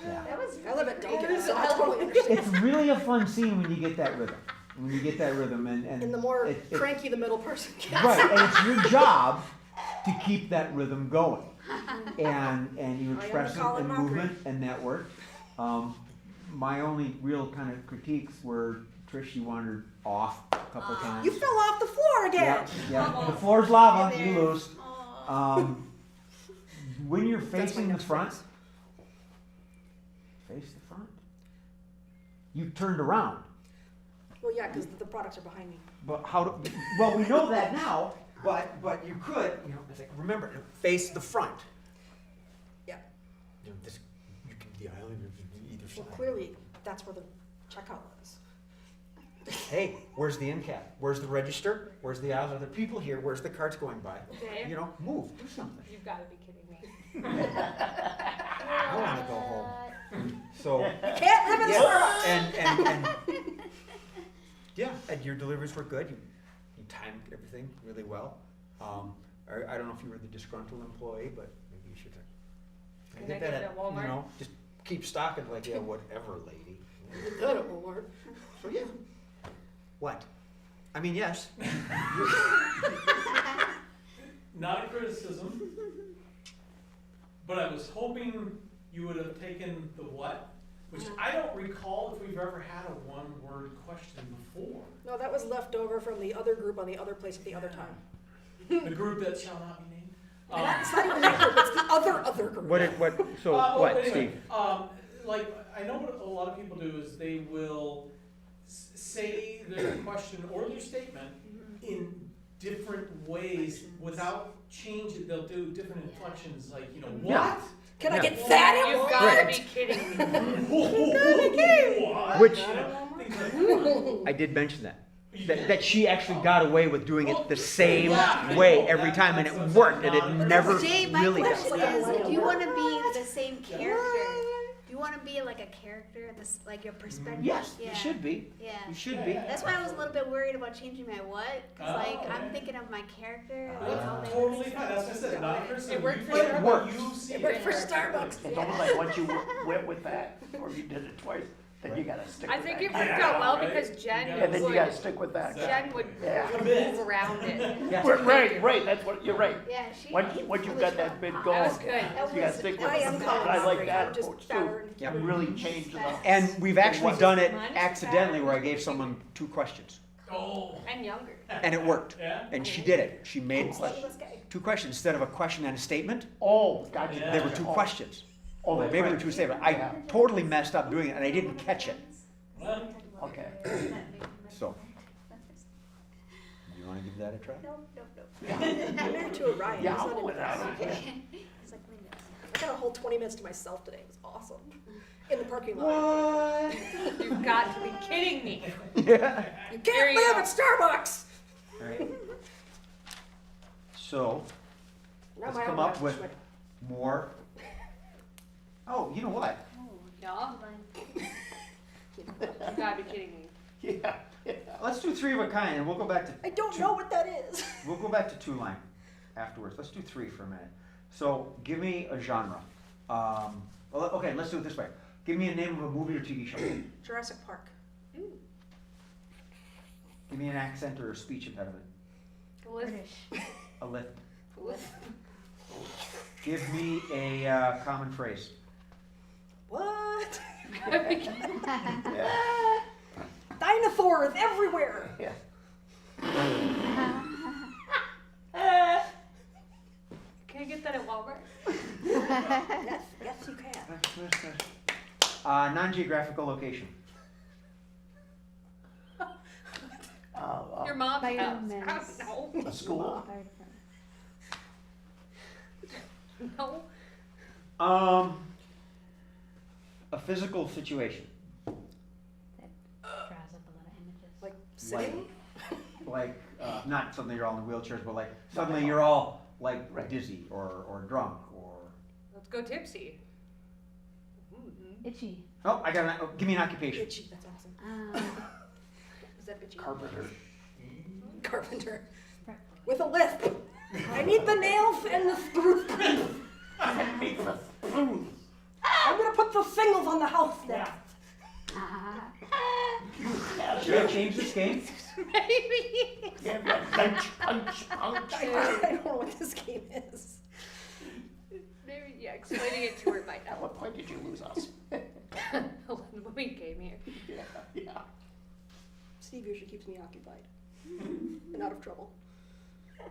D: Yeah.
B: That was, I live at Dunkin', so I totally understand.
D: It's really a fun scene when you get that rhythm. When you get that rhythm, and
B: And the more
D: it-
B: cranky the middle person gets.
D: right, and it's your job to keep that rhythm going, and you
B: I
D: express it
B: call it
D: in
B: mockery.
D: movement and network. My only real kind of critiques were Trish, you wandered off a couple times.
B: You fell off the floor again.
D: Yeah. The floor's lava. You lose. When you're facing the front, face the front. You turned around.
B: Well, yeah, because the products are behind me.
C: But how do, well, we know that now, but you could, it's like, remember, face the front.
B: Yeah.
C: This, you can, the island either
B: Well,
C: side.
B: clearly, that's where the checkout was.
C: Hey, where's the end cap? Where's the register? Where's the aisles? Are there people here? Where's the carts going by?
E: Okay.
C: Move, do something.
E: You've got to be kidding me.
C: I want to go home. So,
B: You can't live in the Starbucks.
C: and yeah, and your deliveries were good. You timed everything really well. I don't know if you were the disgruntled employee, but maybe you should.
E: Can I get it at Walmart?
C: Just keep stocking like, yeah, whatever, lady.
B: Good at Walmart.
C: So yeah. What? I mean, yes.
F: Not a criticism, but I was hoping you would have taken the what, which I don't recall if we've ever had a one-word question before.
B: No, that was left over from the other group on the other place at the other time.
F: The group that shall not be named.
B: It's not even that group, it's the other group.
C: So
F: But anyway, like, I know what a lot of people do is they will say their question or their statement in different ways without changing. They'll do different inflections, like, what?
C: Yeah.
B: Can I
C: Yeah.
B: get that in
E: You've
B: Walmart?
E: got to be kidding me.
F: What?
C: Which-
F: Things like,
C: I did mention that. That she actually got away with doing it the same
F: Yeah.
C: way every time, and it worked, and it never
H: Jay, my
C: really does.
H: question is, do you want to be the same character? Do you want to be like a character, like your perspective?
C: Yes,
H: Yeah.
C: you should be.
H: Yeah.
C: You should be.
H: That's why I was a little bit worried about changing my what, because like
F: Oh,
H: I'm
F: okay.
H: thinking of my character.
F: That's totally fine. That's what I said. Not a criticism.
E: It worked
F: You
E: for
F: think
E: Starbucks.
F: what you see
B: It worked
F: it.
B: for Starbucks.
G: It's almost like once you went with that, or you did it twice, then you gotta stick
E: I
G: with
E: think
G: that.
E: it worked out well
F: right?
E: because Jen
F: Yeah,
G: And then you gotta
E: would,
G: stick with that.
E: Jen would
G: Yeah.
E: move around it.
C: Yes.
G: Right, that's what, you're right.
H: Yeah, she.
G: Once you've got that bit
E: That
G: going,
E: was good.
G: you gotta stick with
B: I am
G: it.
B: calling
G: I like
B: it.
G: that
B: I'm just
G: approach
B: fatter
G: too.
B: and
C: Yep.
G: You really changed it up.
C: And we've actually done it
E: Mine is
C: accidentally,
E: better.
C: where I gave someone 2 questions,
F: Oh.
E: And younger.
C: and it worked.
F: Yeah?
C: And she did it. She made
B: This guy.
C: 2 questions instead of a question and a statement.
G: Oh, gotcha.
F: Yeah.
C: There were 2 questions.
G: Oh,
C: Or
G: that's
C: maybe there
G: right.
C: were 2 statements. I
G: Yeah.
C: totally messed up doing it, and I didn't catch it.
F: Well,
G: Okay.
C: So, you want to give that a try?
H: Nope.
B: I'm married to a Ryan.
G: Yeah,
B: He's
G: I'll
B: not
G: go
B: into
G: with that.
B: this.
G: Okay.
H: It's like Linda.
B: I got a whole 20 minutes to myself today. It was awesome. in the parking lot.
D: What?
E: You've got to be kidding me.
D: Yeah.
B: You
E: There
B: can't
E: you
B: live
E: go.
B: at Starbucks.
D: Right. So,
B: Now
D: let's
B: my
D: come
B: own
D: up with
B: establishment.
D: more. Oh, you know what?
E: No, you gotta be kidding me.
G: Yeah, yeah.
D: Let's do 3 of a kind, and we'll go back to.
B: I don't know what that is.
D: We'll go back to 2-line afterwards. Let's do 3 for a minute. So, give me a genre. Well, okay, let's do it this way. Give me a name of a movie or TV show.
B: Jurassic Park.
D: Give me an accent or a speech impediment.
I: British.
D: A lip. Give me a common phrase.
B: What?
G: Yeah.
B: Dinosaurs everywhere.
G: Yeah.
E: Can I get that at Walmart?
B: Yes, yes you can.
D: Non-geographical location.
E: Your mom's house.
I: Vitamins.
E: I don't know.
G: A school.
E: No.
D: A physical situation.
I: Draws up a lot of images.
B: Like sitting?
D: Like, not suddenly you're all in wheelchairs, but like suddenly you're all like dizzy or drunk or.
E: Let's go tipsy.
I: Itchy.
D: Oh, I got an. Give me an occupation.
B: Itchy, that's awesome. Is that itchy?
G: Carpenter.
B: Carpenter. With a lisp. I need the nails and the screws. I'm gonna put the singles on the house now.
D: Should I change this game?
E: Maybe.
G: Yeah, yeah. Punch, punch, punch.
B: I don't know what this game is.
E: Maybe, yeah, explaining it to her might
G: At
E: help.
G: what point did you lose us?
E: When we came here.
G: Yeah, yeah.
B: Steve usually keeps me occupied and out of trouble.
E: Not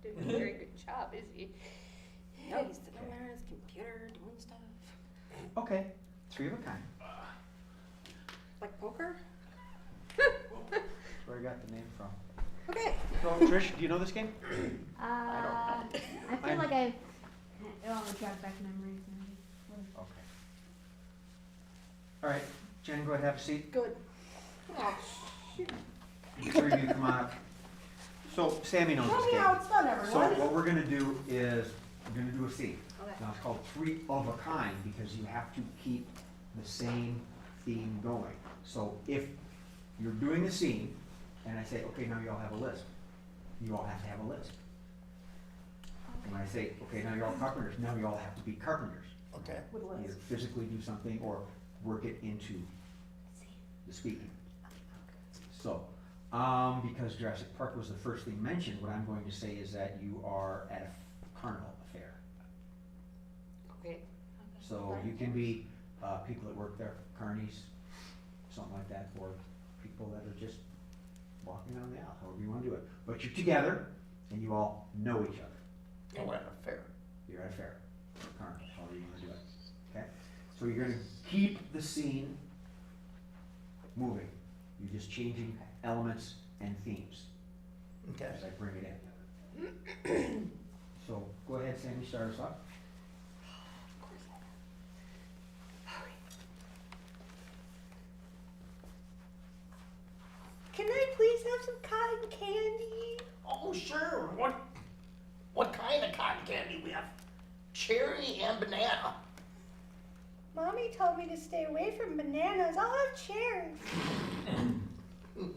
E: doing a very good job, is he?
B: No, he's sitting there on his computer doing stuff.
D: Okay, 3 of a kind.
B: Like poker?
D: That's where I got the name from.
B: Okay.
D: So, Trish, do you know this game?
I: I feel like I've. Oh, jog back memories. Maybe.
D: Okay. All right, Jen, go ahead, have a seat.
B: Good. Oh, shoot.
D: The 3 of you come on up. So, Sammy knows
B: Tell
D: this
B: me
D: game.
B: how it's done,
D: So
B: everyone.
D: what we're gonna do is, we're gonna do a scene.
B: Okay.
D: Now, it's called 3 of a kind because you have to keep the same theme going. So if you're doing a scene, and I say, okay, now you all have a list, you all have to have a list. And when I say, okay, now you're all carpenters, now you all have to be carpenters.
G: Okay.
B: With a
D: Either
B: list.
D: physically do something or work it into the speaking. So, because Jurassic Park was the first thing mentioned, what I'm going to say is that you are at a carnival affair.
E: Okay.
D: So you can be people that work there, carnies, something like that, or people that are just walking down the aisle, however you want to do it. But you're together and you all know each other.
G: And we're at a fair.
D: You're at a fair, or carnival, however you want to do it. Okay? So you're going to keep the scene moving. You're just changing elements and themes
G: Okay.
D: as I bring it in. So go ahead, Sammy, start us off.
A: Can I please have some cotton candy?
G: Oh, sure. What kind of cotton candy? We have cherry and banana.
A: Mommy told me to stay away from bananas. I'll have cherry.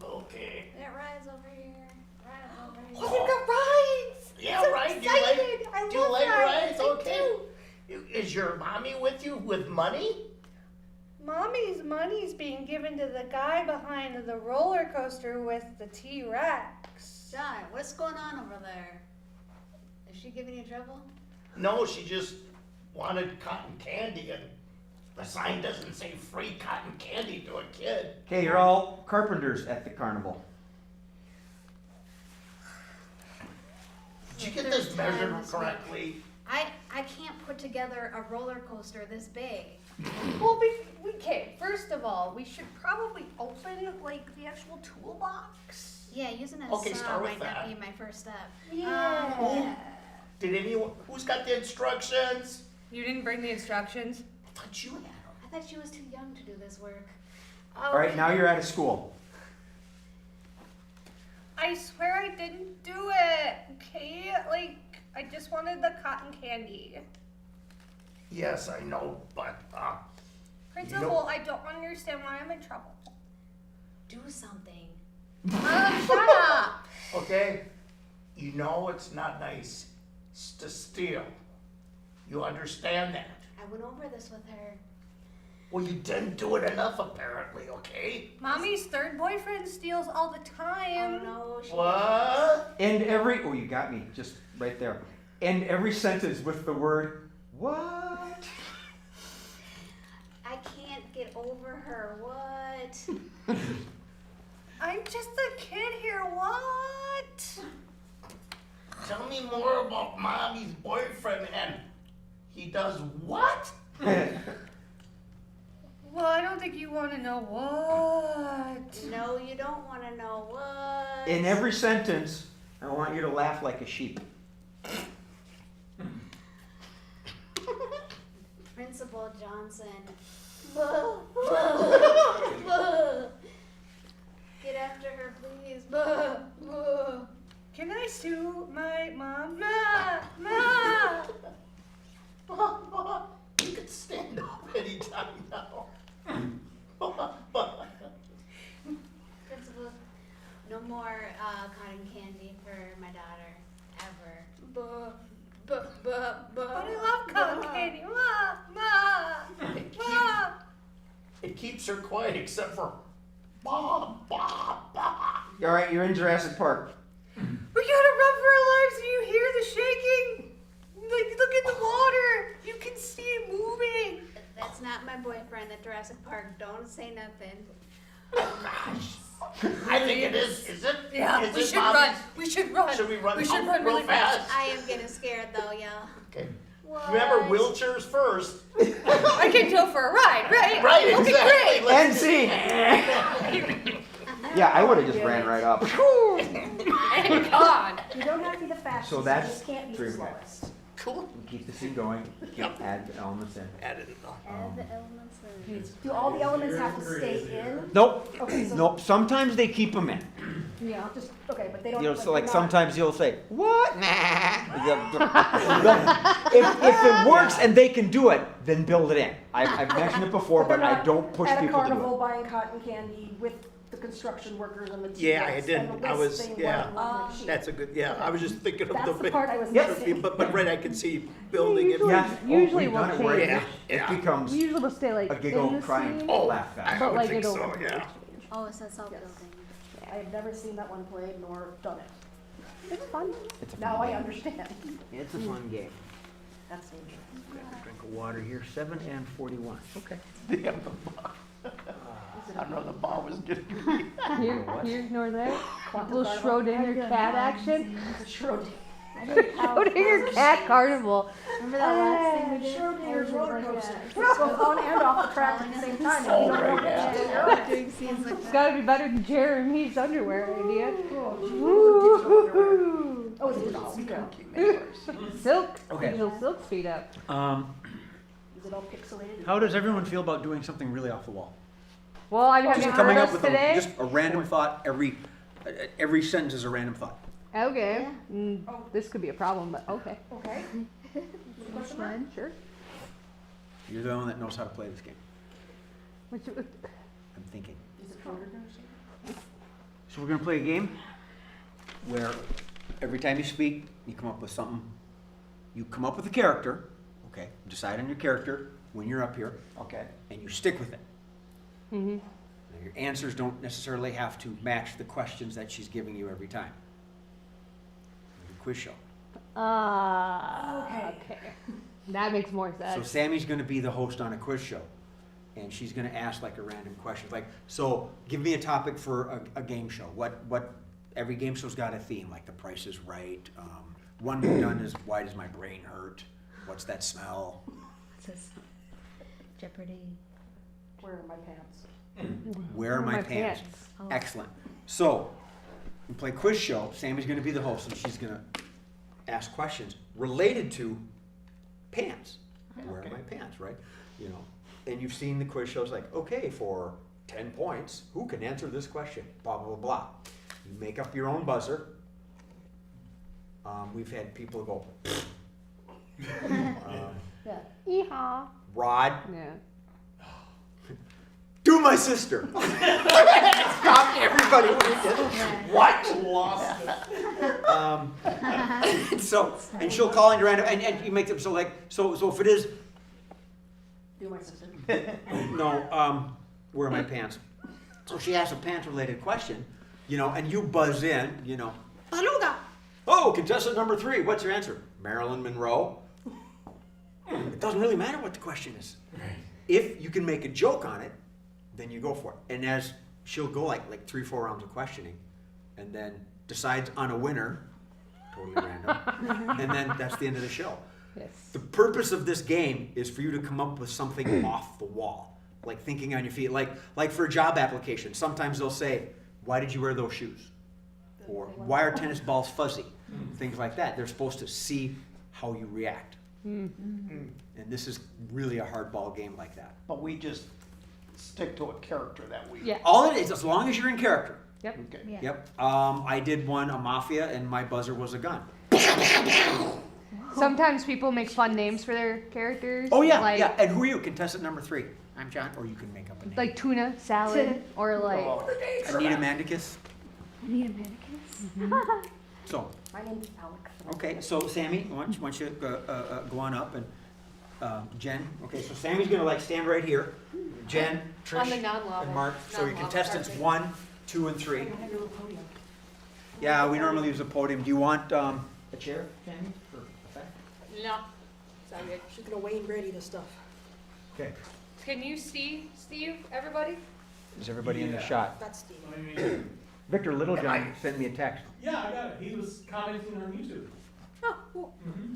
G: Okay.
H: That rides over here. Rides over here.
A: Oh, you've got rides!
G: Yeah,
A: so
G: right.
A: excited. I
G: Do you
A: love
G: like rides?
A: I
G: Okay.
A: do.
G: Is your mommy with you with money?
A: Mommy's money's being given to the guy behind the roller coaster with the T-Rex.
H: John, what's going on over there? Is she giving you trouble?
G: No, she just wanted cotton candy, and the sign doesn't say free cotton candy to a kid.
D: Okay, you're all carpenters at the carnival.
G: Did you get this
H: Third time
G: measured
H: this week.
G: correctly?
H: I can't put together a roller coaster this big.
A: Well, we can't. First of all, we should probably open like the actual toolbox.
H: Yeah, using a
G: Okay,
H: saw
G: start with
H: might not
G: that.
H: be my first step.
A: Yeah.
G: Did anyone? Who's got the instructions?
E: You didn't bring the instructions?
G: I thought you had them.
H: thought she was too young to do this work.
D: All right, now you're out of school.
E: I swear I didn't do it, okay? Like, I just wanted the cotton candy.
G: Yes, I know, but,
E: Principal, I don't understand why I'm in trouble.
H: Do something.
E: Mom, shut up!
G: okay, you know it's not nice to steal. You understand that?
H: I went over this with her.
G: Well, you didn't do it enough, apparently, okay?
E: Mommy's third boyfriend steals all the
H: Oh
E: time.
H: no, she
G: What?
D: End every, oh, you got me, just right there. End every sentence with the word, what?
H: I can't get over her. What?
E: I'm just a kid here, what?
G: Tell me more about Mommy's boyfriend and he does what?
E: Well, I don't think you want to know what.
H: No, you don't want to know what.
D: In every sentence, I want you to laugh like a sheep.
H: Principal Johnson. Get after her, please.
E: Can I sue my mom? Ma!
G: You can stand up anytime now.
H: Principal, no more cotton candy for my daughter, ever.
E: But I love cotton candy. Ma!
G: It keeps her quiet except for bah.
D: All right, you're in Jurassic Park.
E: We gotta run for our lives. Do you hear the shaking? Like, look at the water. You can see it moving.
H: That's not my boyfriend at Jurassic Park. Don't say nothing.
G: I think it is it?
E: Yeah,
G: Is
E: we
G: it,
E: should
G: Mommy?
E: run. We should run.
G: Should we run?
E: We should run really fast.
H: I am getting scared though, yeah.
G: Okay.
H: What?
G: Remember wheelchairs first.
E: I can go for a ride, right?
G: Right,
E: Okay,
G: exactly.
E: great.
D: End scene. Yeah, I would have just ran right up.
E: And gone.
B: You don't have to be the fastest,
D: So
B: you
D: that's
B: just can't be the
D: 3 minutes.
B: slowest.
G: Cool.
D: Keep the scene going.
G: Yep.
D: Add the elements in.
G: Added it all.
H: Add the elements in.
B: Do all the elements have to stay in?
D: Nope.
B: Okay, so.
D: Nope. Sometimes they keep them in.
B: Yeah, just, okay, but they don't.
D: You know, so like
B: they're not-
D: sometimes you'll say, what? If it works and they can do it, then build it in. I've mentioned it before, but
B: they're
D: I
B: not
D: don't push
B: at a
D: people to do
B: carnival
D: it.
B: buying cotton candy with the construction workers and the
G: Yeah, I
B: T-Rex
G: didn't.
B: and the
G: I was-
B: listing
G: yeah.
B: what one sheet.
G: That's a good, yeah, I was just thinking of
B: That's
G: the
B: the part I was
G: Yep.
B: missing.
G: But right, I can see building it.
D: Yeah.
J: Usually
D: we've
J: we'll
D: done it where
J: change.
G: Yeah.
D: it becomes
J: We usually will stay like
D: a giggle,
J: in the
D: crying,
J: scene,
G: Oh,
D: laugh
G: I
D: fest.
J: but
G: would
J: like
G: think
J: it'll.
G: so, yeah.
H: Oh, it's a self-building.
B: I have never seen that one played nor done it.
J: It's fun.
D: It's a
B: Now
D: fun
B: I
D: game.
B: understand.
D: It's a fun game.
B: That's dangerous.
D: Drink of water here, 7:41. Okay.
G: I don't know, the ball was getting me.
J: Here nor there.
B: Quantum
J: Little
B: Carnival.
J: Schrodinger cat action.
B: It's a Schrodinger.
J: Schrodinger cat carnival.
I: Remember that last thing we did?
B: Schrodinger's
I: I was
B: roller
I: like
B: coaster.
I: that.
B: Let's go on and off the track at the same time. and you don't know
G: right, yeah.
B: what
I: Doing scenes like
J: It's
I: that.
J: gotta be better than Jeremy's underwear idea.
B: to do. Oh, it's digital.
J: Silk.
D: Okay.
J: Digital silk speed up.
B: Is it all pixelated?
D: How does everyone feel about doing something really off the wall?
J: Well, have you
D: Just
J: heard
D: coming up
J: us
D: with
J: today?
D: just a random thought. Every sentence is a random thought.
J: Okay. This could be a problem, but okay.
B: Okay.
I: Which one?
J: Sure.
D: You're the one that knows how to play this game.
J: Which,
D: I'm thinking.
B: Is it Schrodinger's?
D: So we're gonna play a game where every time you speak, you come up with something. You come up with a character, okay? Decide on your character when you're up here, okay? And you stick with it.
J: mm-hmm.
D: Now, your answers don't necessarily have to match the questions that she's giving you every time. Like a quiz show.
J: Okay. That makes more
D: So
J: sense.
D: Sammy's gonna be the host on a quiz show. And she's gonna ask like a random question. Like, so give me a topic for a game show. What every game show's got a theme, like The Price is Right. One we've done is Why Does My Brain Hurt? What's that smell?
I: It says Jeopardy.
B: Where are my pants?
D: Where are my pants?
I: Oh.
D: Excellent. So, we play quiz show. Sammy's gonna be the host, and she's gonna ask questions related to pants. Where are my pants, right? You know.
C: and you've seen the quiz shows like, okay, for 10 points, who can answer this question? Blah, blah, blah. You make up your own buzzer. We've had people go,
J: Yeah. Yeehaw.
C: Rod,
J: Yeah.
C: do my sister. Stop everybody. What?
F: Lost it.
C: So, and she'll call in random, and you make them, so if it is,
B: Do my sister.
C: no, where are my pants? So she asks a pants-related question, and you buzz in, Beluga. Oh, contestant number 3, what's your answer? Marilyn Monroe. It doesn't really matter what the question is.
F: Right.
C: If you can make a joke on it, then you go for it. And as she'll go like 3-4 rounds of questioning, and then decides on a winner, totally random, and then that's the end of the show.
J: Yes.
C: The purpose of this game is for you to come up with something off the wall, like thinking on your feet, like for a job application. Sometimes they'll say, "Why did you wear those shoes?" Or "Why are tennis balls fuzzy?" Things like that. They're supposed to see how you react. And this is really a hardball game like that.
A: But we just stick to a character that we.
J: Yeah.
C: All it is, as long as you're in character.
J: Yep.
A: Okay.
I: Yeah.
C: Yep. I did one, a mafia, and my buzzer was a gun.
J: Sometimes people make fun names for their characters.
C: Oh yeah,
J: like,
C: yeah. And who are you? Contestant number 3. I'm John. Or you can make up a name.
J: Like tuna salad or like.
A: Oh,
C: Anita Mandicus.
I: Need a mannequins?
C: So,
B: My name's Alex.
C: okay. So Sammy, why don't you go on up and Jen. Okay. So Sammy's gonna stand right here. Jen, Trish,
E: On the non-lava.
C: and Mark. So your
E: Non-lava
C: contestants
E: carpet.
C: 1, 2, and 3.
B: I have your little podium.
C: Yeah, we normally use a podium. Do you want a chair, Sammy, for effect?
E: No. Sorry.
B: She's gonna Wayne Brady this stuff.
C: Okay.
E: Can you see Steve, everybody?
C: Is everybody in the
F: Yeah.
C: shot?
B: That's Steve.
F: I mean,
C: Victor Littlejohn sent me a text.
F: yeah, I got it. He was commenting on YouTube.
E: Oh, cool.
F: Mm-hmm.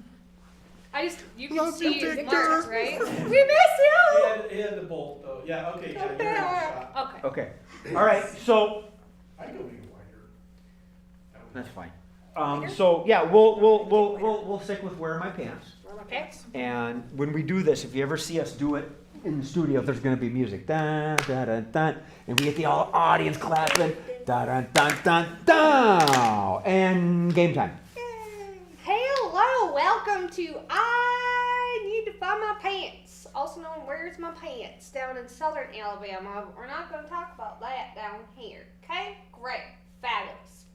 E: You can
C: Love you,
E: see
C: Victor.
E: Mark, right? We miss you!
F: He had the bolt though. Yeah, okay, yeah,
E: Go
F: you're in the
E: back.
F: shot.
E: Okay.
C: Okay. All right. So
F: I go even wider.
C: that's fine. So yeah, we'll stick with wearing my pants.
B: Where are my
E: Okay.
B: pants?
C: And when we do this, if you ever see us do it in the studio, there's going to be music, dun dun dun dun, and we get the audience clapping, dun dun dun dun dun, and game time.
E: Hello, welcome to I Need to Find My Pants, also known Where's My Pants, down in southern Alabama. We're not going to talk about that down here, okay? Great, fabulous.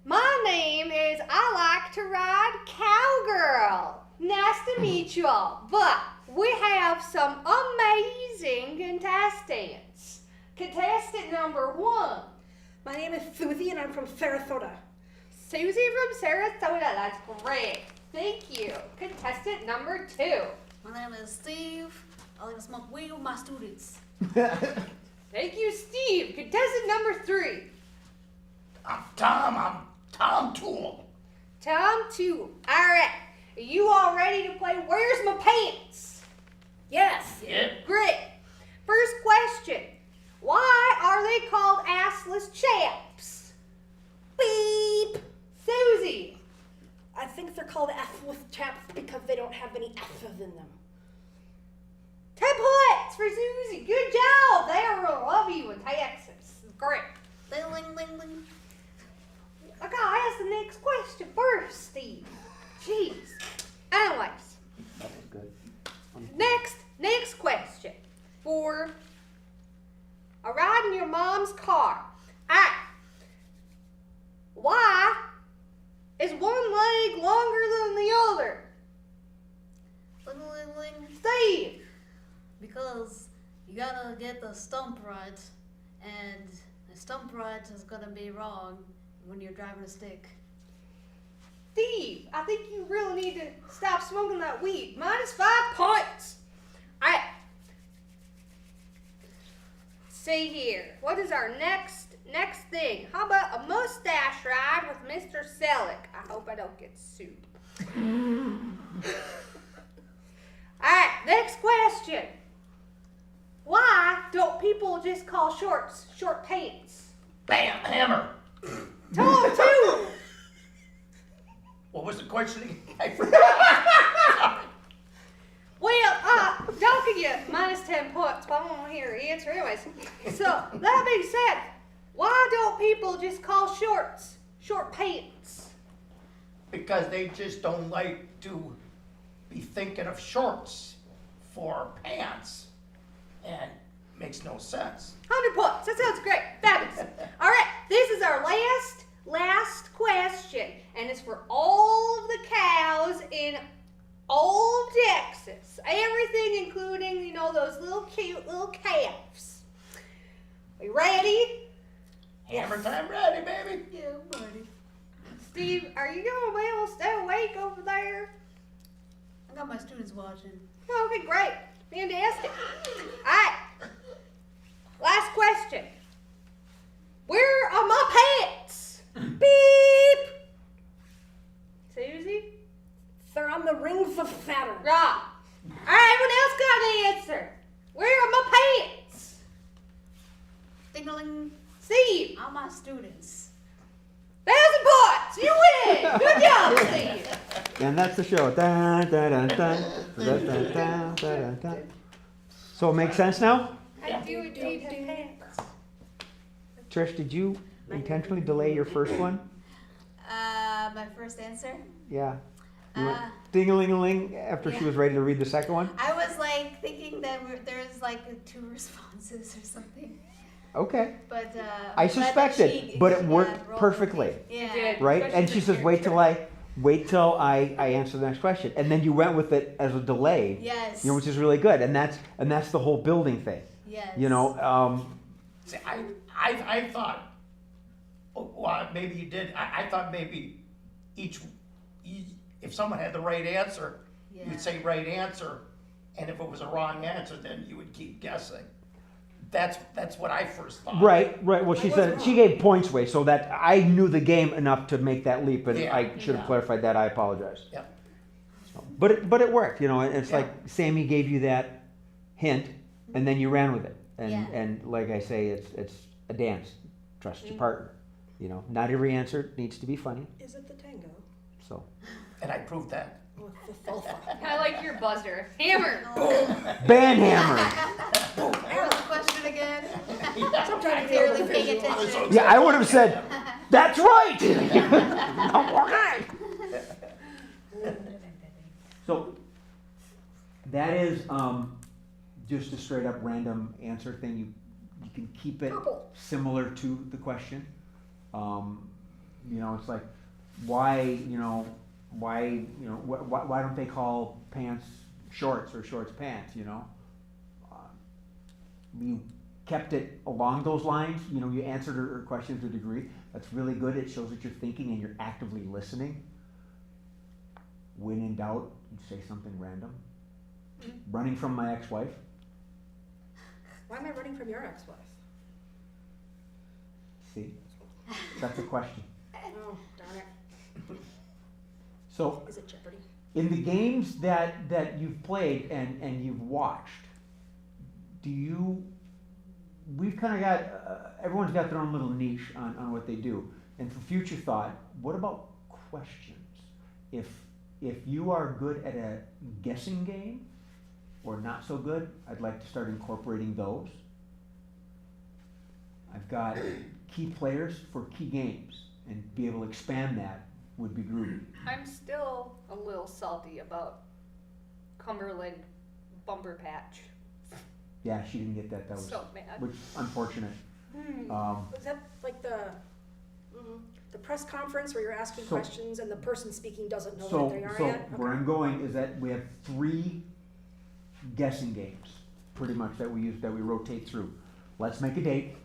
E: My name is I Like to Ride Cowgirl. Nice to meet you all, but we have some amazing contestants. Contestant number 1.
B: My name is Susie and I'm from Sarasota.
E: Susie from Sarasota, that's great. Thank you. Contestant number 2.
H: My name is Steve. I like to smoke weed with my students.
E: Thank you, Steve. Contestant number 3.
G: I'm Tom Toole.
E: Tom 2. Alright. Are you all ready to play Where's My Pants?
B: Yes.
G: Yep.
E: Great. First question. Why are they called assless chaps? Beep. Susie.
B: I think they're called F-less chaps because they don't have any F's in them.
E: 10 points for Susie. Good job. They will love you in Texas. Great.
H: Ding, ling, ling, ling.
E: I gotta ask the next question first, Steve. Jeez. Anyways.
C: That was good.
E: Next question. For a ride in your mom's car. Why is one leg longer than the other?
H: Ling, ling, ling.
E: Steve.
H: Because you gotta get the stump right, and the stump right is gonna be wrong when you're driving a stick.
E: Steve, I think you really need to stop smoking that weed. -5 points. Alright. See here. What is our next thing? How about a mustache ride with Mr. Selleck? I hope I don't get sued. Alright, next question. Why don't people just call shorts short pants?
G: Bam, hammer.
E: Tom 2.
G: What was the question again? I forgot.
E: Well, Don't get you minus 10 points, but I don't want to hear your answer anyways. So, that being said, why don't people just call shorts short pants?
G: Because they just don't like to be thinking of shorts for pants. And makes no sense.
E: 100 points. That sounds great. Fabulous. All right, this is our last question, and it's for all of the cows in all of Texas. Everything, including, those little cute little calves. We ready?
G: Hammer time ready, baby.
H: Yeah, buddy.
E: Steve, are you going to be able to stay awake over there?
H: I got my students watching.
E: Okay, great. Fantastic. All right. Last question. Where are my pants? Beep. Susie?
B: They're on the rings of Saturn.
E: Wrong. All right, everyone else got an answer. Where are my pants?
H: Ding-a-ling.
E: Steve.
H: All my students.
E: 1,000 points. You win. Good job, Steve.
D: And that's the show. Dun, dun, dun, dun, dun, dun, dun, dun, dun. So it makes sense now?
E: I do indeed have pants.
D: Trish, did you intentionally delay your first one?
H: My first answer?
D: Yeah. You went
H: Uh,
D: ding-a-ling-a-ling after she
H: yeah.
D: was ready to read the second one?
H: I was like thinking that there's like 2 responses or something.
D: Okay.
H: But
D: I
H: but
D: suspected,
H: she-
D: but it
H: yeah,
D: worked
H: rolled
D: perfectly.
H: with me. Yeah.
E: did.
D: Right?
E: Especially
D: And she
E: the
D: says, wait till
E: character.
D: I answer the next question. And then you went with it as a delay.
H: Yes.
D: Which is really good. And that's the whole building thing.
H: Yes.
G: See, I thought, well, maybe you did. I thought maybe if someone had the right answer,
H: Yeah.
G: you'd say right answer, and if it was a wrong answer, then you would keep guessing. That's what I first thought.
D: Right. Well, she said she gave points away, so that I knew the game enough to make that leap, and
G: Yeah.
D: I should have clarified that. I apologize.
G: Yep.
D: So, but it worked. It's
G: Yeah.
D: like Sammy gave you that hint, and then you ran with it. And
H: Yeah.
D: and like I say, it's a dance. Trust your partner. Not every answer needs to be funny.
B: Is it the tango?
D: So
G: And I proved that.
B: Or the salsa?
E: I like your buzzer. Hammer.
D: band hammer.
H: What was the question again?
B: Sometimes
H: I'm
B: you
H: barely
B: know the
H: paying
B: visual.
H: attention.
D: Yeah, I would have said, that's right. Okay. So that is just a straight up random answer thing. You can keep it
B: Purple.
D: similar to the question. It's like why don't they call pants shorts or shorts pants? You kept it along those lines. You answered her question to a degree. That's really good. It shows that you're thinking and you're actively listening. When in doubt, you say something random. Running from my ex-wife.
B: Why am I running from your ex-wife?
D: See, that's a question.
B: Oh, darn it.
D: So
B: Is it Jeopardy?
D: in the games that you've played and you've watched, we've kind of got, everyone's got their own little niche on what they do. And for future thought, what about questions? If you are good at a guessing game or not so good, I'd like to start incorporating those. I've got key players for key games, and be able to expand that would be groovy.
E: I'm still a little salty about Cumberland Bumper Patch.
D: Yeah, she didn't get that. That was,
E: So mad.
D: which unfortunate.
B: Was that like the press conference where you're asking
D: So-
B: questions and the person speaking doesn't know
D: So,
B: what they are
D: so
B: yet?
D: where I'm going is that we have 3 guessing games, pretty much, that we rotate through. Let's make a date.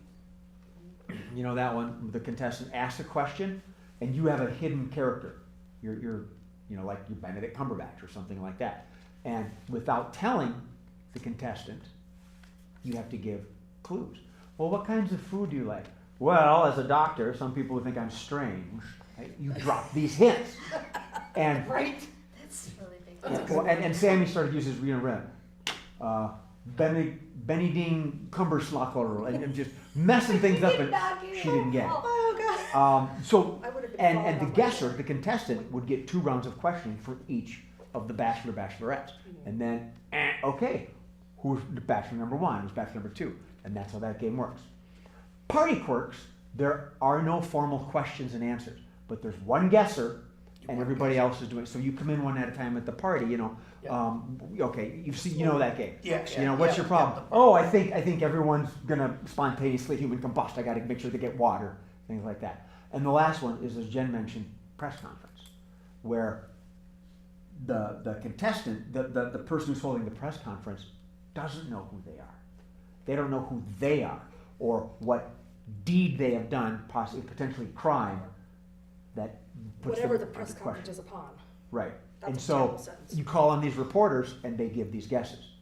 D: That one, the contestant asks a question, and you have a hidden character. You're like you're Benedict Cumberbatch or something like that. And without telling the contestant, you have to give clues. Well, what kinds of food do you like? Well, as a doctor, some people would think I'm strange. Right? You drop these hints. And
E: Right?
H: That's really big.
D: and Sammy started using his Benny Dean Cumberslackler and just messing things up, and she didn't get it.
B: Oh, God.
D: So
B: I would have been
D: and
B: falling
D: the
B: off my
D: guesser,
B: chair.
D: the contestant, would get 2 rounds of questioning for each of the bachelorettes, and then okay, who's bachelor number 1, who's bachelor number 2, and that's how that game works. Party quirks, there are no formal questions and answers, but there's one guesser, and everybody else is doing. So you come in one at a time at the party, you know. Okay, you know that game.
G: Yeah,
D: You know, what's your problem? Oh, I think everyone's gonna spontaneously human combust. I got to make sure they get water, things like that. And the last one is, as Jen mentioned, press conference, where the contestant, the person who's holding the press conference, doesn't know who they are. They don't know who they are or what deed they have done, possibly potentially crime, that puts
B: Whatever the
D: them
B: press
D: under
B: conference
D: question.
B: is upon.
D: Right.
B: That's
D: And
B: a
D: so
B: terrible sentence.
D: you call on these reporters and they give these guesses.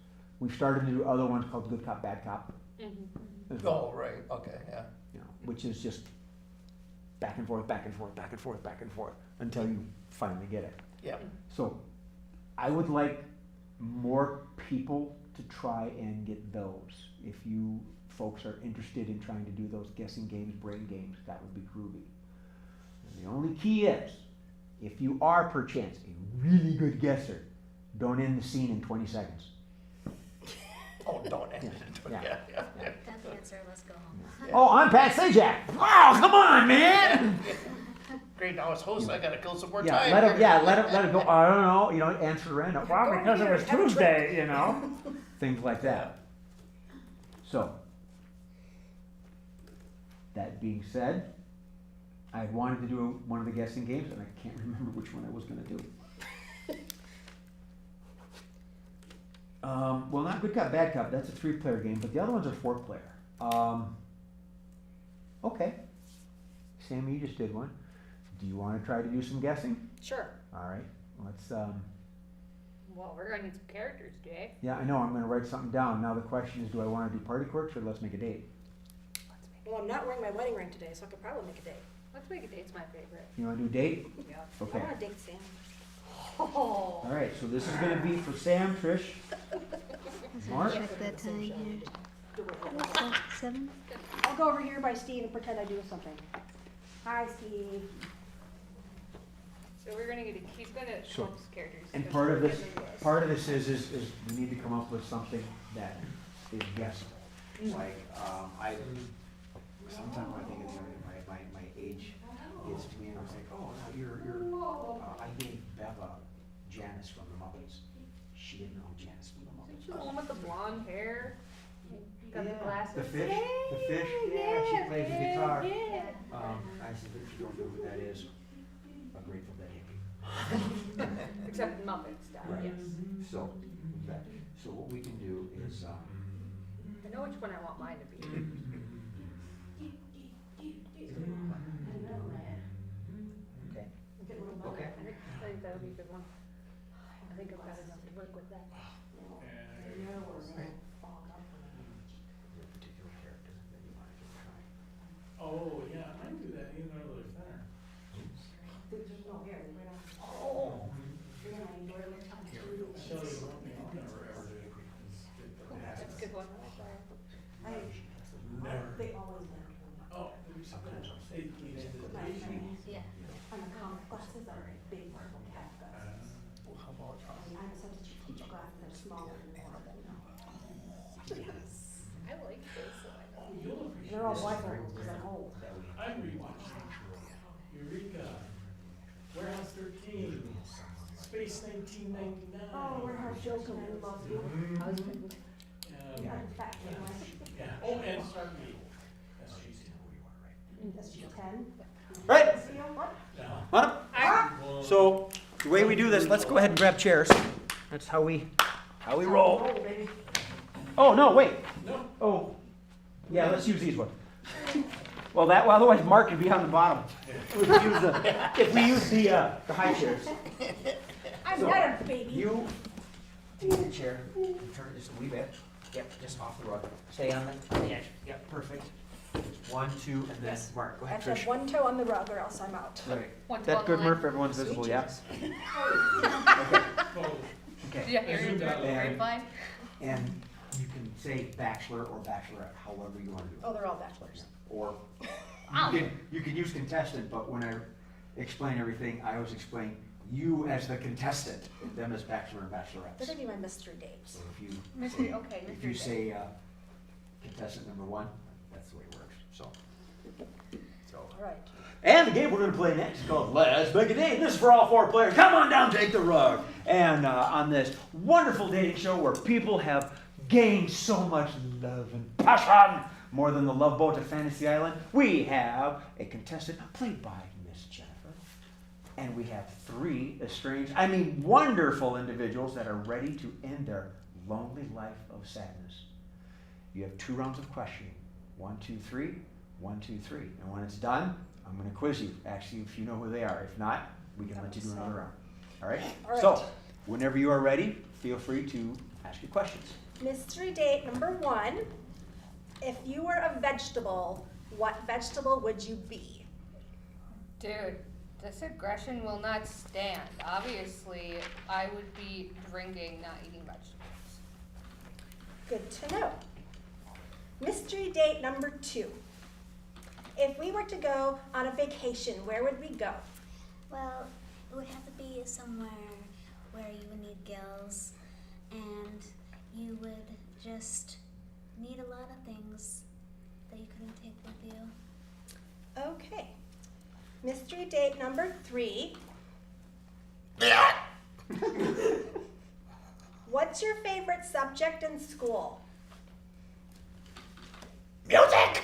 D: We've started to do other ones called Good Cop, Bad Cop. As well,
G: Oh, right, okay, yeah.
D: you know, which is just back and forth, back and forth, back and forth, back and forth until you finally get it.
G: Yeah.
D: So I would like more people to try and get those. If you folks are interested in trying to do those guessing games, brain games, that would be groovy. And the only key is, if you are perchance a really good guesser, don't end the scene in 20 seconds.
G: Oh, don't end it.
D: Yeah.
G: Yeah.
H: Got the answer, let's go home.
D: Oh, I'm Pat Sajak. Wow, come on, man.
G: Great, now as host, I gotta kill some more
D: Yeah,
G: time.
D: let it go. I don't know, you know, answer random. Well, because it was Tuesday, you know, things like that. So, that being said, I wanted to do one of the guessing games, and I can't remember which one I was going to do. Well, not Good Cop, Bad Cop. That's a 3-player game, but the other ones are 4-player. Okay. Sammy, you just did one. Do you want to try to do some guessing?
B: Sure.
D: All right. Let's.
E: Well, we're gonna need some characters, Jay.
D: Yeah, I know. I'm going to write something down. Now the question is, do I want to do party quirks or let's make a date?
B: Well, I'm not wearing my wedding ring today, so I could probably make a date.
E: Let's make a date's my favorite.
D: You want to do date?
E: Yeah.
D: Okay.
B: I want to date Sam.
E: Oh.
D: All right. So this is going to be for Sam, Trish, Mark.
I: Check that time here. 7?
B: I'll go over here by Steve and pretend I do something. Hi, Steve.
E: So we're gonna get. He's gonna
D: So-
E: come up with characters.
D: And
E: because
D: part
E: we're
D: of this,
E: getting this.
D: part of this is we need to come up with something that is guessable. Like, sometimes when I think of my age gets to me and I was like, oh, no, I gave Beva Janice from the Muppets. She didn't know Janice from the Muppets.
E: She's the one with the blonde hair. Got the
D: Yeah,
E: glasses.
D: the fish, yeah, she plays the guitar. I said, if you don't know who that is, a Grateful Dead hippie.
E: Except Muppet style.
D: Right.
E: Yes.
D: So, so what we can do is,
E: I know which one I want mine to be.
D: okay, okay.
E: I think that would be a good one. I think I've got enough to work with that.
D: Particular character that you want to try.
F: Oh, yeah, I might do that even though they're thinner.
B: There's no hair.
F: Oh. Shelly, one thing I'll never ever do is get the
E: That's a
F: glasses.
E: good one. I like that.
F: Never.
B: They always like
F: Oh, they need to.
H: Yeah.
B: I'm a comic glasses are big purple cat glasses.
G: How about,
B: I'm a substitute teacher glasses that are smaller than normal.
E: I like this, so I know.
F: You'll appreciate
B: They're all
F: this.
B: blindfolded because I'm old.
F: I rewatched Eureka, Warehouse 13, Space 1999.
B: Oh, we're not joking. I love you.
F: And,
B: I'm fat anyway.
F: yeah. Oh, and Stargate. SG.
B: SG-10.
D: Right,
B: What?
F: Yeah.
D: on up. So, the way we do this, let's go ahead and grab chairs. That's how we roll.
B: Oh, baby.
D: Oh, no, wait.
F: No.
D: Oh, yeah, let's use these ones. Well, otherwise Mark would be on the bottom. If we use the high chairs.
B: I'm
D: So,
B: better, baby.
D: You take the chair, and turn it just a wee bit. Yep, just off the rug. Stay on the edge. Yep, perfect. 1, 2, and then
B: Yes.
D: Mark. Go
B: I
D: ahead,
B: have to have
D: Trish.
B: one toe on the rug or else I'm out.
D: Right.
E: One
D: That
E: to
D: good,
E: one line.
D: Murph? Everyone's visible, yeah?
F: Oh,
D: Okay.
E: Yeah, you're in the
F: And-
E: grapevine.
D: And you can say bachelor or bachelorette, however you want to do it.
B: Oh, they're all bachelors.
D: Or
E: Oh.
D: you can use contestant, but when I explain everything, I always explain you as the contestant, them as bachelor and
B: They're
D: bachelorettes.
B: gonna be my mystery dates.
D: So if you
J: Mystery, okay,
D: if
J: mystery
D: you
J: date.
D: say contestant number 1, that's the way it works. So.
B: All right.
D: And the game we're going to play next is called Let's Make a Date. This is for all 4 players. Come on down, take the rug. And on this wonderful dating show where people have gained so much love and passion, more than the Love Boat at Fantasy Island, we have a contestant played by Miss Jennifer. And we have 3 estranged, wonderful individuals that are ready to end their lonely life of sadness. You have 2 rounds of questioning. 1, 2, 3. 1, 2, 3. And when it's done, I'm going to quiz you, ask you if you know who they are. If not, we can let you do another round. All right?
B: All right.
D: So, whenever you are ready, feel free to ask your questions.
B: Mystery date number 1. If you were a vegetable, what vegetable would you be?
E: Dude, this aggression will not stand. Obviously, I would be drinking, not eating vegetables.
B: Good to know. Mystery date number 2. If we were to go on a vacation, where would we go?
H: Well, it would have to be somewhere where you would need gills and you would just need a lot of things that you couldn't take with you.
B: Okay. Mystery date number 3. What's your favorite subject in school?
G: Music!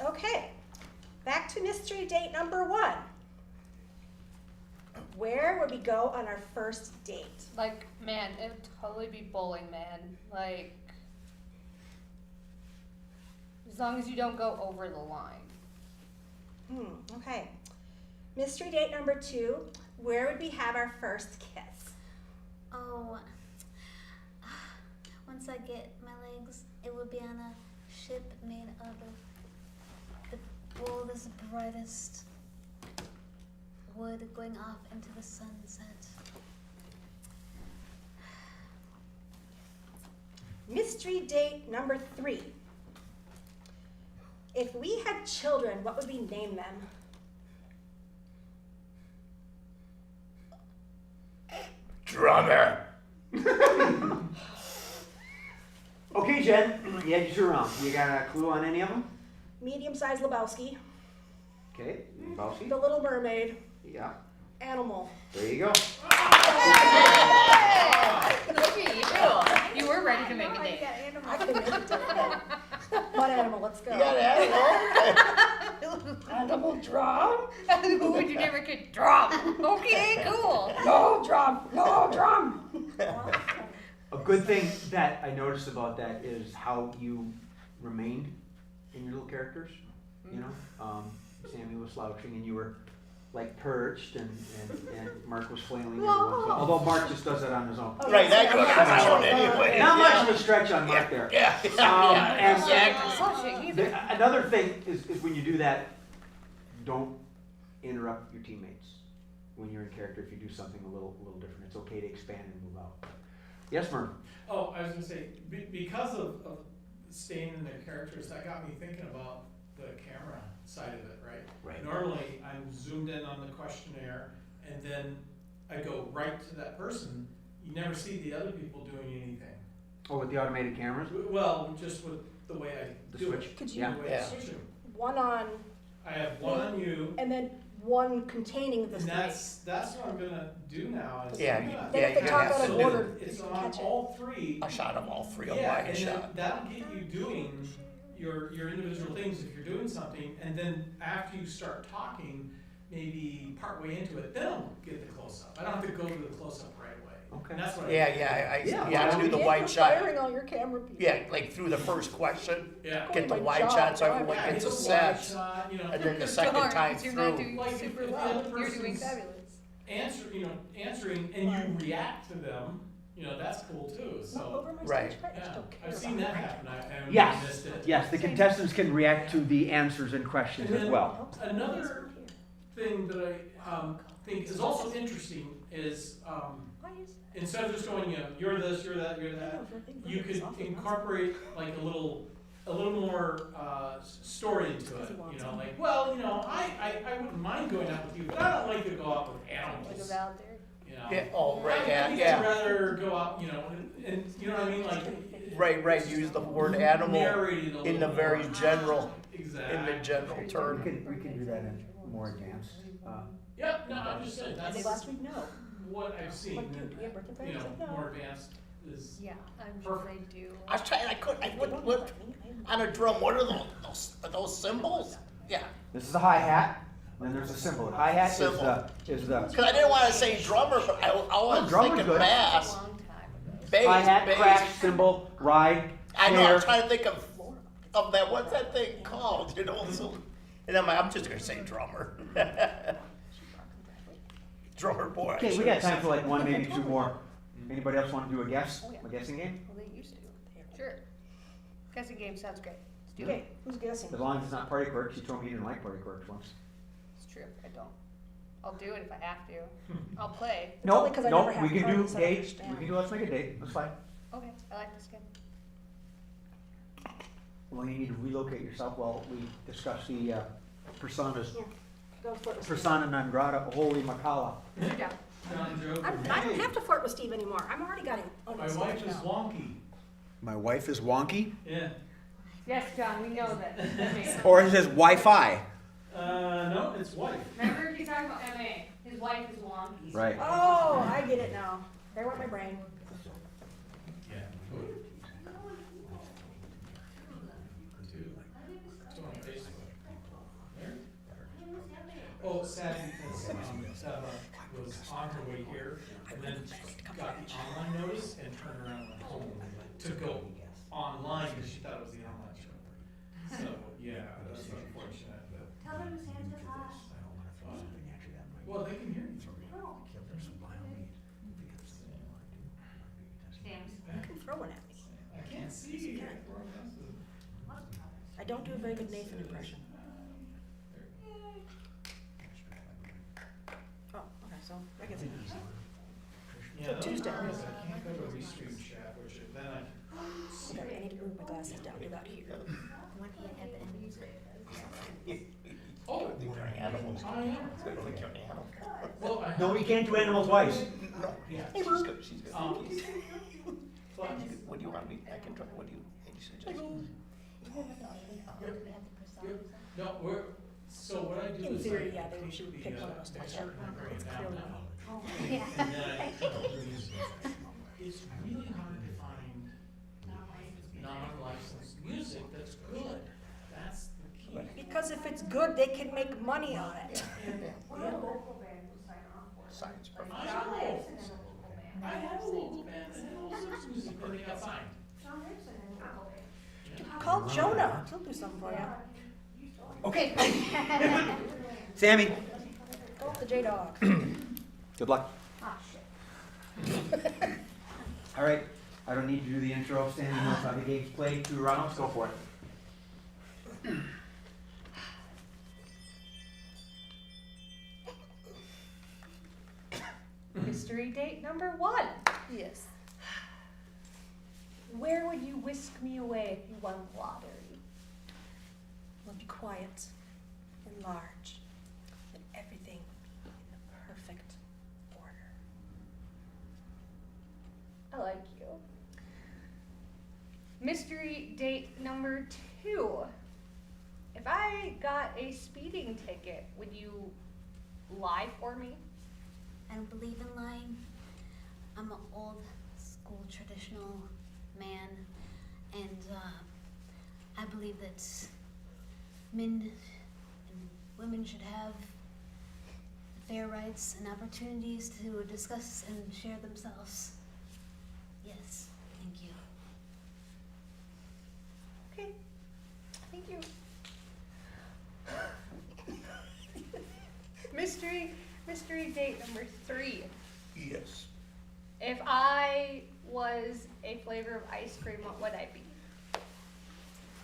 B: Okay. Back to mystery date number 1. Where would we go on our first date?
E: Like, man, it would totally be bowling, man. Like, as long as you don't go over the line.
B: Okay. Mystery date number 2. Where would we have our first kiss?
H: Oh, once I get my legs, it would be on a ship made out of the boldest, brightest wood going off into the sunset.
B: Mystery date number 3. If we had children, what would we name them?
G: Drummer!
D: Okay, Jen, you had your 2 rounds. You got a clue on any of them?
B: Medium-sized Lebowski,
D: Okay, Bowski.
B: The Little Mermaid,
D: Yeah,
B: Animal.
D: there you go.
E: Look at you. You were ready to make a date.
B: I can make it. What animal? Let's go.
G: You got animal? Animal drum?
E: Who would you never could drop? Okay, cool.
B: No drum! No drum!
D: A good thing that I noticed about that is how you remained in your little characters. You know, Sammy was slouching and you were like perched, and Mark was flailing every once in a while. Although Mark just does that on his own.
G: Right, that goes on my own anyway.
D: Not much of a stretch on Mark there.
G: Yeah,
D: and
G: exactly.
E: Slouching either.
D: Another thing is when you do that, don't interrupt your teammates when you're in character. If you do something a little different, it's okay to expand and move out. Yes, Merv?
F: Oh, I was gonna say, because of staying in their characters, that got me thinking about the camera side of it, right?
D: Right.
F: Normally, I'm zoomed in on the questionnaire, and then I go right to that person. You never see the other people doing anything.
D: Oh, with the automated cameras?
F: Well, just with the way I
D: The
F: do
D: switch?
F: it.
B: Could
F: The
B: you,
D: Yeah.
F: way I switch them.
B: one on,
F: I have one on you,
B: and then one containing the
F: and
B: three.
F: that's what I'm gonna do now. Is
G: Yeah,
F: I'm gonna-
B: Then if they
G: you
B: talk
G: have
B: out of
G: to do
B: order,
F: It's
B: you can
F: on
B: catch it.
F: all 3.
G: a shot of all 3, a
F: Yeah,
G: wide
F: and
G: shot.
F: then that'll get you doing your individual things if you're doing something, and then after you start talking, maybe partway into it, then I'll get the close-up. I don't have to go to the close-up right away.
D: Okay.
F: And that's what
G: Yeah,
D: Yeah,
G: you have to do the
B: Yeah,
G: wide
B: you're
G: shot.
B: firing all your camera people.
G: Yeah, like through the first question,
F: Yeah.
G: get the
B: my
G: wide
B: job,
G: shot so
B: right?
G: everyone
F: Yeah,
G: gets a
F: it's wide
G: sense.
F: shot, you know,
G: And then the
E: Darn,
G: second time
E: 'cause you're not
G: through,
E: doing
F: Like, if
E: super
F: the
E: well.
F: other
E: You're doing
F: person's-
E: fabulous.
F: answering, and you react to them, that's cool too,
B: Not
F: so,
B: over my
G: Right.
B: stage fright, I just
F: yeah.
B: don't care
F: I've
B: about
F: seen that
B: it.
F: happen, I haven't
D: Yes.
F: missed it.
D: Yes, the contestants can react to the answers and questions
F: And
D: as
F: then
D: well.
F: Another thing that I think is also interesting is,
B: Why is
F: instead of just going, you're this, you're that, you're that, you could incorporate like a little more story into it. Like, well, I wouldn't mind going out with you, but I don't like to go out with animals.
I: out there.
F: You know?
G: Yeah, oh, right,
F: I
G: yeah,
F: think
G: yeah.
F: I'd rather go out, you know, and you know what I mean, like.
G: Right, use the word animal
F: Narrated a
G: in
F: little
G: the very
F: more.
G: general,
F: Exactly.
G: in the general
D: We
G: term.
D: can do that in more advanced.
F: Yeah, no, I'm just saying, that's
B: Last week, no.
F: what I've seen,
B: Like, dude, do you have birthday
F: you
B: parties?
F: know,
B: Like, no.
F: more advanced is.
I: Yeah, I'm
F: sure
I: they do.
G: I was trying, what, on a drum, what are those symbols? Yeah,
D: This is a hi-hat, and then there's a cymbal. Hi-hat is
G: Cymbal.
D: the
G: cause I didn't wanna say drummer, but I was
D: drummer's
G: thinking
D: good.
G: bass,
I: Long time ago.
G: bass,
D: hi-hat,
G: bass.
D: crash, cymbal, ride,
G: I know,
D: snare.
G: I'm trying to think of that, what's that thing called, you know, so, and I'm just gonna say drummer. Drummer boy. I
D: Okay, we
G: should
D: got
G: have
D: time
G: said.
D: for like one, maybe two more. Anybody else want to do a guessing game?
I: Well, they used to. Sure. Guessing game sounds great. Let's do
B: Okay,
I: it.
B: who's guessing?
D: As long as it's not party quirks. You told me you didn't like party quirks once.
I: It's true. I don't. I'll do it if I have to. I'll play.
D: No,
B: only 'cause I
D: no,
B: never have
D: we can do,
B: parties, I
D: hey,
B: understand.
D: we can do, let's make a date, that's fine.
I: Okay, I like this game.
D: Well, you need to relocate yourself while we discuss the personas.
B: Yeah. Go flirt with Steve.
D: Persona non grata, holy macala.
I: Yeah.
F: John joke.
B: I don't have to flirt with Steve anymore. I'm already got him. on
F: My
B: stage
F: wife is
B: now.
F: wonky.
D: My wife is wonky,
F: Yeah.
J: Yes, John, we know that.
D: or it says Wi-Fi.
F: No, it's wife.
J: Remember, he's talking about MA. His wife is wonky.
D: Right.
B: Oh, I get it now. There went my brain.
F: Yeah. Two on Facebook. There? Oh, Sadie, Saba was on her way here, and then got the online notice and turned around and went home to go online because she thought it was the online show. So, yeah, that's unfortunate, but.
I: Tell them Santa's hot.
F: Well, they can hear you.
B: You can throw one at me.
F: I can't see you.
B: I don't do a very good Nathan impression. Oh, okay, so I guess
F: Yeah,
B: So
F: those
B: Tuesday.
F: numbers, I can't go to Restream chat, which then I can.
B: okay, I need to move my glasses down to about here.
H: One hand at the end.
F: Oh,
G: Animals.
F: I am.
G: It's gonna think you're an animal.
F: Well, I.
D: No, you can't do animals twice.
G: No,
F: Yeah.
G: she's good, she's good.
F: But
G: What do you want me, I can try, what do you, any suggestions?
F: no, so what I do
B: In
F: is
B: theory,
F: I
B: yeah, they
F: take
B: should
F: the,
B: pick one of us to
F: excerpt and I bring
B: It's
F: it down
B: clearly
F: now.
H: Yeah.
F: And then I use it's really hard to find non-licensed music that's good. That's the key.
B: Because if it's good, they can make money on it.
G: Science.
F: I have a local band and all sorts of music that they got signed.
B: Call Jonah. He'll do something for you.
D: Okay. Sammy,
B: Go with the J-Dog.
D: good luck.
J: Ah, shit.
D: All right, I don't need to do the intro, standing notes on the games played, 2 rounds, go for it.
I: Mystery date number 1.
B: Yes.
I: Where would you whisk me away if you won the lottery?
B: We'll be quiet and large, and everything in the perfect order.
I: I like you. Mystery date number 2. If I got a speeding ticket, would you lie for me?
H: I don't believe in lying. I'm an old school traditional man, and I believe that men and women should have fair rights and opportunities to discuss and share themselves. Yes, thank you.
I: Okay. Thank you. Mystery date number 3.
G: Yes.
I: If I was a flavor of ice cream, what would I be?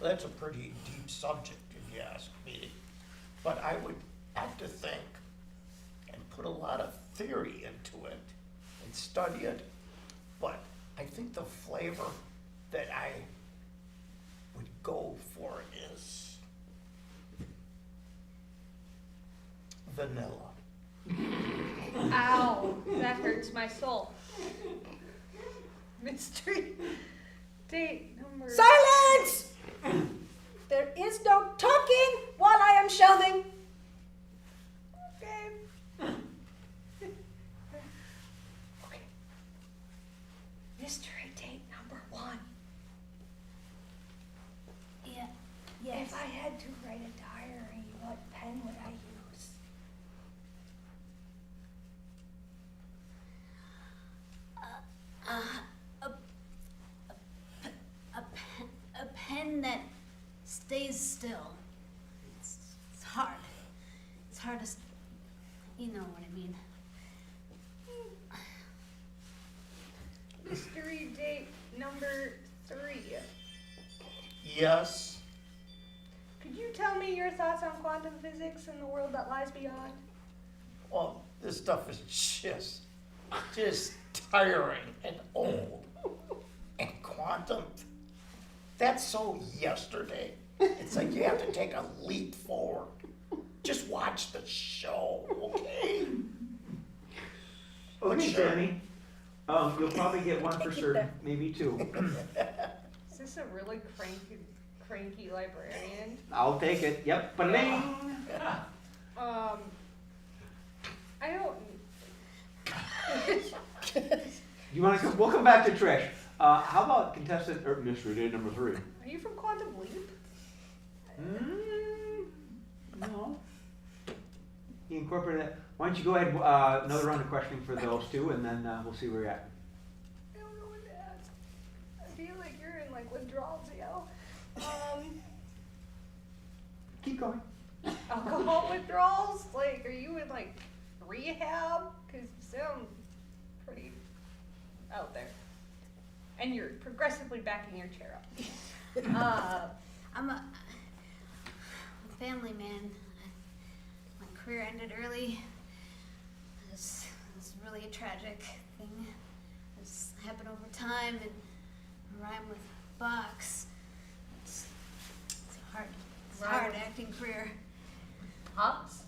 G: That's a pretty deep subject, if you ask me. But I would have to think and put a lot of theory into it and study it. But I think the flavor that I would go for is vanilla.
I: Ow, that hurts my soul. Mystery date number.
B: Silence! There is no talking while I am shelving.
I: Okay. Okay. Mystery date number 1.
H: Yeah. Yes.
I: If I had to write a diary, what pen would I use?
H: A pen that stays still. It's hard. It's hard to, you know what I mean.
I: Mystery date number 3.
G: Yes.
I: Could you tell me your thoughts on quantum physics and the world that lies beyond?
G: Well, this stuff is just tiring and old. And quantum, that's so yesterday. It's like you have to take a leap forward. Just watch the show, okay?
D: Okay,
G: Sure.
D: Sammy. You'll probably get one for certain, maybe 2.
I: Is this a really cranky librarian?
D: I'll take it. Yep. Ba-ding.
I: I don't.
D: You want to come? We'll come back to Trish. How about contestant or mystery date number 3?
I: Are you from Quantum Leap?
D: No. You incorporate that. Why don't you go ahead, another round of questioning for those 2, and then we'll see where you're at.
I: I don't know what to ask. I feel like you're in like withdrawals, yo.
D: Keep going.
I: Alcohol withdrawals? Like, are you in like rehab? Cause you sound pretty out there. And you're progressively backing your chair up.
H: I'm a family man. My career ended early. It was really a tragic thing. It's happened over time and rhyme with box. It's a hard acting career.
I: Pops?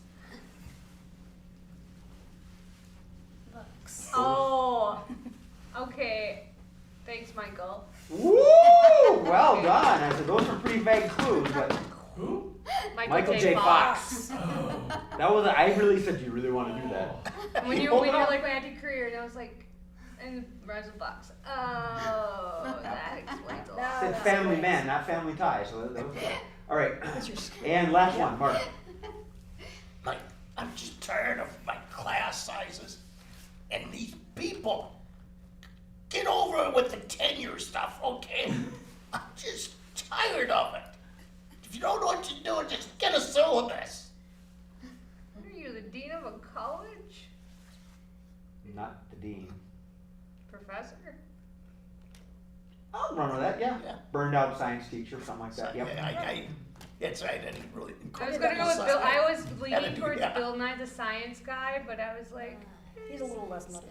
H: Bucks.
I: Oh, okay. Thanks, Michael.
D: Woo! Well done. I said those are pretty vague clues, but
F: Who?
D: Michael J. Fox. That was. I really said you really want to do that.
I: When you're like my anti-career, and I was like, and rhymes with box. Oh, that explains a lot.
D: It's Family Man, not Family Tie. So that was good. All right. And last one, Mark.
G: I'm just tired of my class sizes and these people. Get over it with the tenure stuff, okay? I'm just tired of it. If you don't know what you're doing, just get a syllabus.
I: What are you, the dean of a college?
D: Not the dean.
I: Professor?
D: I'll run with that. Yeah.
G: Yeah.
D: Burned out science teacher, something like that. Yep.
G: I didn't really.
I: I was gonna go with Bill. I was
G: Had to
I: leaning
G: do
I: towards
G: that.
I: Bill Nye the Science Guy, but I was like,
B: He's a little less nutty.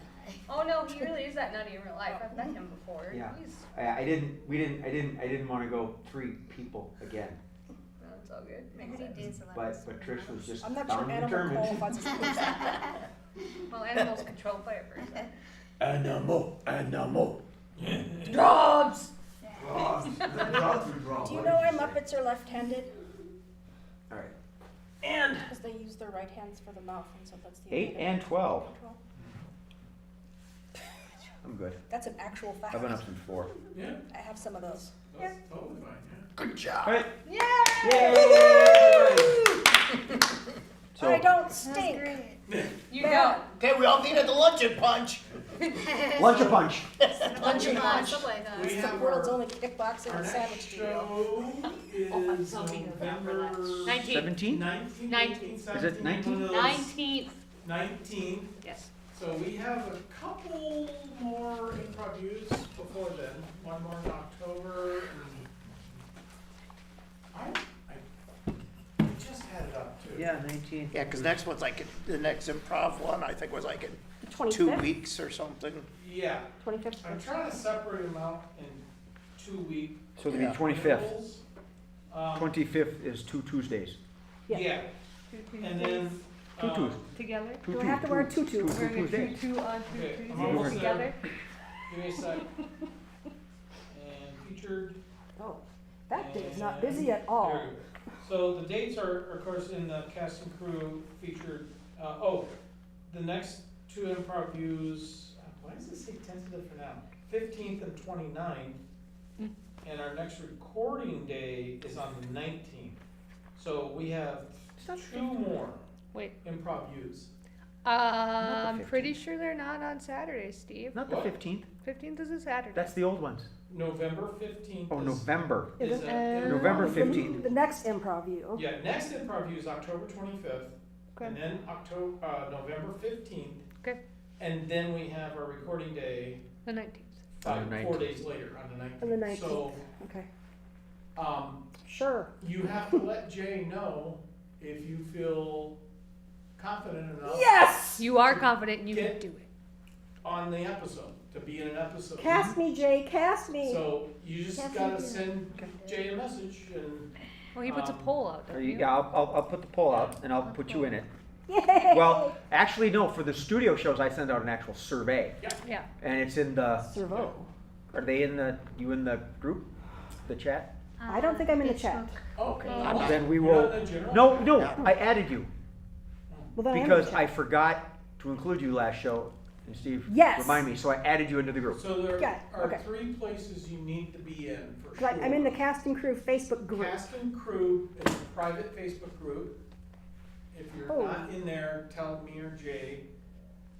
I: oh no, he really is that nutty in real life. I've met him before.
D: Yeah.
I: He's,
D: I didn't want to go 3 people again.
I: no, it's all good.
H: How
I: Makes
H: many
I: sense.
H: days
D: But Trish was just
B: I'm not sure
D: bound and
B: animal
D: determined.
B: qualifies as a person.
I: Well, animals controlled by a person.
G: Animal.
I: Drugs!
B: Do you know why Muppets are left-handed?
D: All right. And
B: Because they use their right hands for the mouth, and so that's the
D: 8 and 12. I'm good.
B: That's an actual fact.
D: I've been up since 4.
F: Yeah,
B: I have some of those.
F: that's totally fine, yeah.
G: Good job.
D: All right.
I: Yay!
D: Yay! So
B: I don't stink.
I: You
B: Bad.
I: don't.
G: Okay, we all meet at the luncheon punch.
D: lunch a punch.
H: Lunch and
I: lunch.
H: Subway does.
F: We
B: It's the
F: have
B: world's
F: our-
B: only kickboxing
F: Our
B: and
F: next
B: sandwich studio.
F: show is November
I: 19th.
D: 17?
F: 19th,
I: 19th.
F: 17th,
D: Is it 19th?
I: 19th.
F: 19th.
I: Yes.
F: So we have a couple more Improv-U's before then. One more in October. And I just had it up too.
D: Yeah, 19.
G: Yeah, because next one's like, the next improv one, I think was like in
B: 25th?
G: 2 weeks or something.
F: Yeah,
B: 25th.
F: I'm trying to separate them out in 2-week
D: So it'll
G: Yeah.
D: be 25th.
F: intervals.
D: 25th is 2 Tuesdays.
B: Yeah.
F: Yeah, and then
D: Tutus.
J: Together?
B: Do I have to wear a tutu?
J: Wearing a
D: Tuesday.
J: tutu on
F: Okay, I'm
J: Tuesdays
F: almost
J: together?
F: there. Give me a sec. And featured.
B: Oh, that day is not
F: and
B: busy at
F: there
B: all.
F: we go. So the dates are, of course, in the cast and crew featured. The next two Improv-Views. Why does it say tentative for now? 15th and 29th.
J: Mm.
F: And our next recording day is on the 19th. So we have two more
J: Wait.
F: Improv-Views.
J: I'm
D: 15th.
J: pretty sure they're not on Saturdays, Steve.
D: Not the
F: What?
D: 15th.
J: 15th is a Saturday.
D: That's the old ones.
F: November 15th.
D: Oh,
F: is-
D: November.
F: is
B: Is
F: a-
J: it?
D: November
B: The-
D: 15th.
B: The next Improv-U.
F: Yeah, next Improv-U is October 25th.
J: Okay.
F: And then November 15th.
J: Okay.
F: And then we have our recording day
J: The 19th.
D: On the
F: 4
D: 19th.
F: days later, on the 19th.
B: On the 19th.
F: So,
B: Okay,
F: um,
B: sure.
F: you have to let Jay know if you feel confident enough
B: Yes!
J: You are confident and you
F: Get-
J: can do it.
F: on the episode, to be in an episode.
B: Cast me, Jay, cast me.
F: So you just
B: Cast me
F: gotta
B: too.
F: send Jay a message and,
J: Well, he puts a
F: Um,
J: poll out, doesn't he?
D: Yeah, I'll put the poll out and I'll put you in it.
B: Yay!
D: Well, actually, no, for the studio shows, I send out an actual survey.
J: Yeah.
D: And it's in the,
B: Servo.
D: are they in the, you in the group, the chat?
B: I don't think I'm in the chat.
F: okay.
J: Oh.
D: Then we
F: You're
D: will,
F: not in the general?
D: no,
G: Yeah.
D: I added you.
B: Well, then I am in the
D: Because
B: chat.
D: I forgot to include you last show, and Steve,
B: Yes.
D: remind me, so I added you into the group.
F: So there
B: Got it,
F: are
B: okay.
F: 3 places you need to be in for
B: 'Cause
F: sure.
B: I'm in the cast and crew Facebook group.
F: Cast and Crew is a private Facebook group. If you're
B: Oh.
F: not in there, tell me or Jay.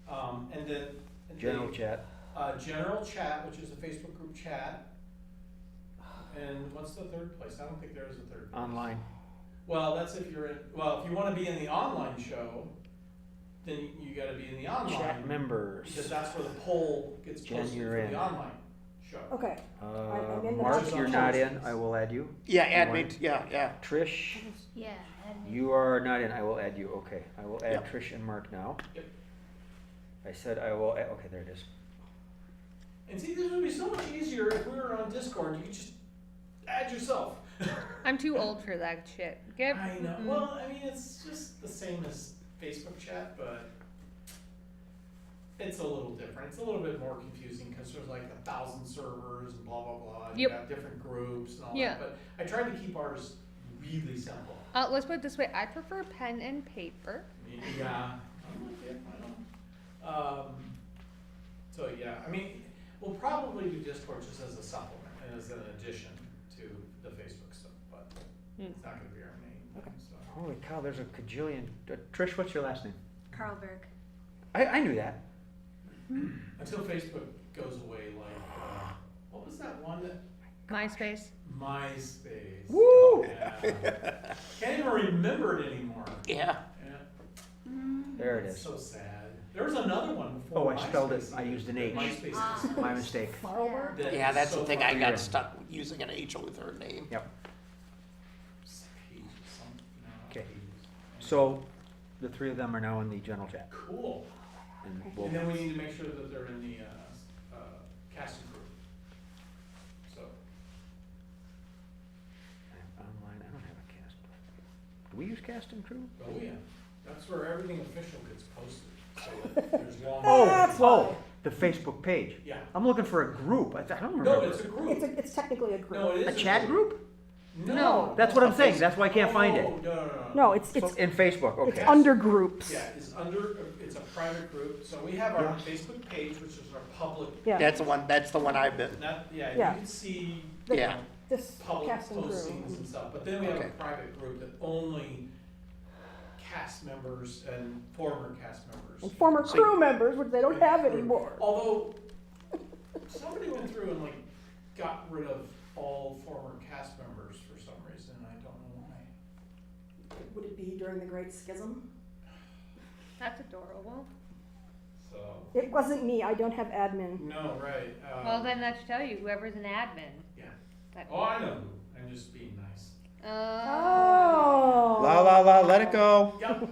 F: And then.
D: General
F: they-
D: chat.
F: General chat, which is a Facebook group chat. And what's the third place? I don't think there is a third place.
D: Online.
F: Well, that's if you're in, well, if you wanna be in the online show, then you gotta be in the online.
D: Chat members.
F: Because that's where the poll gets
D: Jen,
F: posted
D: you're
F: for
D: in.
F: the online show.
B: Okay, I'm in the
D: Mark,
F: message.
D: you're not in, I will add you.
G: Yeah, add
D: You
G: me,
D: want-
G: yeah.
D: Trish,
H: Yeah.
D: you are not in, I will add you, okay. I will add
G: Yep.
D: Trish and Mark now.
F: Yep.
D: I said I will, okay, there it is.
F: And see, this would be so much easier if we were on Discord, you could just add yourself.
J: I'm too old for that shit. Get,
F: I know,
J: mm-mm.
F: well, I mean, it's just the same as Facebook chat, but it's a little different, it's a little bit more confusing, cause there's like 1,000 servers and blah, blah, blah. And you
J: Yep.
F: got different groups and all
J: Yeah.
F: that, but I tried to keep ours really simple.
J: Let's put it this way. I prefer pen and paper.
F: Yeah, I'm with you, I know. So yeah, I mean, we'll probably do Discord just as a supplement and as an addition to the Facebook stuff, but it's not gonna be our main thing, so.
D: Holy cow, there's a cajillion. Trish, what's your last name?
H: Carlberg.
D: I knew that.
F: Until Facebook goes away, like, what was that one that,
J: MySpace.
F: MySpace?
D: Woo!
F: Yeah. Can't even remember it anymore.
G: Yeah.
F: Yeah,
D: There it
F: it's
D: is.
F: so sad. There was another one before
D: Oh, I spelled it,
F: MySpace
D: I used an H.
F: MySpace is-
D: My mistake.
B: Farlberg?
F: that
G: Yeah,
F: is
G: that's
F: so
G: the thing,
F: far-
G: I
D: Yeah.
G: got stuck using an H with her name.
D: Yep.
F: Page or something, no, not
D: Okay.
F: Page.
D: So, the three of them are now in the general chat.
F: Cool.
D: And we'll,
F: And then we need to make sure that they're in the, cast and crew. So,
D: online, I don't have a cast. Do we use cast and crew?
F: oh yeah, that's where everything official gets posted, so that there's long.
D: Oh,
B: That's
D: oh,
B: fine.
D: the Facebook page.
F: Yeah,
D: I'm looking for a group. I don't
F: no,
D: remember.
F: it's a group.
B: It's technically a group.
F: No, it is
D: A chat group?
F: No.
D: That's what I'm saying. That's why I can't find it.
F: Oh, no.
B: No, it's
D: So, in Facebook,
B: it's
D: okay.
B: under groups.
F: Yeah, it's a private group, so we have our Facebook page, which is our public,
B: Yeah.
G: That's the one I've been,
F: not,
B: Yeah.
F: you can see
B: The-
G: yeah.
B: This
F: public
B: cast and crew.
F: postings and stuff, but then we have a
G: Okay.
F: private group that only cast members and former cast members.
B: And former
G: So-
B: crew members, which they don't have anymore.
F: Although, somebody went through and like got rid of all former cast members for some reason, I don't know why.
B: Would it be during the Great Schism?
J: That's adorable.
F: So,
B: It wasn't me, I don't have admin.
F: no, right,
J: Well, then that should tell you whoever's an admin.
F: yeah.
J: That-
F: Oh, I know who, I'm just being nice.
B: Oh.
D: la, let it go.
F: Yep.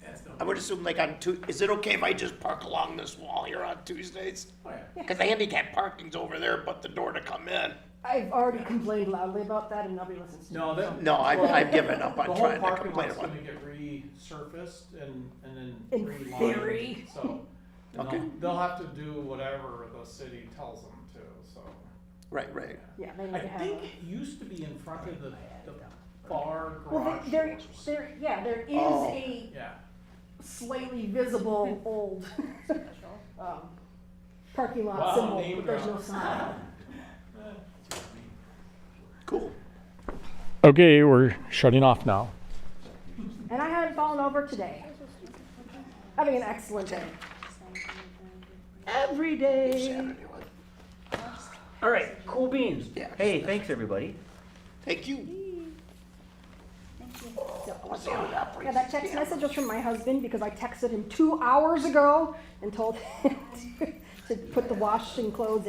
F: That's no.
G: I would assume like on is it okay if I just park along this wall here on Tuesdays?
F: Oh, yeah.
G: Because the handicap parking's over there, but the door to come in.
B: I've already complained loudly about that and nobody listens to me.
F: No, that.
G: No, I've given up on
F: The whole
G: trying to
F: parking
G: complain
F: lot's
G: about
F: gonna
G: it.
F: get resurfaced and then
B: In
F: relined,
B: theory.
F: so. and
G: Okay.
F: They'll have to do whatever the city tells them to, so.
G: Right.
B: Yeah, they need
F: I
B: to have
F: think
B: a.
F: it used to be in front of the bar
B: Well,
F: garage
B: there,
F: doors or something.
B: there is
G: Oh.
B: a
F: Yeah,
B: slightly visible old parking lot
F: Wow,
B: symbol,
F: name
B: but there's no
F: drop.
B: sign.
G: Cool.
F: Okay, we're shutting off now.
B: And I haven't fallen over today. Having an excellent day. Every day.
D: All right, cool beans.
G: Yeah.
D: Hey, thanks, everybody.
G: Thank you.
B: Yeah, that text message was from my husband because I texted him 2 hours ago and told him to put the washing clothes in